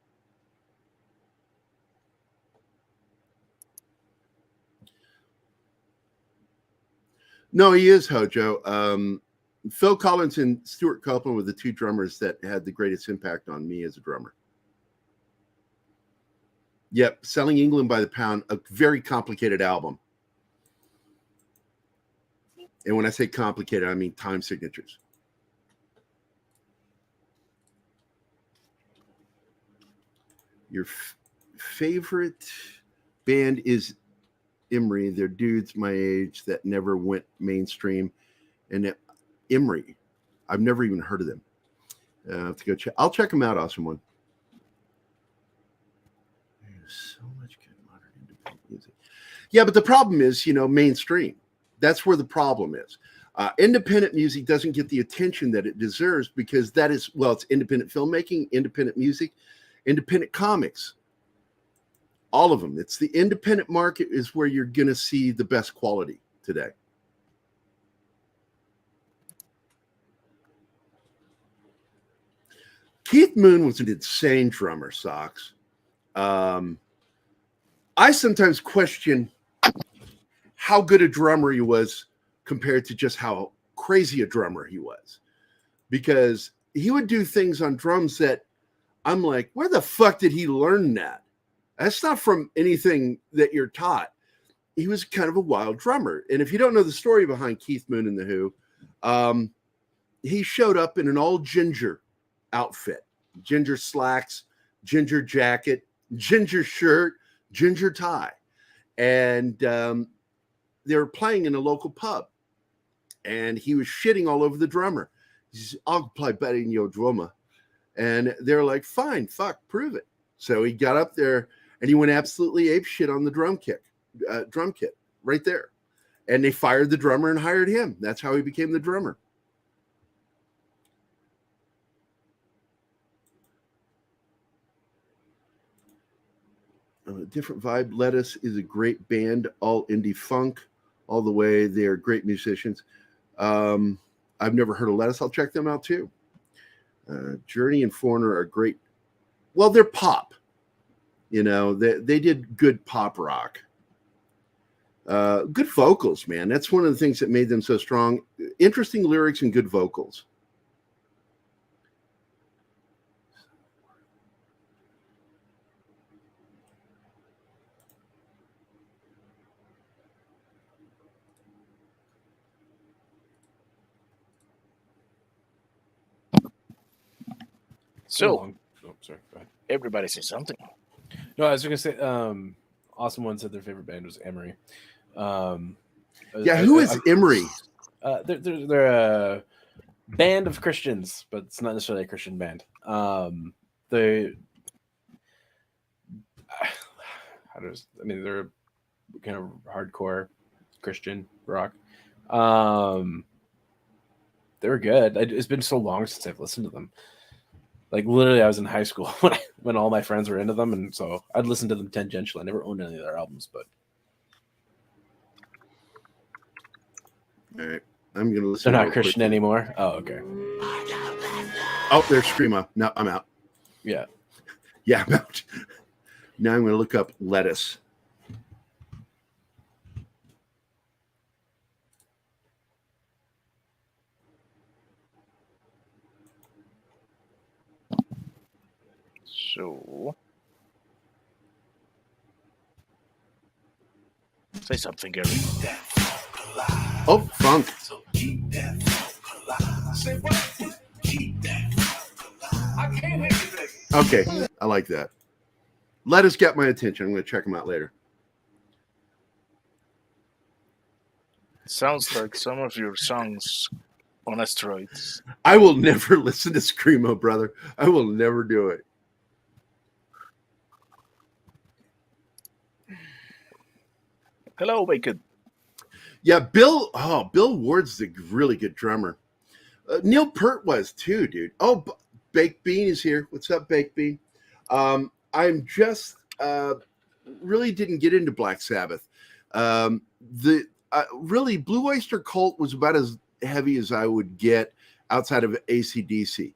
No, he is Hojo. Phil Collins and Stuart Copeland were the two drummers that had the greatest impact on me as a drummer. Yep, Selling England by the Pound, a very complicated album. And when I say complicated, I mean time signatures. Your favorite band is Emery. They're dudes my age that never went mainstream. And Emery, I've never even heard of them. I have to go check. I'll check them out, awesome one. There's so much good modern independent music. Yeah, but the problem is, mainstream. That's where the problem is. Independent music doesn't get the attention that it deserves, because that is, it's independent filmmaking, independent music, independent comics. All of them. It's the independent market is where you're going to see the best quality today. Keith Moon was an insane drummer, Socks. I sometimes question how good a drummer he was compared to just how crazy a drummer he was, because he would do things on drums that I'm like, where the fuck did he learn that? That's not from anything that you're taught. he was kind of a wild drummer. And if you don't know the story behind Keith Moon and the Who, he showed up in an all ginger outfit, ginger slacks, ginger jacket, ginger shirt, ginger tie. And they were playing in a local pub. And he was shitting all over the drummer. He says, I'll play better than your drummer. And they're like, fine, fuck, prove it. So he got up there and he went absolutely ape shit on the drum kit right there. And they fired the drummer and hired him. That's how he became the drummer. Different Vibe. Lettuce is a great band, all indie funk, all the way. They are great musicians. I've never heard of Lettuce. I'll check them out too. Journey and Foreigner are great. Well, they're pop. You know, they did good pop rock. Good vocals, man. That's one of the things that made them so strong. Interesting lyrics and good vocals. So, sorry. Go ahead. Everybody say something. No, I was going to say, Awesome One said their favorite band was Emery. Who is Emery? They're a band of Christians, but it's not necessarily a Christian band. They're kind of hardcore Christian rock. They were good. It's been so long since I've listened to them. Like literally, I was in high school when all my friends were into them, and so I'd listen to them tangentially. I never owned any of their albums, but all right, I'm gonna listen. They're not Christian anymore. Oh, okay. Oh, there's Screamo. No, I'm out. Yeah, I'm out. Now I'm gonna look up Lettuce. So, say something, Gerry. Oh, funk. Okay, I like that. Lettuce get my attention. I'm going to check them out later. Sounds like some of your songs on asteroids. I will never listen to Screamo, brother. I will never do it. Hello, Bacon. Yeah, Bill Ward's a really good drummer. Neil Peart was too, dude. Oh, Baked Bean is here. What's up, Baked Bean? I'm just really didn't get into Black Sabbath. Really, Blue Oyster Cult was about as heavy as I would get outside of AC/DC.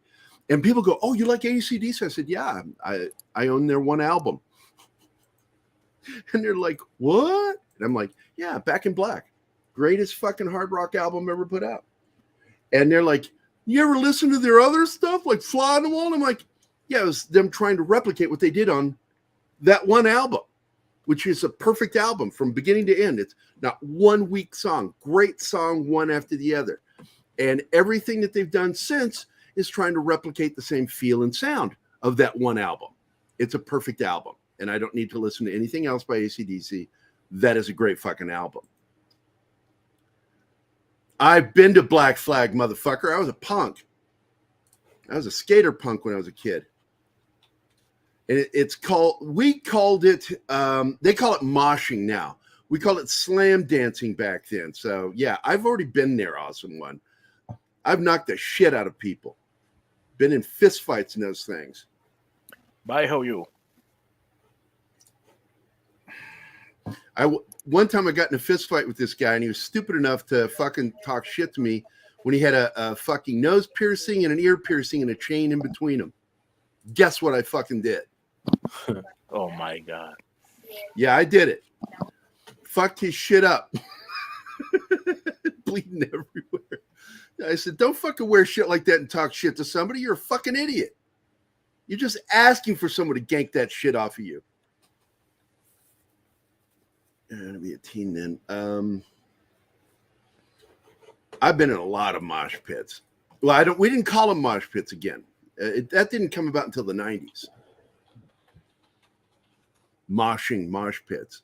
And people go, "Oh, you like AC/DC?" I said, "Yeah, I own their one album." And they're like, "What?" And I'm like, "Yeah, Back in Black, greatest fucking hard rock album ever put out." And they're like, "You ever listen to their other stuff, like Fly on the Wall?" And I'm like, "Yeah, it was them trying to replicate what they did on that one album, which is a perfect album from beginning to end. It's not one weak song, great song one after the other. And everything that they've done since is trying to replicate the same feel and sound of that one album. It's a perfect album. And I don't need to listen to anything else by AC/DC. That is a great fucking album. I've been to Black Flag, motherfucker. I was a punk. I was a skater punk when I was a kid. And we called it, they call it moshing now. We call it slam dancing back then. So yeah, I've already been there, Awesome One. I've knocked the shit out of people. Been in fist fights and those things. Bye, how you? One time I got in a fist fight with this guy, and he was stupid enough to fucking talk shit to me when he had a fucking nose piercing and an ear piercing and a chain in between them. Guess what I fucking did? Oh my God. Yeah, I did it. Fucked his shit up. Bleeding everywhere. I said, don't fucking wear shit like that and talk shit to somebody. You're a fucking idiot. You're just asking for someone to gank that shit off of you. to be a teen then. I've been in a lot of mosh pits. Well, we didn't call them mosh pits again. That didn't come about until the 90s. Mosh pits.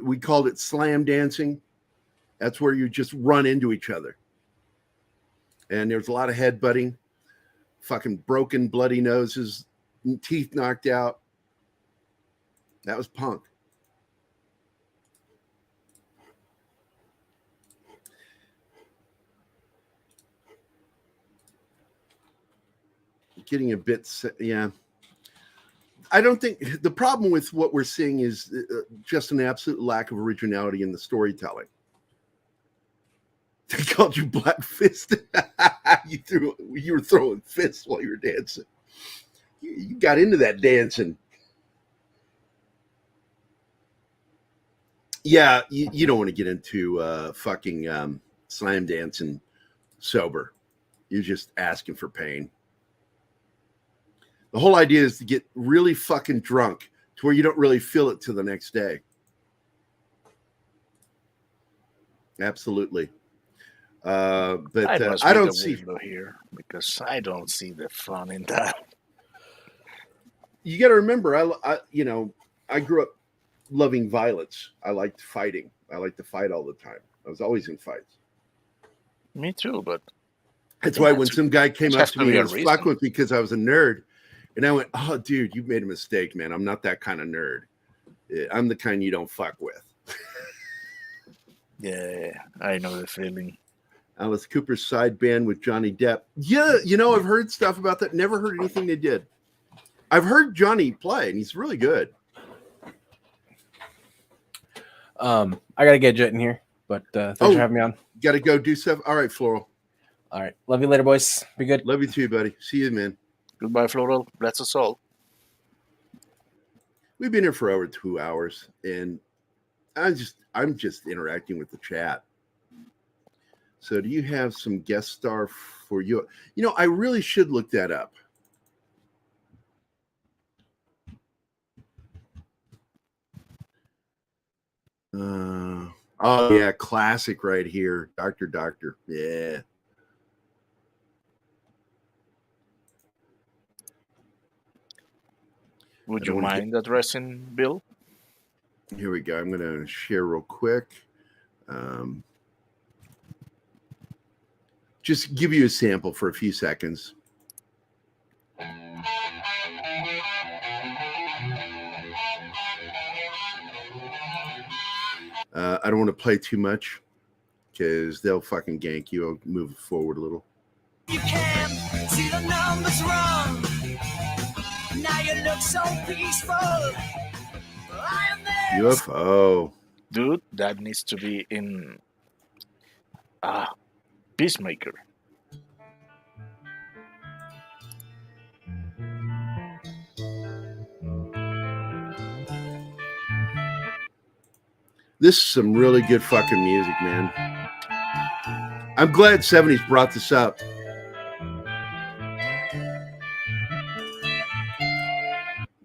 We called it slam dancing. That's where you just run into each other. And there's a lot of headbutting, fucking broken, bloody noses, teeth knocked out. That was punk. Getting a bit, yeah. I don't think the problem with what we're seeing is just an absolute lack of originality in the storytelling. They called you black fisted. You were throwing fists while you were dancing. You got into that dancing. Yeah, you don't want to get into fucking slam dancing sober. You're just asking for pain. The whole idea is to get really fucking drunk to where you don't really feel it till the next day. But I don't see here because I don't see the fun in that. You got to remember, I grew up loving violence. I liked fighting. I liked to fight all the time. I was always in fights. Me too, but that's why when some guy came up to me and was fucking with me because I was a nerd, and I went, "Oh, dude, you've made a mistake, man. I'm not that kind of nerd. I'm the kind you don't fuck with." Yeah, I know the feeling. Alice Cooper's side band with Johnny Depp. Yeah, I've heard stuff about that. Never heard anything they did. I've heard Johnny play, and he's really good. I gotta get Jet in here, but thanks for having me on. Gotta go do stuff. All right, Floral. All right, love you later, boys. Be good. Love you too, buddy. See you, man. Goodbye, Floral. Bless us all. We've been here for over 2 hours, and I'm just interacting with the chat. So, do you have some guest star for you? I really should look that up. Oh yeah, classic right here, Doctor. Yeah. Would you mind addressing Bill? Here we go. I'm going to share real quick. Just give you a sample for a few seconds. I don't want to play too much because they'll fucking gank you. I'll move it forward a little. You can't see the numbers wrong. Now you look so peaceful. I am there. UFO. Dude, that needs to be in Peacemaker. This is some really good fucking music, man. I'm glad 70s brought this up.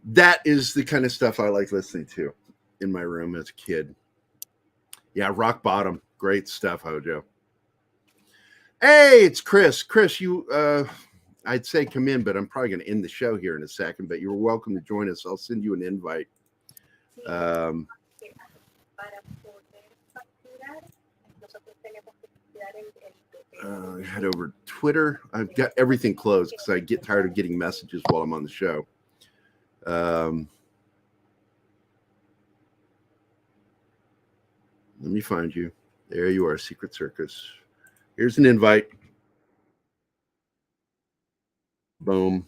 That is the kind of stuff I like listening to in my room as a kid. Yeah, Rock Bottom. Great stuff, Hojo. Hey, it's Chris. Chris, I'd say come in, but I'm probably going to end the show here in a second, but you're welcome to join us. I'll send you an invite. Head over to Twitter. I've got everything closed because I get tired of getting messages while I'm on the show. Let me find you. There you are, Secret Circus. Here's an invite. Boom.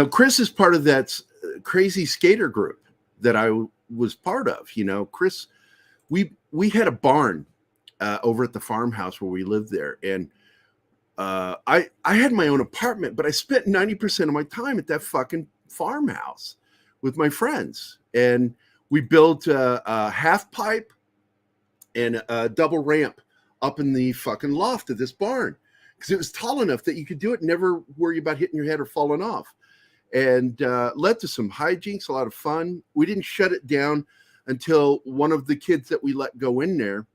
Chris is part of that crazy skater group that I was part of. Chris, we had a barn over at the farmhouse where we lived there, and I had my own apartment, but I spent 90% of my time at that fucking farmhouse with my friends, and we built a half pipe and a double ramp up in the fucking loft of this barn because it was tall enough that you could do it and never worry about hitting your head or falling off. and led to some hijinks, a lot of fun. We didn't shut it down until one of the kids that we let go in there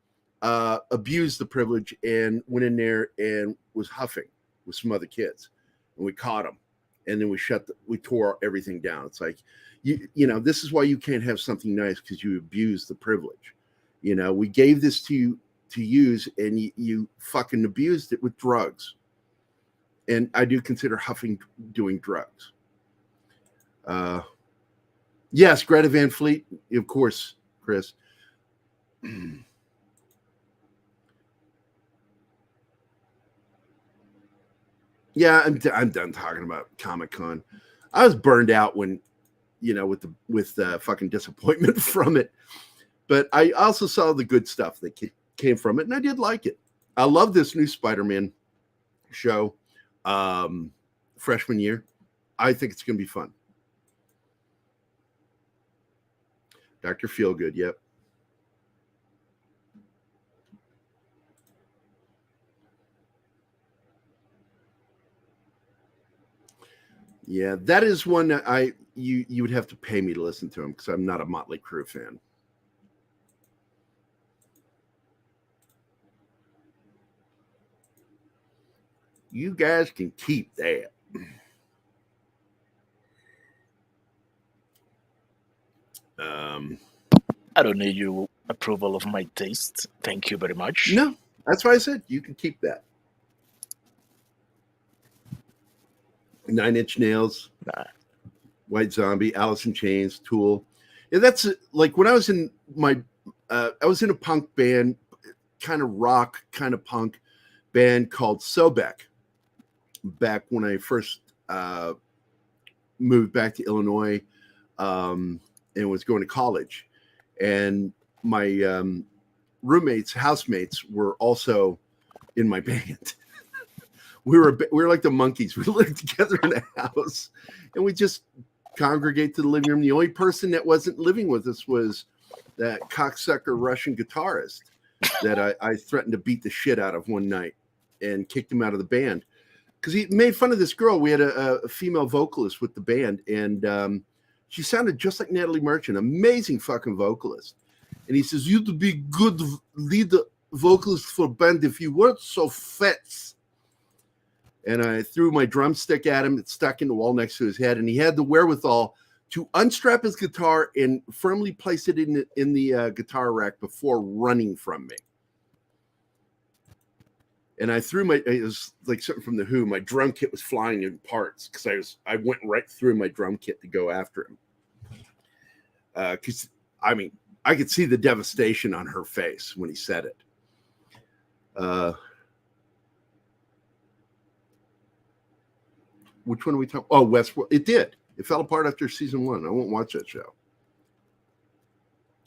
abused the privilege and went in there and was huffing with some other kids, and we caught him, and then we tore everything down. It's like, you know, this is why you can't have something nice, because you abuse the privilege. You know, we gave this to you to use, and you fucking abused it with drugs. And I do consider huffing doing drugs. Yes, Greta Van Fleet, of course, Chris. Yeah, I'm done talking about Comic-Con. I was burned out when, you know, with fucking disappointment from it. But I also saw the good stuff that came from it, and I did like it. I love this new Spider-Man show, freshman year. I think it's going to be fun. Dr. Feelgood, yep. Yeah, that is one that you would have to pay me to listen to him, because I'm not a Motley Crue fan. You guys can keep that. I don't need your approval of my taste. Thank you very much. No, that's why I said you can keep that. 9 Inch Nails, White Zombie, Alice in Chains, Tool. Yeah, that's like when I was in I was in a punk band, kind of rock, kind of punk band called Sobek. Back when I first moved back to Illinois and was going to college. And my housemates were also in my band. We were like the monkeys. We lived together in a house, and we just congregate to the living room. The only person that wasn't living with us was that cocksucker Russian guitarist that I threatened to beat the shit out of one night and kicked him out of the band because he made fun of this girl. We had a female vocalist with the band, and she sounded just like Natalie Merchant, amazing fucking vocalist. And he says, "You'd be good lead vocalist for band if you weren't so fat." And I threw my drumstick at him. It stuck in the wall next to his head, and he had the wherewithal to unstrap his guitar and firmly place it in the guitar rack before running from me. And I threw it was like something from The Who. My drum kit was flying in parts because I went right through my drum kit to go after him. Because I mean, I could see the devastation on her face when he said it. Which one are we talking? Oh, Westworld. It did. It fell apart after season 1. I won't watch that show.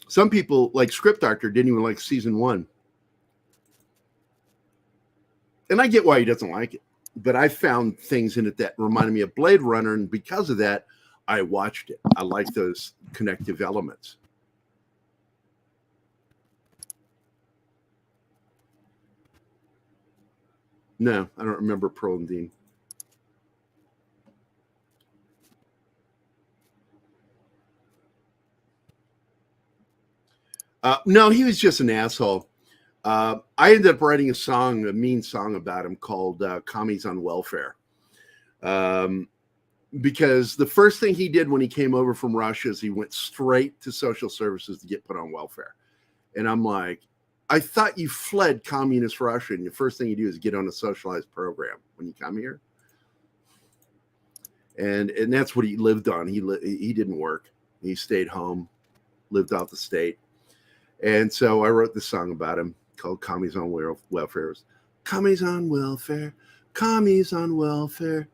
Some people, like Script Doctor, didn't even like season 1. And I get why he doesn't like it. But I found things in it that reminded me of Blade Runner, and because of that, I watched it. I like those connective elements. No, I don't remember Pearl and Dean. No, he was just an asshole. I ended up writing a mean song about him called Commies on Welfare. Because the first thing he did when he came over from Russia is he went straight to social services to get put on welfare. And I'm like, I thought you fled communist Russia, and the first thing you do is get on a socialized program when you come here. And that's what he lived on. He didn't work. He stayed home, lived off the state. And so I wrote this song about him called Commies on Welfare. Commies on welfare, commies on welfare.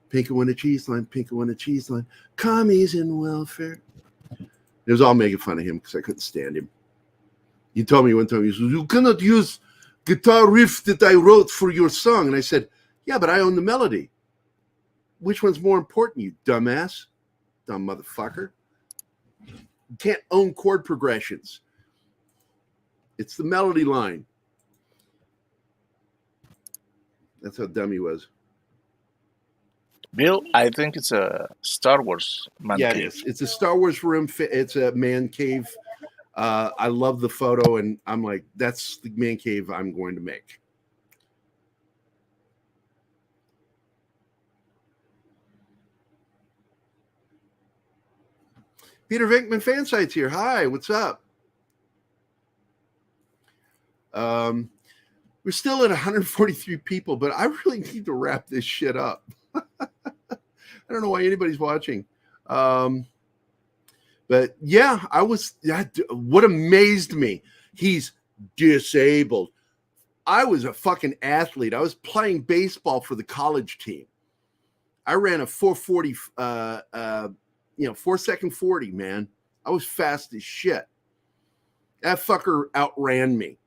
Pink one a cheese line, pink one a cheese line. Commies in welfare. It was all making fun of him because I couldn't stand him. He told me one time, he said, "You cannot use guitar riff that I wrote for your song." And I said, "Yeah, but I own the melody." "Which one's more important, you dumbass?" Dumb motherfucker. You can't own chord progressions. It's the melody line. That's how dumb he was. Bill, I think it's a Star Wars man Yeah, it cave. is. It's a Star Wars room. It's a man cave. I love the photo, and I'm like, that's the man cave I'm going to make. Peter Vinkman fan sites here. Hi, what's up? We're still at 143 people, but I really need to wrap this shit up. I don't know why anybody's watching. But yeah, what amazed me, he's disabled. I was a fucking athlete. I was playing baseball for the college team. I ran a 440, 4-second 40, man. I was fast as shit. That fucker outran me.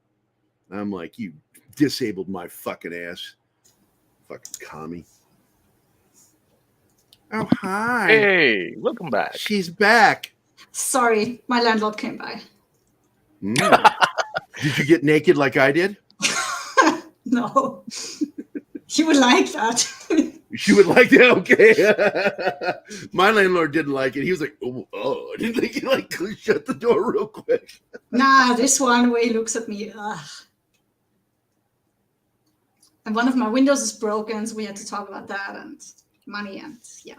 I'm like, you disabled my fucking ass. Fucking commie. Oh, hi. Hey, welcome back. She's back. Sorry, my landlord came by. Did you get naked like I did? No. She would like that. She would like that? Okay. My landlord didn't like it. He was like, oh, I didn't think he like shut the door real quick. Nah, this one way he looks at me. Ugh. And one of my windows is broken, so we had to talk about that and money and yeah.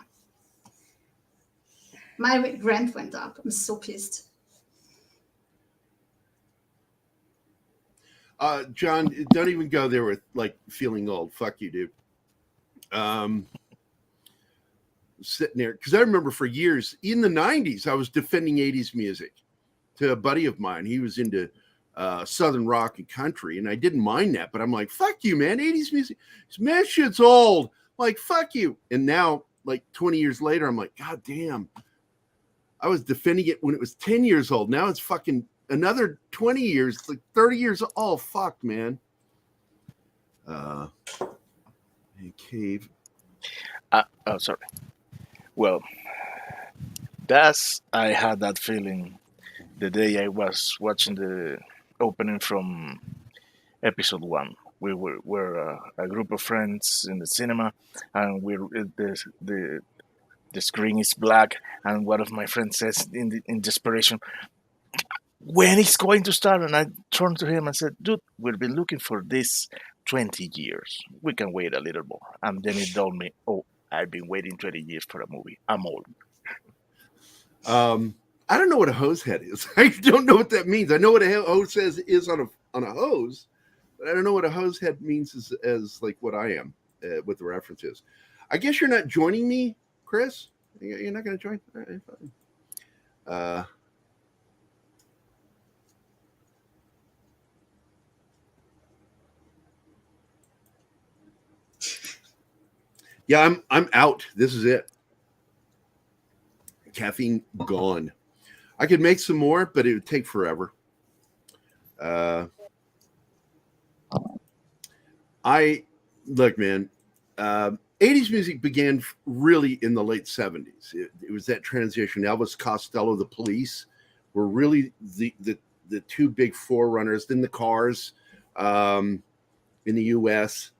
My rent went up. I'm so pissed. John, don't even go there with like feeling old. Fuck you, dude. Sitting there because I remember for years in the 90s I was defending 80s music to a buddy of mine. He was into Southern rock and country, and I didn't mind that, but I'm like, fuck you, man. 80s music, man, shit's old. Like, fuck you. And now, like 20 years later, I'm like, god damn, I was defending it when it was 10 years old. Now it's fucking another 20 years, like 30 years. Oh, fuck, man. Cave. Oh, sorry. Well, I had that feeling the day I was watching the opening from episode 1. We were a group of friends in the cinema, and the screen is black, and one of my friends says in desperation, when it's going to start? And I turned to him and said, dude, we've been looking for this 20 years. We can wait a little more. And then he told me, oh, I've been waiting 20 years for a movie. I'm old. I don't know what a hose head is. I don't know what that means. I know what a hose head is on a hose, but I don't know what a hose head means as like what I am, what the reference is. I guess you're not joining me, Chris. You're not going to join? All right, fine. Yeah, I'm out. This is it. Caffeine gone. I could make some more, but it would take forever. Look, man. 80s music began really in the late 70s. It was that transition. Elvis Costello, the Police were really the two big forerunners. Then the Cars in the U.S.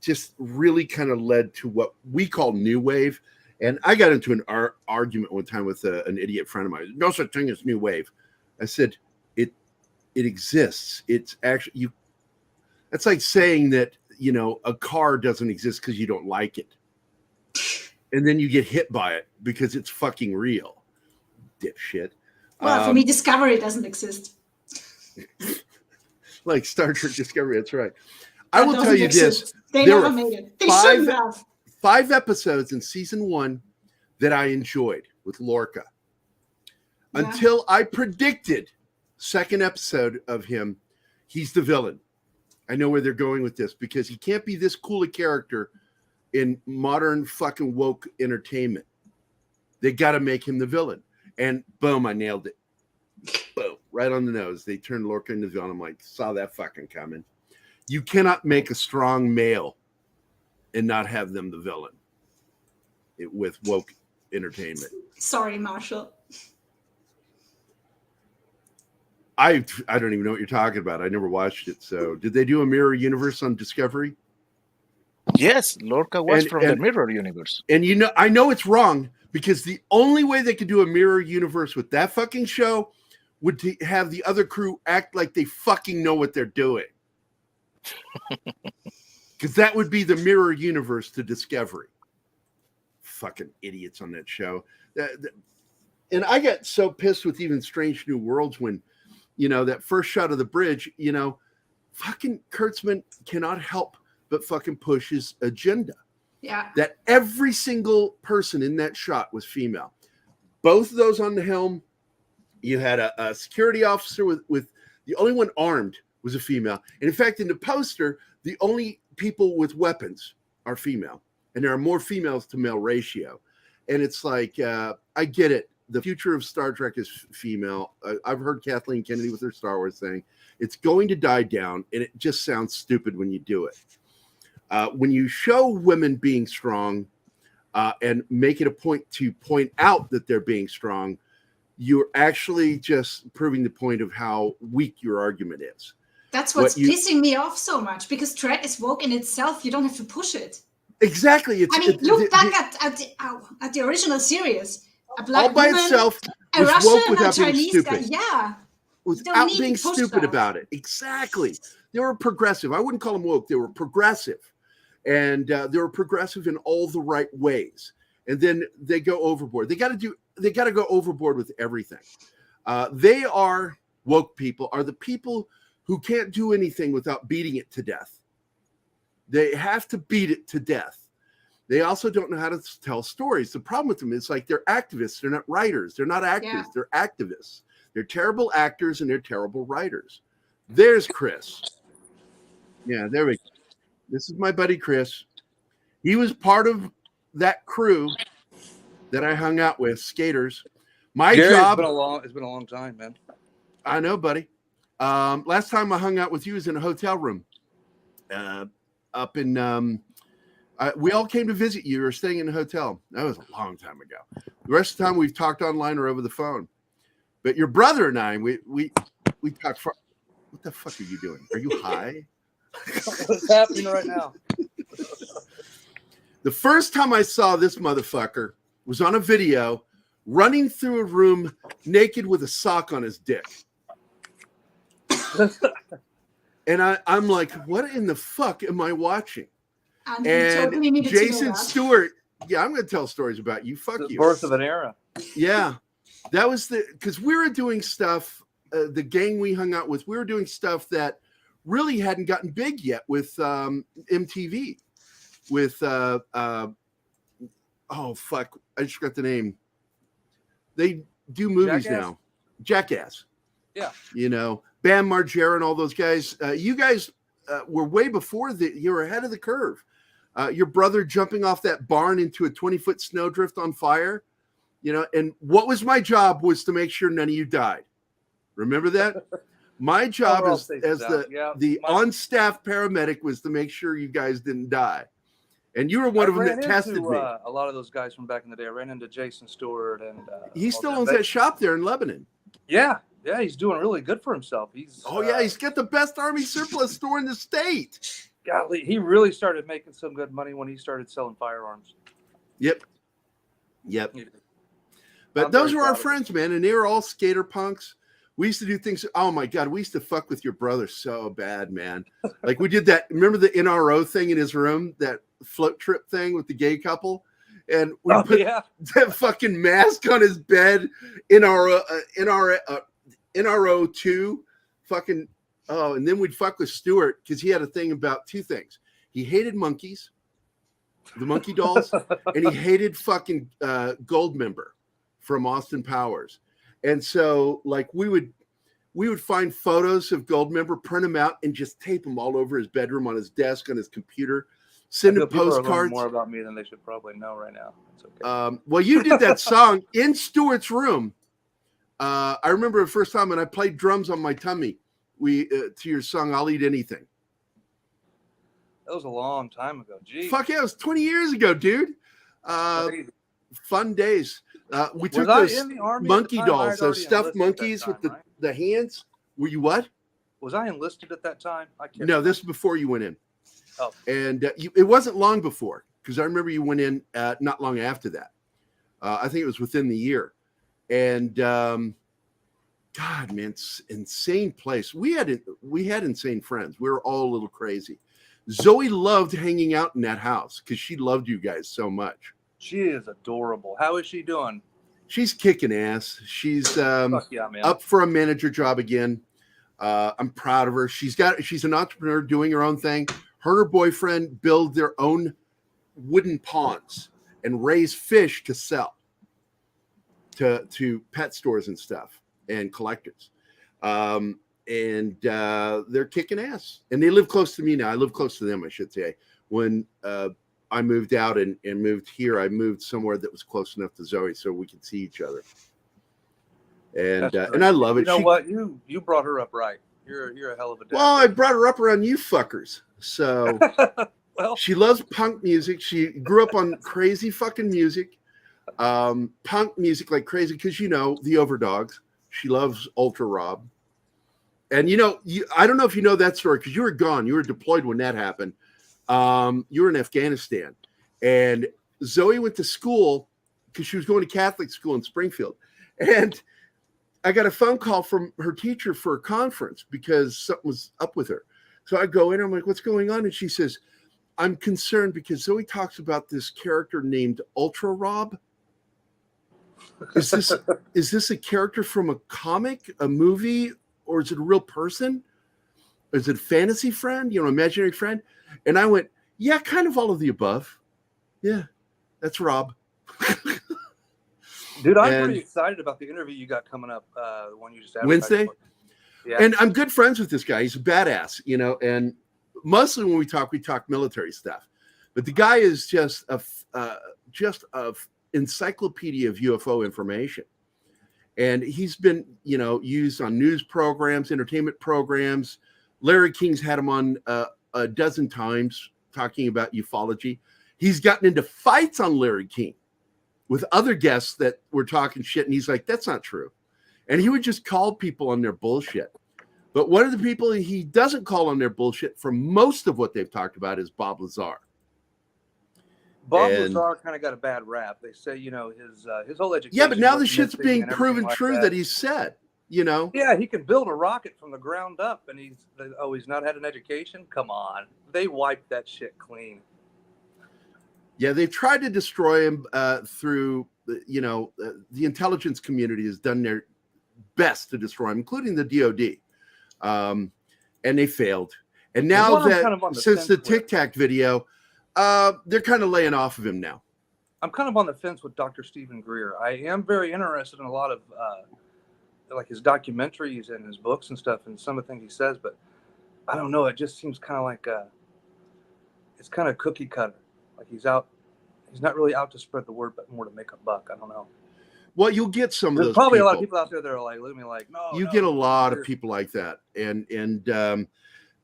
Just really kind of led to what we call new wave. And I got into an argument one time with an idiot friend of mine. No such thing as new wave. I said, it exists. It's actually you. That's like saying that, you know, a car doesn't exist because you don't like it. And then you get hit by it because it's fucking real. Dipshit. Well, for me, Discovery doesn't exist. Like Star Trek Discovery, that's right. I will tell you exist. this. They there never made it. They shouldn't have. 5 episodes in season 1 that I enjoyed with Lorca. Yeah. Until I predicted second episode of him, he's the villain. I know where they're going with this because he can't be this cool a character in modern fucking woke entertainment. They got to make him the villain. And boom, I nailed it. Boom, right on the nose. They turned Lorca into the villain. I'm like, saw that fucking coming. You cannot make a strong male and not have them the villain with woke entertainment. Sorry, Marshall. I don't even know what you're talking about. I never watched it. So did they do a mirror universe on Discovery? Yes, Lorca was And- from the and- Mirror Universe. And I know it's wrong because the only way they could do a mirror universe with that fucking show would to have the other crew act like they fucking know what they're doing. Because that would be the mirror universe to Discovery. Fucking idiots on that show. And I got so pissed with even Strange New Worlds when, that first shot of the bridge, fucking Kurtzman cannot help but fucking push his agenda. Yeah. That every single person in that shot was female. Both of those on the helm, you had a security officer with the only one armed was a female. And in fact, in the poster, the only people with weapons are female. And there are more females to male ratio. And it's like, I get it. The future of Star Trek is female. I've heard Kathleen Kennedy with her Star Wars thing. It's going to die down, and it just sounds stupid when you do it. When you show women being strong and make it a point to point out that they're being strong, you're actually just proving the point of how weak your argument is. That's what's pissing me off so much, because Trek is woke in itself. You don't have to push it. Exactly. Look back at the original series. A black all by woman, itself a was Russian, woke without a being Chinese stupid. guy. Yeah. Without need being to push stupid that. about it. Exactly. They were progressive. I wouldn't call them woke. They were progressive. And they were progressive in all the right ways. And then they go overboard. They got to go overboard with everything. They are woke people, are the people who can't do anything without beating it to death. They have to beat it to death. They also don't know how to tell stories. The problem with them is like they're activists. They're not writers. They're not actors. Yeah. They're activists. They're terrible actors and they're terrible writers. There's Chris. Yeah, there we go. This is my buddy Chris. He was part of that crew that I hung out with, skaters. My Gerry, job. It's been a long time, man. I know, buddy. Last time I hung out with you was in a hotel room up in. We all came to visit you. You were staying in a hotel. That was a long time ago. The rest of the time we've talked online or over the phone. But your brother and I, we talked. What the fuck are you doing? Are you high? What's happening right now? The first time I saw this motherfucker was on a video running through a room naked with a sock on his dick. And I'm like, what in the fuck am I watching? And totally needed to know Jason that. Stewart, yeah, I'm going to tell stories about you. Fuck The you. birth of an era. Yeah, that was because we were doing stuff. The gang we hung out with, we were doing stuff that really hadn't gotten big yet with MTV. With oh fuck, I just forgot the name. They do movies Jackass? now. Jackass. Yeah. Bam Margera and all those guys. You guys were way before you were ahead of the curve. Your brother jumping off that barn into a 20-foot snowdrift on fire. And what was my job was to make sure none of you died. Remember that? My job as the on-staff paramedic was to make sure you guys didn't die. And you were one of them that tested me. A lot of those guys from back in the day. I ran into Jason Stewart, and He still owns that shop there in Lebanon. Yeah, he's doing really good for himself. He's He's got the best army surplus store in the state. golly, he really started making some good money when he started selling firearms. Yep. But those were our friends, man, and they were all skater punks. We used to do things. Oh my God, we used to fuck with your brother so bad, man. Like we did that. Remember the NRO thing in his room, that float trip thing with the gay couple, and we put that fucking mask on his bed. NRO 2, fucking. Oh, and then we'd fuck with Stewart because he had a thing about two things. He hated monkeys, the monkey dolls, and he hated fucking Goldmember from Austin Powers. And so, like, we would find photos of Goldmember, print them out, and just tape them all over his bedroom, on his desk, on his computer. Send him postcards. More about me than they should probably know right now. It's okay. Well, you did that song in Stewart's room. I remember the first time when I played drums on my tummy. To your song, "I'll Eat Anything." That was a long time ago. Gee. Fuck yeah, it was 20 years ago, dude. Fun days. We took Was I those in the Army at monkey the time? I dolls, had those already stuffed enlisted at that monkeys time, with right? the hands. Were you what? Was I enlisted at that time? I can't No, this is before you went in. Oh. And it wasn't long before, because I remember you went in not long after that. I think it was within the year. And God, man, it's insane place. We had insane friends. We were all a little crazy. Zoe loved hanging out in that house because she loved you guys so much. She is adorable. How is she doing? She's kicking ass. She's Fuck yeah, man. up for a manager job again. I'm proud of her. She's an entrepreneur doing her own thing. Her and her boyfriend build their own wooden ponds and raise fish to sell to pet stores and stuff and collectors. And they're kicking ass. And they live close to me now. I live close to them, I should say. When I moved out and moved here, I moved somewhere that was close enough to Zoe so we could see each other. And I love it. You know what? You brought her up right. You're a hell of a dad. Well, I brought her up around you fuckers. So well, she loves punk music. She grew up on crazy fucking music. Punk music like crazy because the Overdogs. She loves Ultra Rob. And I don't know if you know that story because you were gone. You were deployed when that happened. You were in Afghanistan, and Zoe went to school because she was going to Catholic school in Springfield. And I got a phone call from her teacher for a conference because something was up with her. So I go in, I'm like, what's going on? And she says, I'm concerned because Zoe talks about this character named Ultra Rob. Is this a character from a comic, a movie, or is it a real person? Is it a fantasy friend, imaginary friend? And I went, yeah, kind of all of the above. Yeah, that's Rob. Dude, I'm pretty excited about the interview you got coming up, the one you just had Wednesday. Yeah. And I'm good friends with this guy. He's a badass, and mostly when we talk military stuff. But the guy is just a encyclopedia of UFO information. And he's been, used on news programs, entertainment programs. Larry King's had him on a dozen times talking about ufology. He's gotten into fights on Larry King with other guests that were talking shit. And he's like, that's not true. And he would just call people on their bullshit. But one of the people he doesn't call on their bullshit for most of what they've talked about is Bob Lazar. Bob Lazar kind of got a bad rap. They say, his whole education. Yeah, but now the shit's missing being and proven everything true like that he's said, Yeah, he can build a rocket from the ground up, and he's not had an education? Come on. They wiped that shit clean. Yeah, they've tried to destroy him through, the intelligence community has done their best to destroy him, including the DOD. And they failed. And now since the Tic Tac video, they're kind of laying off of him now. I'm kind of on the fence with Dr. Stephen Greer. I am very interested in a lot of like his documentaries and his books and stuff and some of the things he says, but I don't know. It just seems kind of like it's kind of cookie cutter. Like he's not really out to spread the word, but more to make a buck. I don't know. Well, you'll get some of those. There's probably a lot of people out there that are like, look at me like, no. You get a lot of people like that, and they're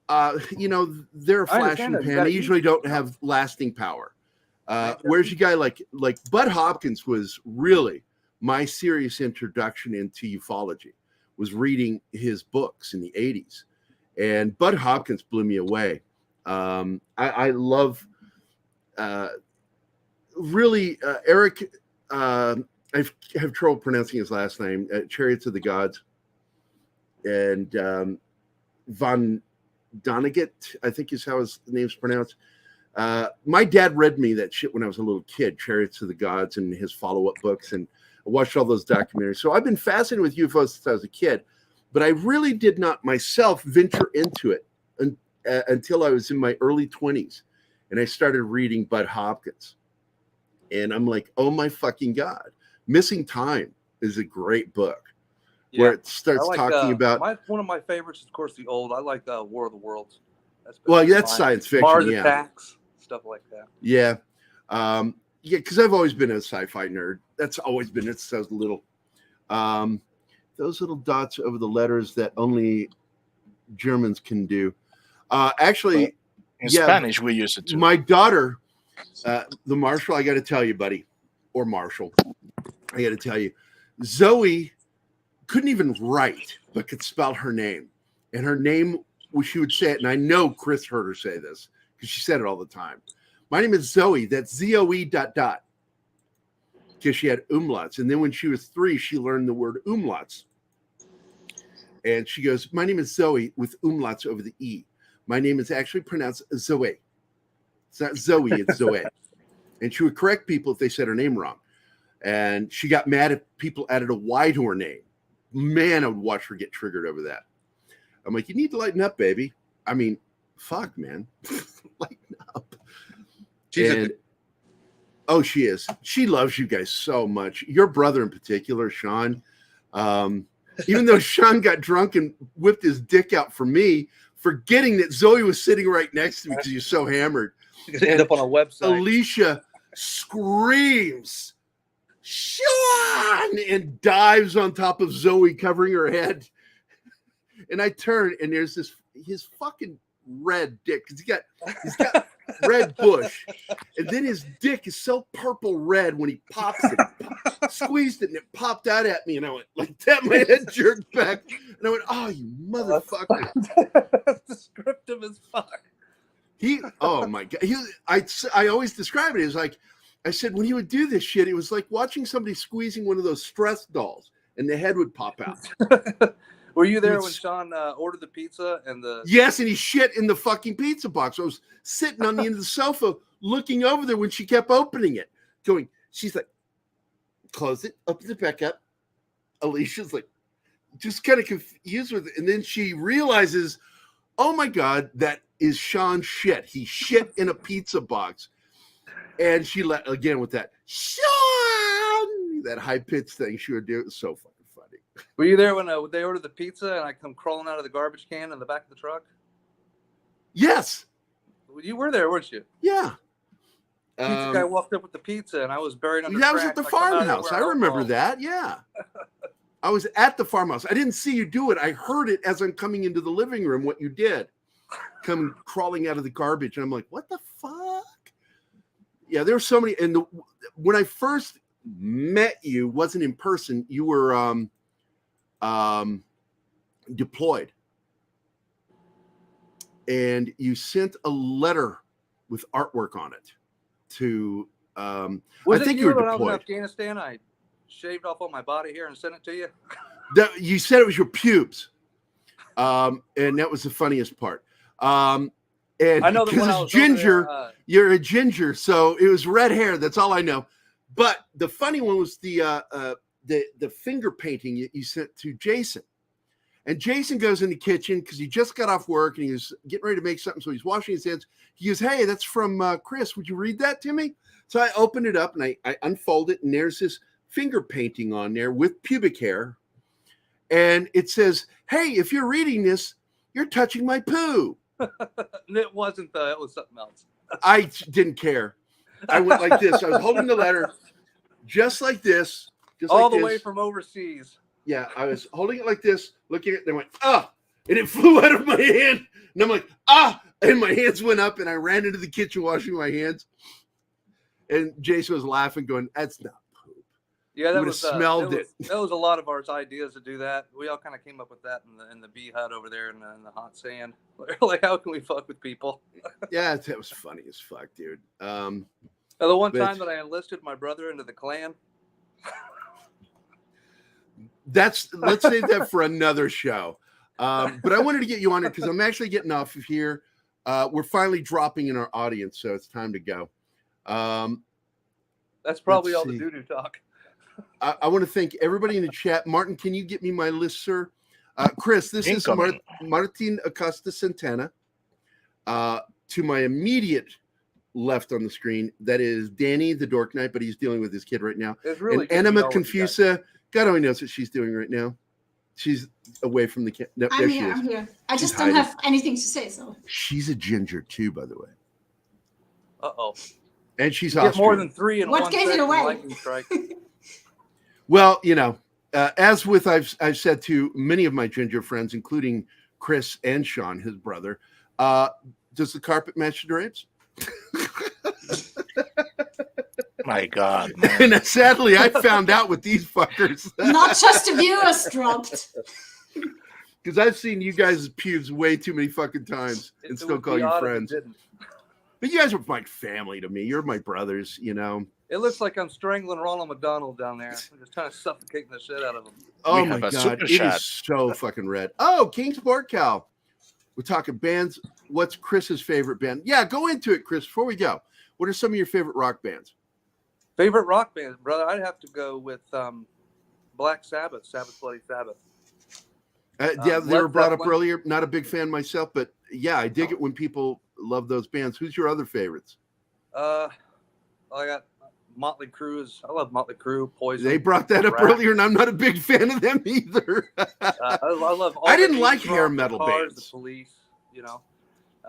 a flash in the pan. They usually don't have lasting power. Where's your guy like Bud Hopkins was really my serious introduction into ufology, was reading his books in the 80s, and Bud Hopkins blew me away. I love really Eric. I have trouble pronouncing his last name. Chariots of the Gods, and Von Doniget, I think is how his name's pronounced. My dad read me that shit when I was a little kid, Chariots of the Gods and his follow-up books, and I watched all those documentaries. So I've been fascinated with UFOs since I was a kid, but I really did not myself venture into it until I was in my early 20s, and I started reading Bud Hopkins. And I'm like, oh my fucking God. Missing Time is a great book where it starts talking about. One of my favorites is, of course, the old. I like War of the Worlds. That's science fiction. Mars Attacks, stuff like that. Yeah. Because I've always been a sci-fi nerd. That's always been it since I was little. Those little dots over the letters that only Germans can do. Actually, in Spanish, we use it too. My daughter, the Marshall, I got to tell you, buddy, or Marshall, I got to tell you, Zoe couldn't even write, but could spell her name. And her name, she would say it, and I know Chris heard her say this because she said it all the time. My name is Zoe. That's Zoe ... Because she had umlauts. And then when she was 3, she learned the word umlauts. And she goes, my name is Zoe with umlauts over the E. My name is actually pronounced Zoe. It's not Zoe, it's Zoe. And she would correct people if they said her name wrong. And she got mad if people added a Y to her name. Man, I would watch her get triggered over that. I'm like, you need to lighten up, baby. I mean, fuck, man. Lighten up. Oh, she is. She loves you guys so much. Your brother in particular, Sean. Even though Sean got drunk and whipped his dick out for me, forgetting that Zoe was sitting right next to me because he was so hammered. You could end up on a website. Alicia screams, Sean, and dives on top of Zoe, covering her head. And I turn, and there's his fucking red dick, because he's got red bush, and then his dick is so purple red when he pops it. Squeezed it, and it popped out at me, and I went like that. My head jerked back, and I went, "Oh, you motherfucker!" Descriptive as fuck. Oh my god, I always describe it as like, I said, when he would do this shit, it was like watching somebody squeezing one of those stress dolls, and the head would pop out. Were you there when Sean ordered the pizza and the? Yes, and he shit in the fucking pizza box. I was sitting on the end of the sofa, looking over there when she kept opening it, going. She's like, close it, open it back up. Alicia's like, just kind of confused with it, and then she realizes, oh my god, that is Sean's shit. He shit in a pizza box, and she let again with that Sean, that high pitched thing she would do. It was so fucking funny. Were you there when they ordered the pizza and I come crawling out of the garbage can in the back of the truck? Yes. You were there, weren't you? Yeah. Pizza guy walked up with the pizza and I was buried under. That was at the farmhouse. I remember that. Yeah. I was at the farmhouse. I didn't see you do it. I heard it as I'm coming into the living room, what you did. Come crawling out of the garbage. And I'm like, what the fuck? Yeah, there were so many. And when I first met you, wasn't in person. You were deployed. And you sent a letter with artwork on it to, I think you were when I was in deployed. Afghanistan, I shaved off all my body hair and sent it to you? You said it was your pubes. And that was the funniest part. And I know that when I was ginger, there, you're a ginger, so it was red hair. That's all I know. But the funny one was the finger painting you sent to Jason. And Jason goes in the kitchen because he just got off work and he was getting ready to make something. So he's washing his hands. He goes, hey, that's from Chris. Would you read that to me? So I opened it up and I unfold it, and there's this finger painting on there with pubic hair. And it says, hey, if you're reading this, you're touching my poo. It wasn't though. It was something else. I didn't care. I went like this. I was holding the letter just like this. Just all like the this. way from overseas. Yeah, I was holding it like this, looking at it, and I went, ah, and it flew out of my hand. And I'm like, ah, and my hands went up, and I ran into the kitchen washing my hands. And Jason was laughing, going, that's not poop. Yeah, that would was have smelled it. That was a lot of our ideas to do that. We all kind of came up with that in the bee hut over there in the hot sand. Like, how can we fuck with people? Yeah, that was funny as fuck, dude. The one time that I enlisted my brother into the Klan. Let's save that for another show. But I wanted to get you on it because I'm actually getting off of here. We're finally dropping in our audience, so it's time to go. That's probably all the doo-doo talk. I want to thank everybody in the chat. Martin, can you get me my list, sir? Chris, this is Martin Acosta Santana. To my immediate left on the screen, that is Danny the Dork Knight, but he's dealing with his kid right now. It's really and Anima Confusa. God only knows what she's doing right now. She's away from the camera. No, I'm here. I just don't have anything to say. So she's a ginger too, by the way. Uh-oh. And she's get more than 3 in what one gave it away? lightning strike. Well, you know, as with I've said to many of my ginger friends, including Chris and Sean, his brother, does the carpet match the drapes? My God. And sadly, I found out with these fuckers. Not just the viewers dropped. Because I've seen you guys' pubes way too many fucking times and still call you friends. But you guys are like family to me. You're my brothers, you know. It looks like I'm strangling Ronald McDonald down there. I'm just trying to suffocate the shit out of him. Oh my God, it is so fucking red. Oh, King Sport Cow. We're talking bands. What's Chris's favorite band? Yeah, go into it, Chris. Before we go, what are some of your favorite rock bands? Favorite rock bands, brother? I'd have to go with Black Sabbath, Sabbath Bloody Sabbath. Yeah, they were brought up Zeppelin. earlier. Not a big fan myself, but yeah, I dig it when people love those bands. Who's your other favorites? I got Motley Crue. I love Motley Crue. Poison. They brought that up Rat. earlier, and I'm not a big fan of them either. I love. All I the didn't like 80s hair rock, metal the Cars, bands. The Police. You know.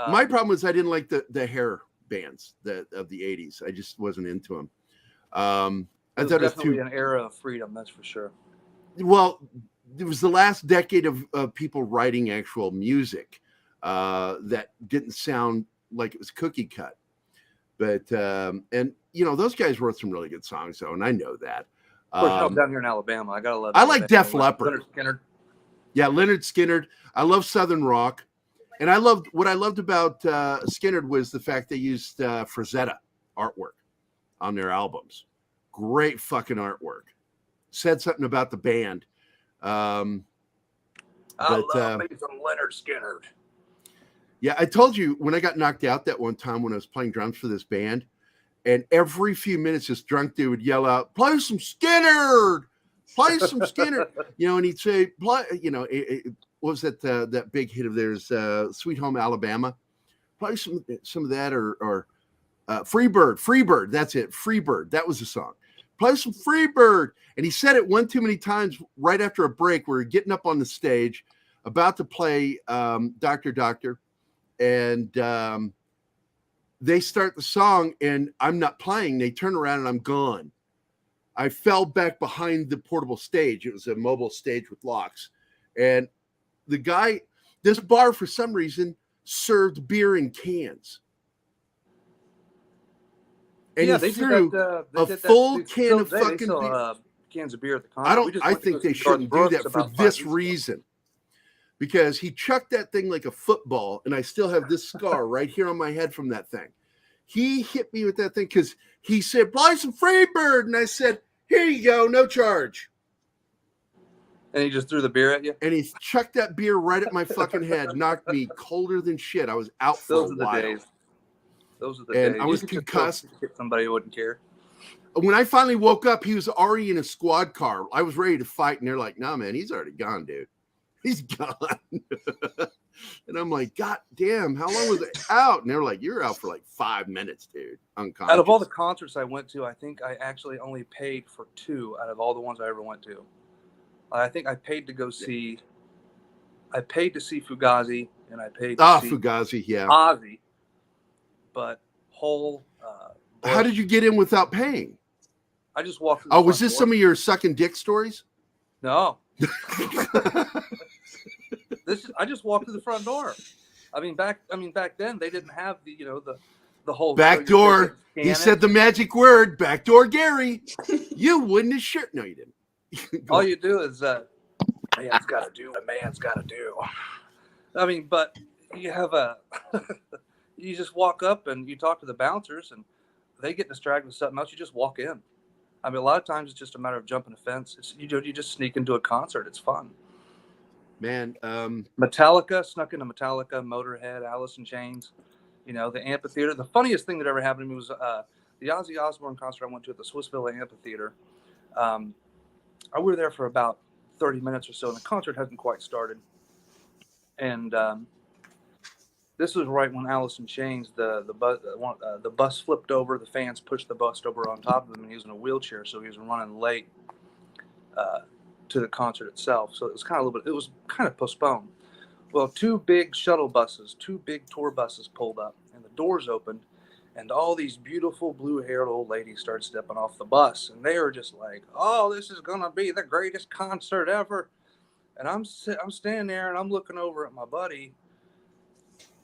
My problem was I didn't like the hair bands of the 80s. I just wasn't into them. I It was thought it was definitely too an era of freedom. That's for sure. well. It was the last decade of people writing actual music that didn't sound like it was cookie cut. But and you know those guys wrote some really good songs though, and I know that. Of course, I'm down here in Alabama. I gotta love. I like Def Leppard. Leonard Skinner. Yeah, Leonard Skinner. I love Southern rock, and what I loved about Skinner was the fact they used Frazetta artwork on their albums. Great fucking artwork. Said something about the band. I love me some Leonard Skinner. Yeah, I told you when I got knocked out that one time when I was playing drums for this band, and every few minutes this drunk dude would yell out, "Play some Skinner, play some Skinner," you know, and he'd say, "Play," you know, what was that big hit of theirs, "Sweet Home Alabama"? Play some of that, or Freebird. That's it, Freebird. That was the song. Play some Freebird. And he said it one too many times right after a break. We're getting up on the stage, about to play Doctor Doctor. And they start the song and I'm not playing. They turn around and I'm gone. I fell back behind the portable stage. It was a mobile stage with locks. And the guy, this bar for some reason served beer in cans. And yeah, he they threw did that, a full can of fucking beer. Cans of beer at the concert. I think they shouldn't do that for this reason. Because he chucked that thing like a football, and I still have this scar right here on my head from that thing. He hit me with that thing because he said, "Buy some Freebird," and I said, "Here you go, no charge." And he just threw the beer at you? And he chucked that beer right at my fucking head, knocked me colder than shit. I was out for a while. Those are the And days. I was You could concussed. hit somebody who wouldn't care. When I finally woke up, he was already in a squad car. I was ready to fight, and they're like, "No, man, he's already gone, dude. He's gone." And I'm like, "God damn, how long was it out?" And they're like, "You're out for like 5 minutes, dude. Unconscious." Out of all the concerts I went to, I think I actually only paid for 2 out of all the ones I ever went to. I think I paid to go see. I paid to see Fugazi, and I paid to see Fugazi, yeah. Ozzy. But whole. How did you get in without paying? I just walked. Oh, was this some of your sucking dick stories? No. I just walked through the front door. I mean, back then they didn't have the whole back door. He said the magic word, backdoor Gerry. You wouldn't have sure. No, you didn't. All you do is man's got to do what man's got to do. I mean, but you have you just walk up and you talk to the bouncers and they get distracted with something else. You just walk in. I mean, a lot of times it's just a matter of jumping a fence. It's, you just sneak into a concert. It's fun. Man, Metallica, snuck into Metallica, Motorhead, Alice in Chains, the amphitheater. The funniest thing that ever happened to me was the Ozzy Osbourne concert I went to at the Swissville Amphitheater. I were there for about 30 minutes or so, and the concert hasn't quite started. And this was right when Alice in Chains, the bus flipped over, the fans pushed the bus over on top of him, and he was in a wheelchair, so he was running late to the concert itself. So it was kind of postponed. Well, 2 big shuttle buses, 2 big tour buses pulled up, and the doors opened, and all these beautiful blue-haired old ladies started stepping off the bus, and they were just like, "Oh, this is gonna be the greatest concert ever." And I'm standing there, and I'm looking over at my buddy,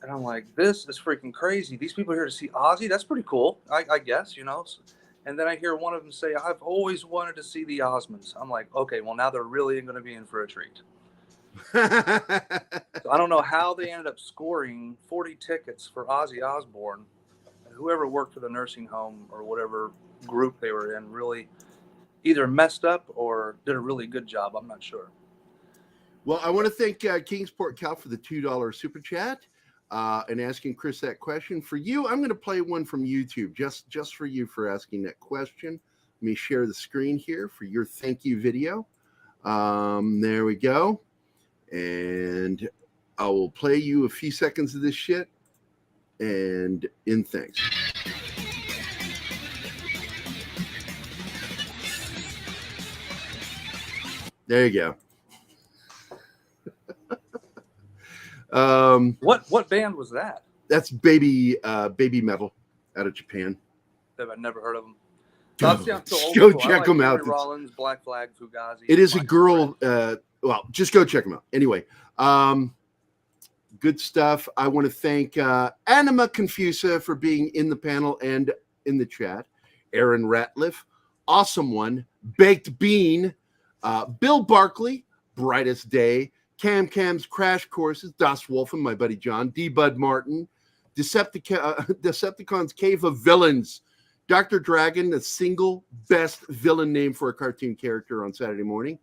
and I'm like, "This is freaking crazy. These people are here to see Ozzy. That's pretty cool, I guess, And then I hear one of them say, "I've always wanted to see the Osmonds." I'm like, "Okay, well, now they're really going to be in for a treat." So I don't know how they ended up scoring 40 tickets for Ozzy Osbourne whoever worked for the nursing home or whatever group they were in really either messed up or did a really good job. I'm not sure. Well, I want to thank Kingsport Cal for the $2 super chat and asking Chris that question. For you, I'm going to play one from YouTube just for you for asking that question. Let me share the screen here for your thank you video. There we go. And I will play you a few seconds of this shit and in thanks. There you go. What band was that? That's Baby Metal out of Japan. I've never heard of them. Go check them out. Rollins, Black Flag, Fugazi. It is a girl. Well, just go check them out. Anyway, good stuff. I want to thank Anima Confusa for being in the panel and in the chat. Aaron Ratliff, Awesome One, Baked Bean, Bill Barkley, Brightest Day, Cam's Crash Courses, Das Wolfen, my buddy John, D. Bud Martin, Decepticon's Cave of Villains, Dr. Dragon, the single best villain name for a cartoon character on Saturday morning.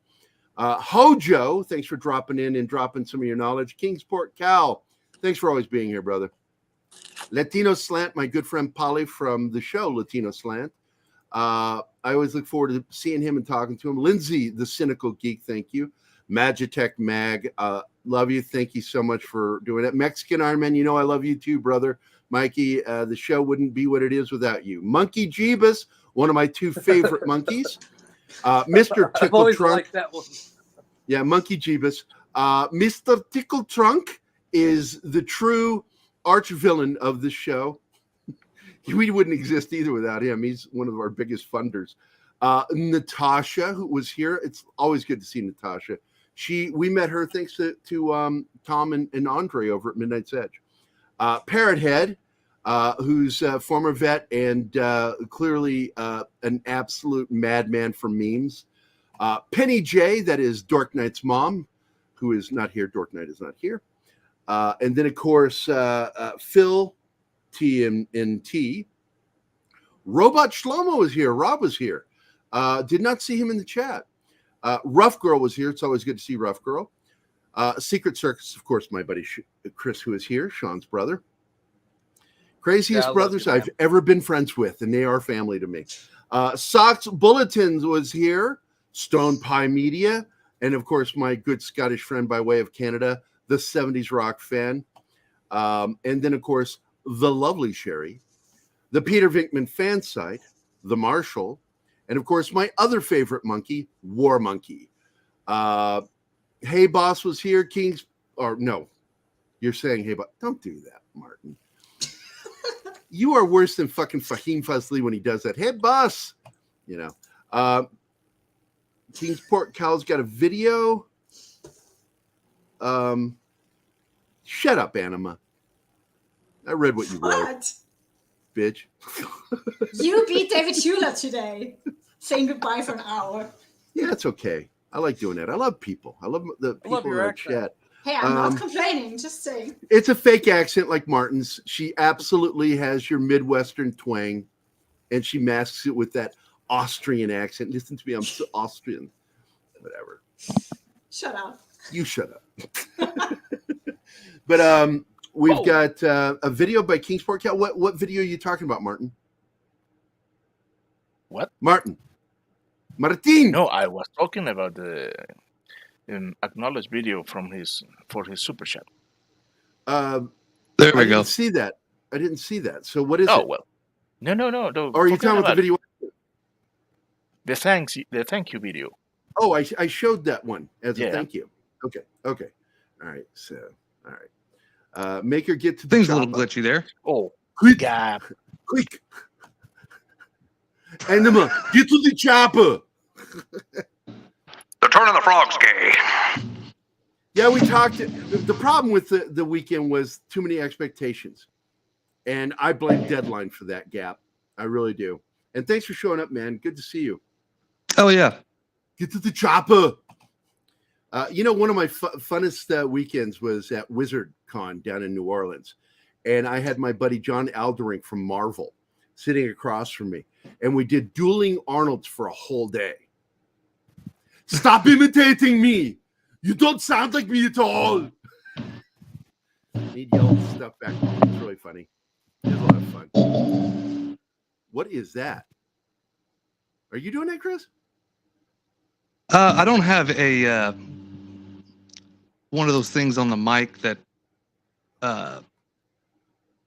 Hojo, thanks for dropping in and dropping some of your knowledge. Kingsport Cal, thanks for always being here, brother. Latino Slant, my good friend Polly from the show Latino Slant. I always look forward to seeing him and talking to him. Lindsay, the Cynical Geek, thank you. Magitech Mag, love you. Thank you so much for doing it. Mexican Iron Man, you know I love you too, brother. Mikey, the show wouldn't be what it is without you. Monkey Jeebus, one of my two favorite monkeys. Mr. I've always Tickle Trunk. liked that one. Yeah, Monkey Jeebus. Mr. Tickle Trunk is the true arch villain of the show. We wouldn't exist either without him. He's one of our biggest funders. Natasha, who was here. It's always good to see Natasha. We met her thanks to Tom and Andre over at Midnight's Edge. Parrothead, who's a former vet and clearly an absolute madman for memes. Penny J, that is Dork Knight's mom, who is not here. Dork Knight is not here. And then, of course, Phil TMNT. Robot Shlomo is here. Rob was here. Did not see him in the chat. Rough Girl was here. It's always good to see Rough Girl. Secret Circus, of course, my buddy Chris, who is here, Sean's brother. Craziest brothers I've ever been friends with, and they are family to me. Socks Bulletins was here. Stone Pie Media, and of course, my good Scottish friend by way of Canada, the 70s rock fan. And then, of course, the lovely Sherry, the Peter Vinkman fan site, the Marshall, and of course, my other favorite monkey, War Monkey. Hey Boss was here. No, you're saying Hey Boss. Don't do that, Martin. You are worse than fucking Fahim Fazli when he does that. Hey Boss, you know. Kingsport Cal's got a video. Shut up, Anima. I read what you wrote, bitch. You beat David Schuler today, saying goodbye for an hour. Yeah, it's okay. I like doing that. I love people. I love the people in our chat. Hey, I'm not complaining. Just saying. It's a fake accent like Martin's. She absolutely has your Midwestern twang, and she masks it with that Austrian accent. Listen to me. I'm so Austrian. Whatever. Shut up. You shut up. But we've got a video by Kingsport Cal. What video are you talking about, Martin? What? Martin. No, I was talking about the acknowledged video for his super chat. There we go. I didn't see that. I didn't see that. So what is it? Oh well. No. Or are you talking about the video? The thank you video. Oh, I showed that one as a Yeah. thank you. Okay. All right. So, all right. Make her get to the Things a little glitchy there. Oh, quick. Anima, get to the chopper. They're turning the frogs gay. Yeah, we talked. The problem with the weekend was too many expectations. And I blame Deadline for that gap. I really do. And thanks for showing up, man. Good to see you. Oh, yeah. Get to the chopper. One of my funnest weekends was at WizardCon down in New Orleans. and I had my buddy John Alderink from Marvel sitting across from me, and we did dueling Arnolds for a whole day. Stop imitating me! You don't sound like me at all. He'd yell stuff back. It's really funny. It was a lot of fun. What is that? Are you doing that, Chris? I don't have a one of those things on the mic that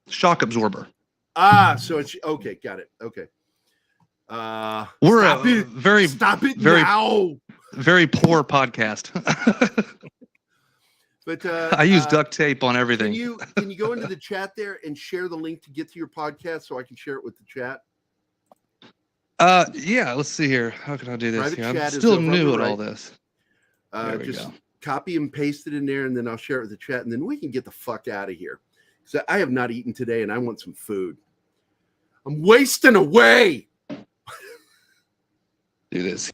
shock absorber. So it's okay. Got it. Okay. We're stop a it. very Stop it very now. very poor podcast. But I use duct tape on everything. Can you go into the chat there and share the link to get to your podcast so I can share it with the chat? Yeah, let's see here. How can I do this Private here? I'm chat is still over on new the at all right. this. There we Just go. copy and paste it in there, and then I'll share it with the chat, and then we can get the fuck out of here. So I have not eaten today, and I want some food. I'm wasting away. Do this.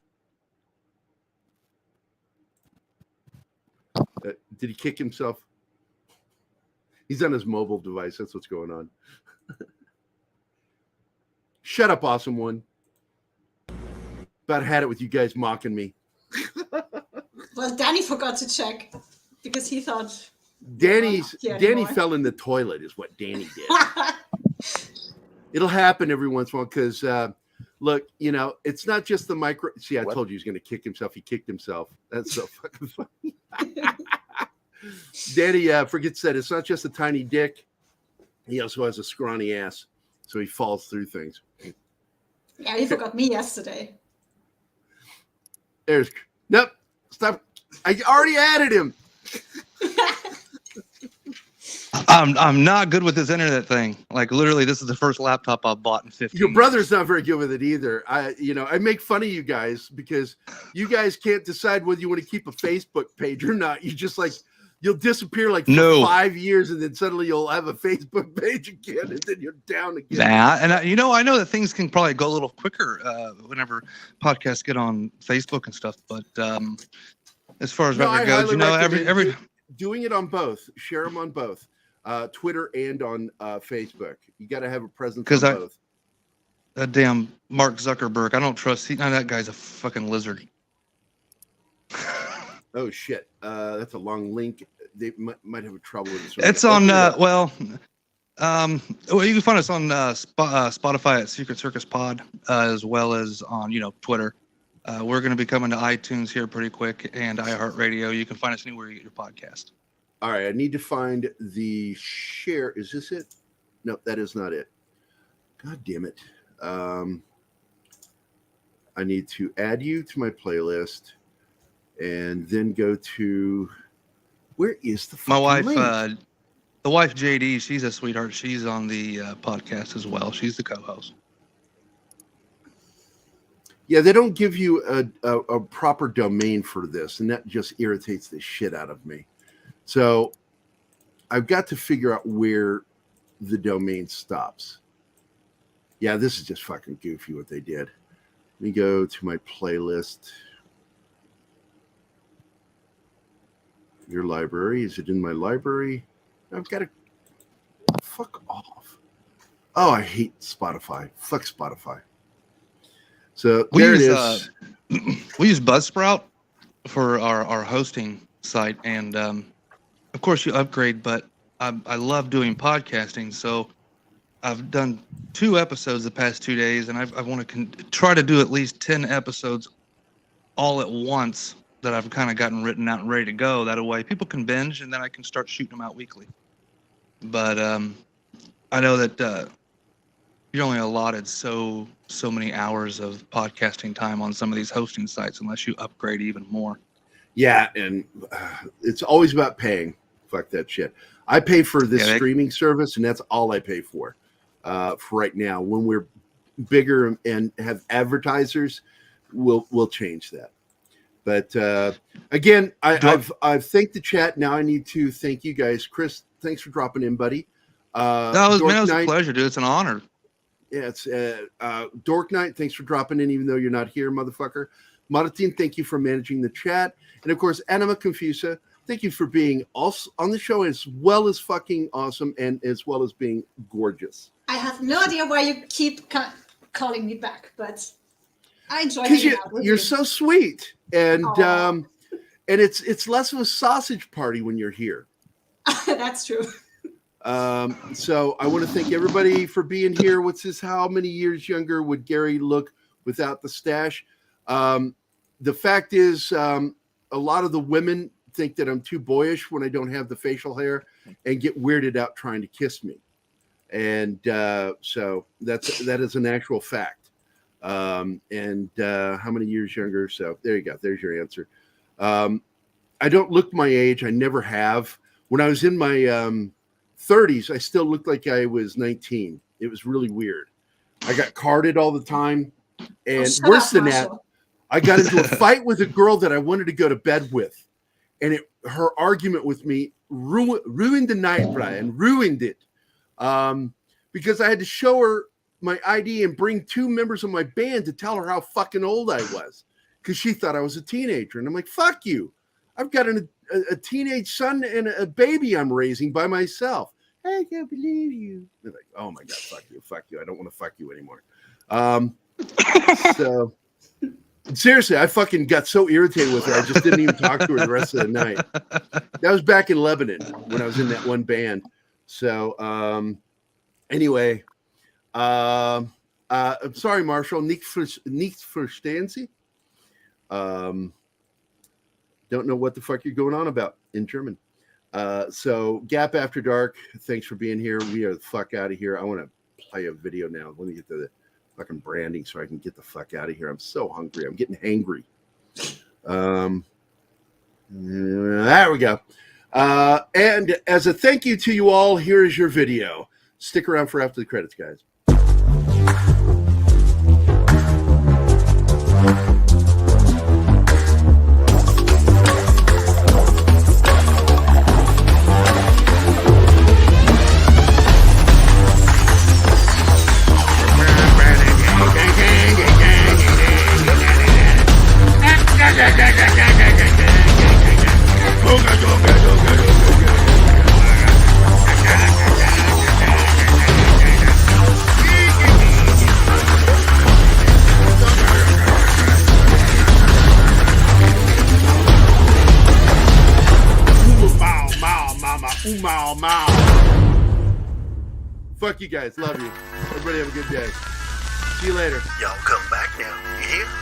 Did he kick himself? He's on his mobile device. That's what's going on. Shut up, awesome one. About had it with you guys mocking me. Well, Danny forgot to check because he thought Danny anymore. fell in the toilet is what Danny did. It'll happen every once in a while because look, it's not just the micro. See, I told you he's going to kick himself. He kicked himself. That's so fucking funny. Danny forgets that it's not just a tiny dick. He also has a scrawny ass, so he falls through things. Yeah, he forgot me yesterday. Nope. Stop. I already added him. I'm not good with this internet thing. Like literally, this is the first laptop I've bought in 15 Your brother's not very good with it either. I make fun of you guys because you guys can't decide whether you want to keep a Facebook page or not. You just you'll disappear for 5 years, and then suddenly you'll have a Facebook page again, and then you're down again. And I know that things can probably go a little quicker whenever podcasts get on Facebook and stuff. But as far as record goes, every doing it on both. Share them on both, Twitter and on Facebook. You got to have a presence on both. That damn Mark Zuckerberg, I don't trust. That guy's a fucking lizard. Oh shit, that's a long link. They might have trouble with this. It's on. You can find us on Spotify at Secret Circus Pod, as well as on Twitter. We're going to be coming to iTunes here pretty quick, and iHeartRadio. You can find us anywhere you get your podcast. All right, I need to find the share. Is this it? No, that is not it. God damn it. I need to add you to my playlist and then go to, where is the My wife, link? the wife JD, she's a sweetheart. She's on the podcast as well. She's the co-host. Yeah, they don't give you a proper domain for this, and that just irritates the shit out of me. So I've got to figure out where the domain stops. Yeah, this is just fucking goofy what they did. Let me go to my playlist. Your library. Is it in my library? I've got to fuck off. Oh, I hate Spotify. Fuck Spotify. So there it is. We use Buzzsprout for our hosting site, and of course you upgrade. But I love doing podcasting, so I've done 2 episodes the past 2 days, and I want to try to do at least 10 episodes all at once that I've kind of gotten written out and ready to go. That way people can binge, and then I can start shooting them out weekly. But I know that you're only allotted so many hours of podcasting time on some of these hosting sites unless you upgrade even more. Yeah, and it's always about paying. Fuck that shit. I pay for this streaming service, and that's all I pay for right now. When we're bigger and have advertisers, we'll change that. But again, I've thanked the chat. Now I need to thank you guys. Chris, thanks for dropping in, buddy. It was a pleasure, dude. It's an honor. Yeah, it's Dork Knight. Thanks for dropping in, even though you're not here, motherfucker. Martin, thank you for managing the chat. And of course, Anima Confusa, thank you for being also on the show as well as fucking awesome and as well as being gorgeous. I have no idea why you keep calling me back, but I enjoy hanging out with you. You're so sweet, and it's less of a sausage party when you're here. That's true. So I want to thank everybody for being here. How many years younger would Gerry look without the stash? The fact is, a lot of the women think that I'm too boyish when I don't have the facial hair and get weirded out trying to kiss me. And so that is an actual fact. And how many years younger? So there you go. There's your answer. I don't look my age. I never have. When I was in my 30s, I still looked like I was 19. It was really weird. I got carded all the time. And worse than that, I got into a fight with a girl that I wanted to go to bed with. And her argument with me ruined the night, Brian, ruined it. Because I had to show her my ID and bring 2 members of my band to tell her how fucking old I was. Because she thought I was a teenager. And I'm like, fuck you. I've got a teenage son and a baby I'm raising by myself. I can't believe you. They're like, oh my God, fuck you. I don't want to fuck you anymore. So seriously, I fucking got so irritated with her. I just didn't even talk to her the rest of the night. That was back in Lebanon when I was in that one band. So anyway, I'm sorry, Marshall. Nicht verstehen Sie? Don't know what the fuck you're going on about in German. So Gap After Dark, thanks for being here. We are the fuck out of here. I want to play a video now. Let me get to the fucking branding so I can get the fuck out of here. I'm so hungry. I'm getting hangry. There we go. And as a thank you to you all, here is your video. Stick around for after the credits, guys. Fuck you guys. Love you. Everybody have a good day. See you later. Y'all come back now. You hear?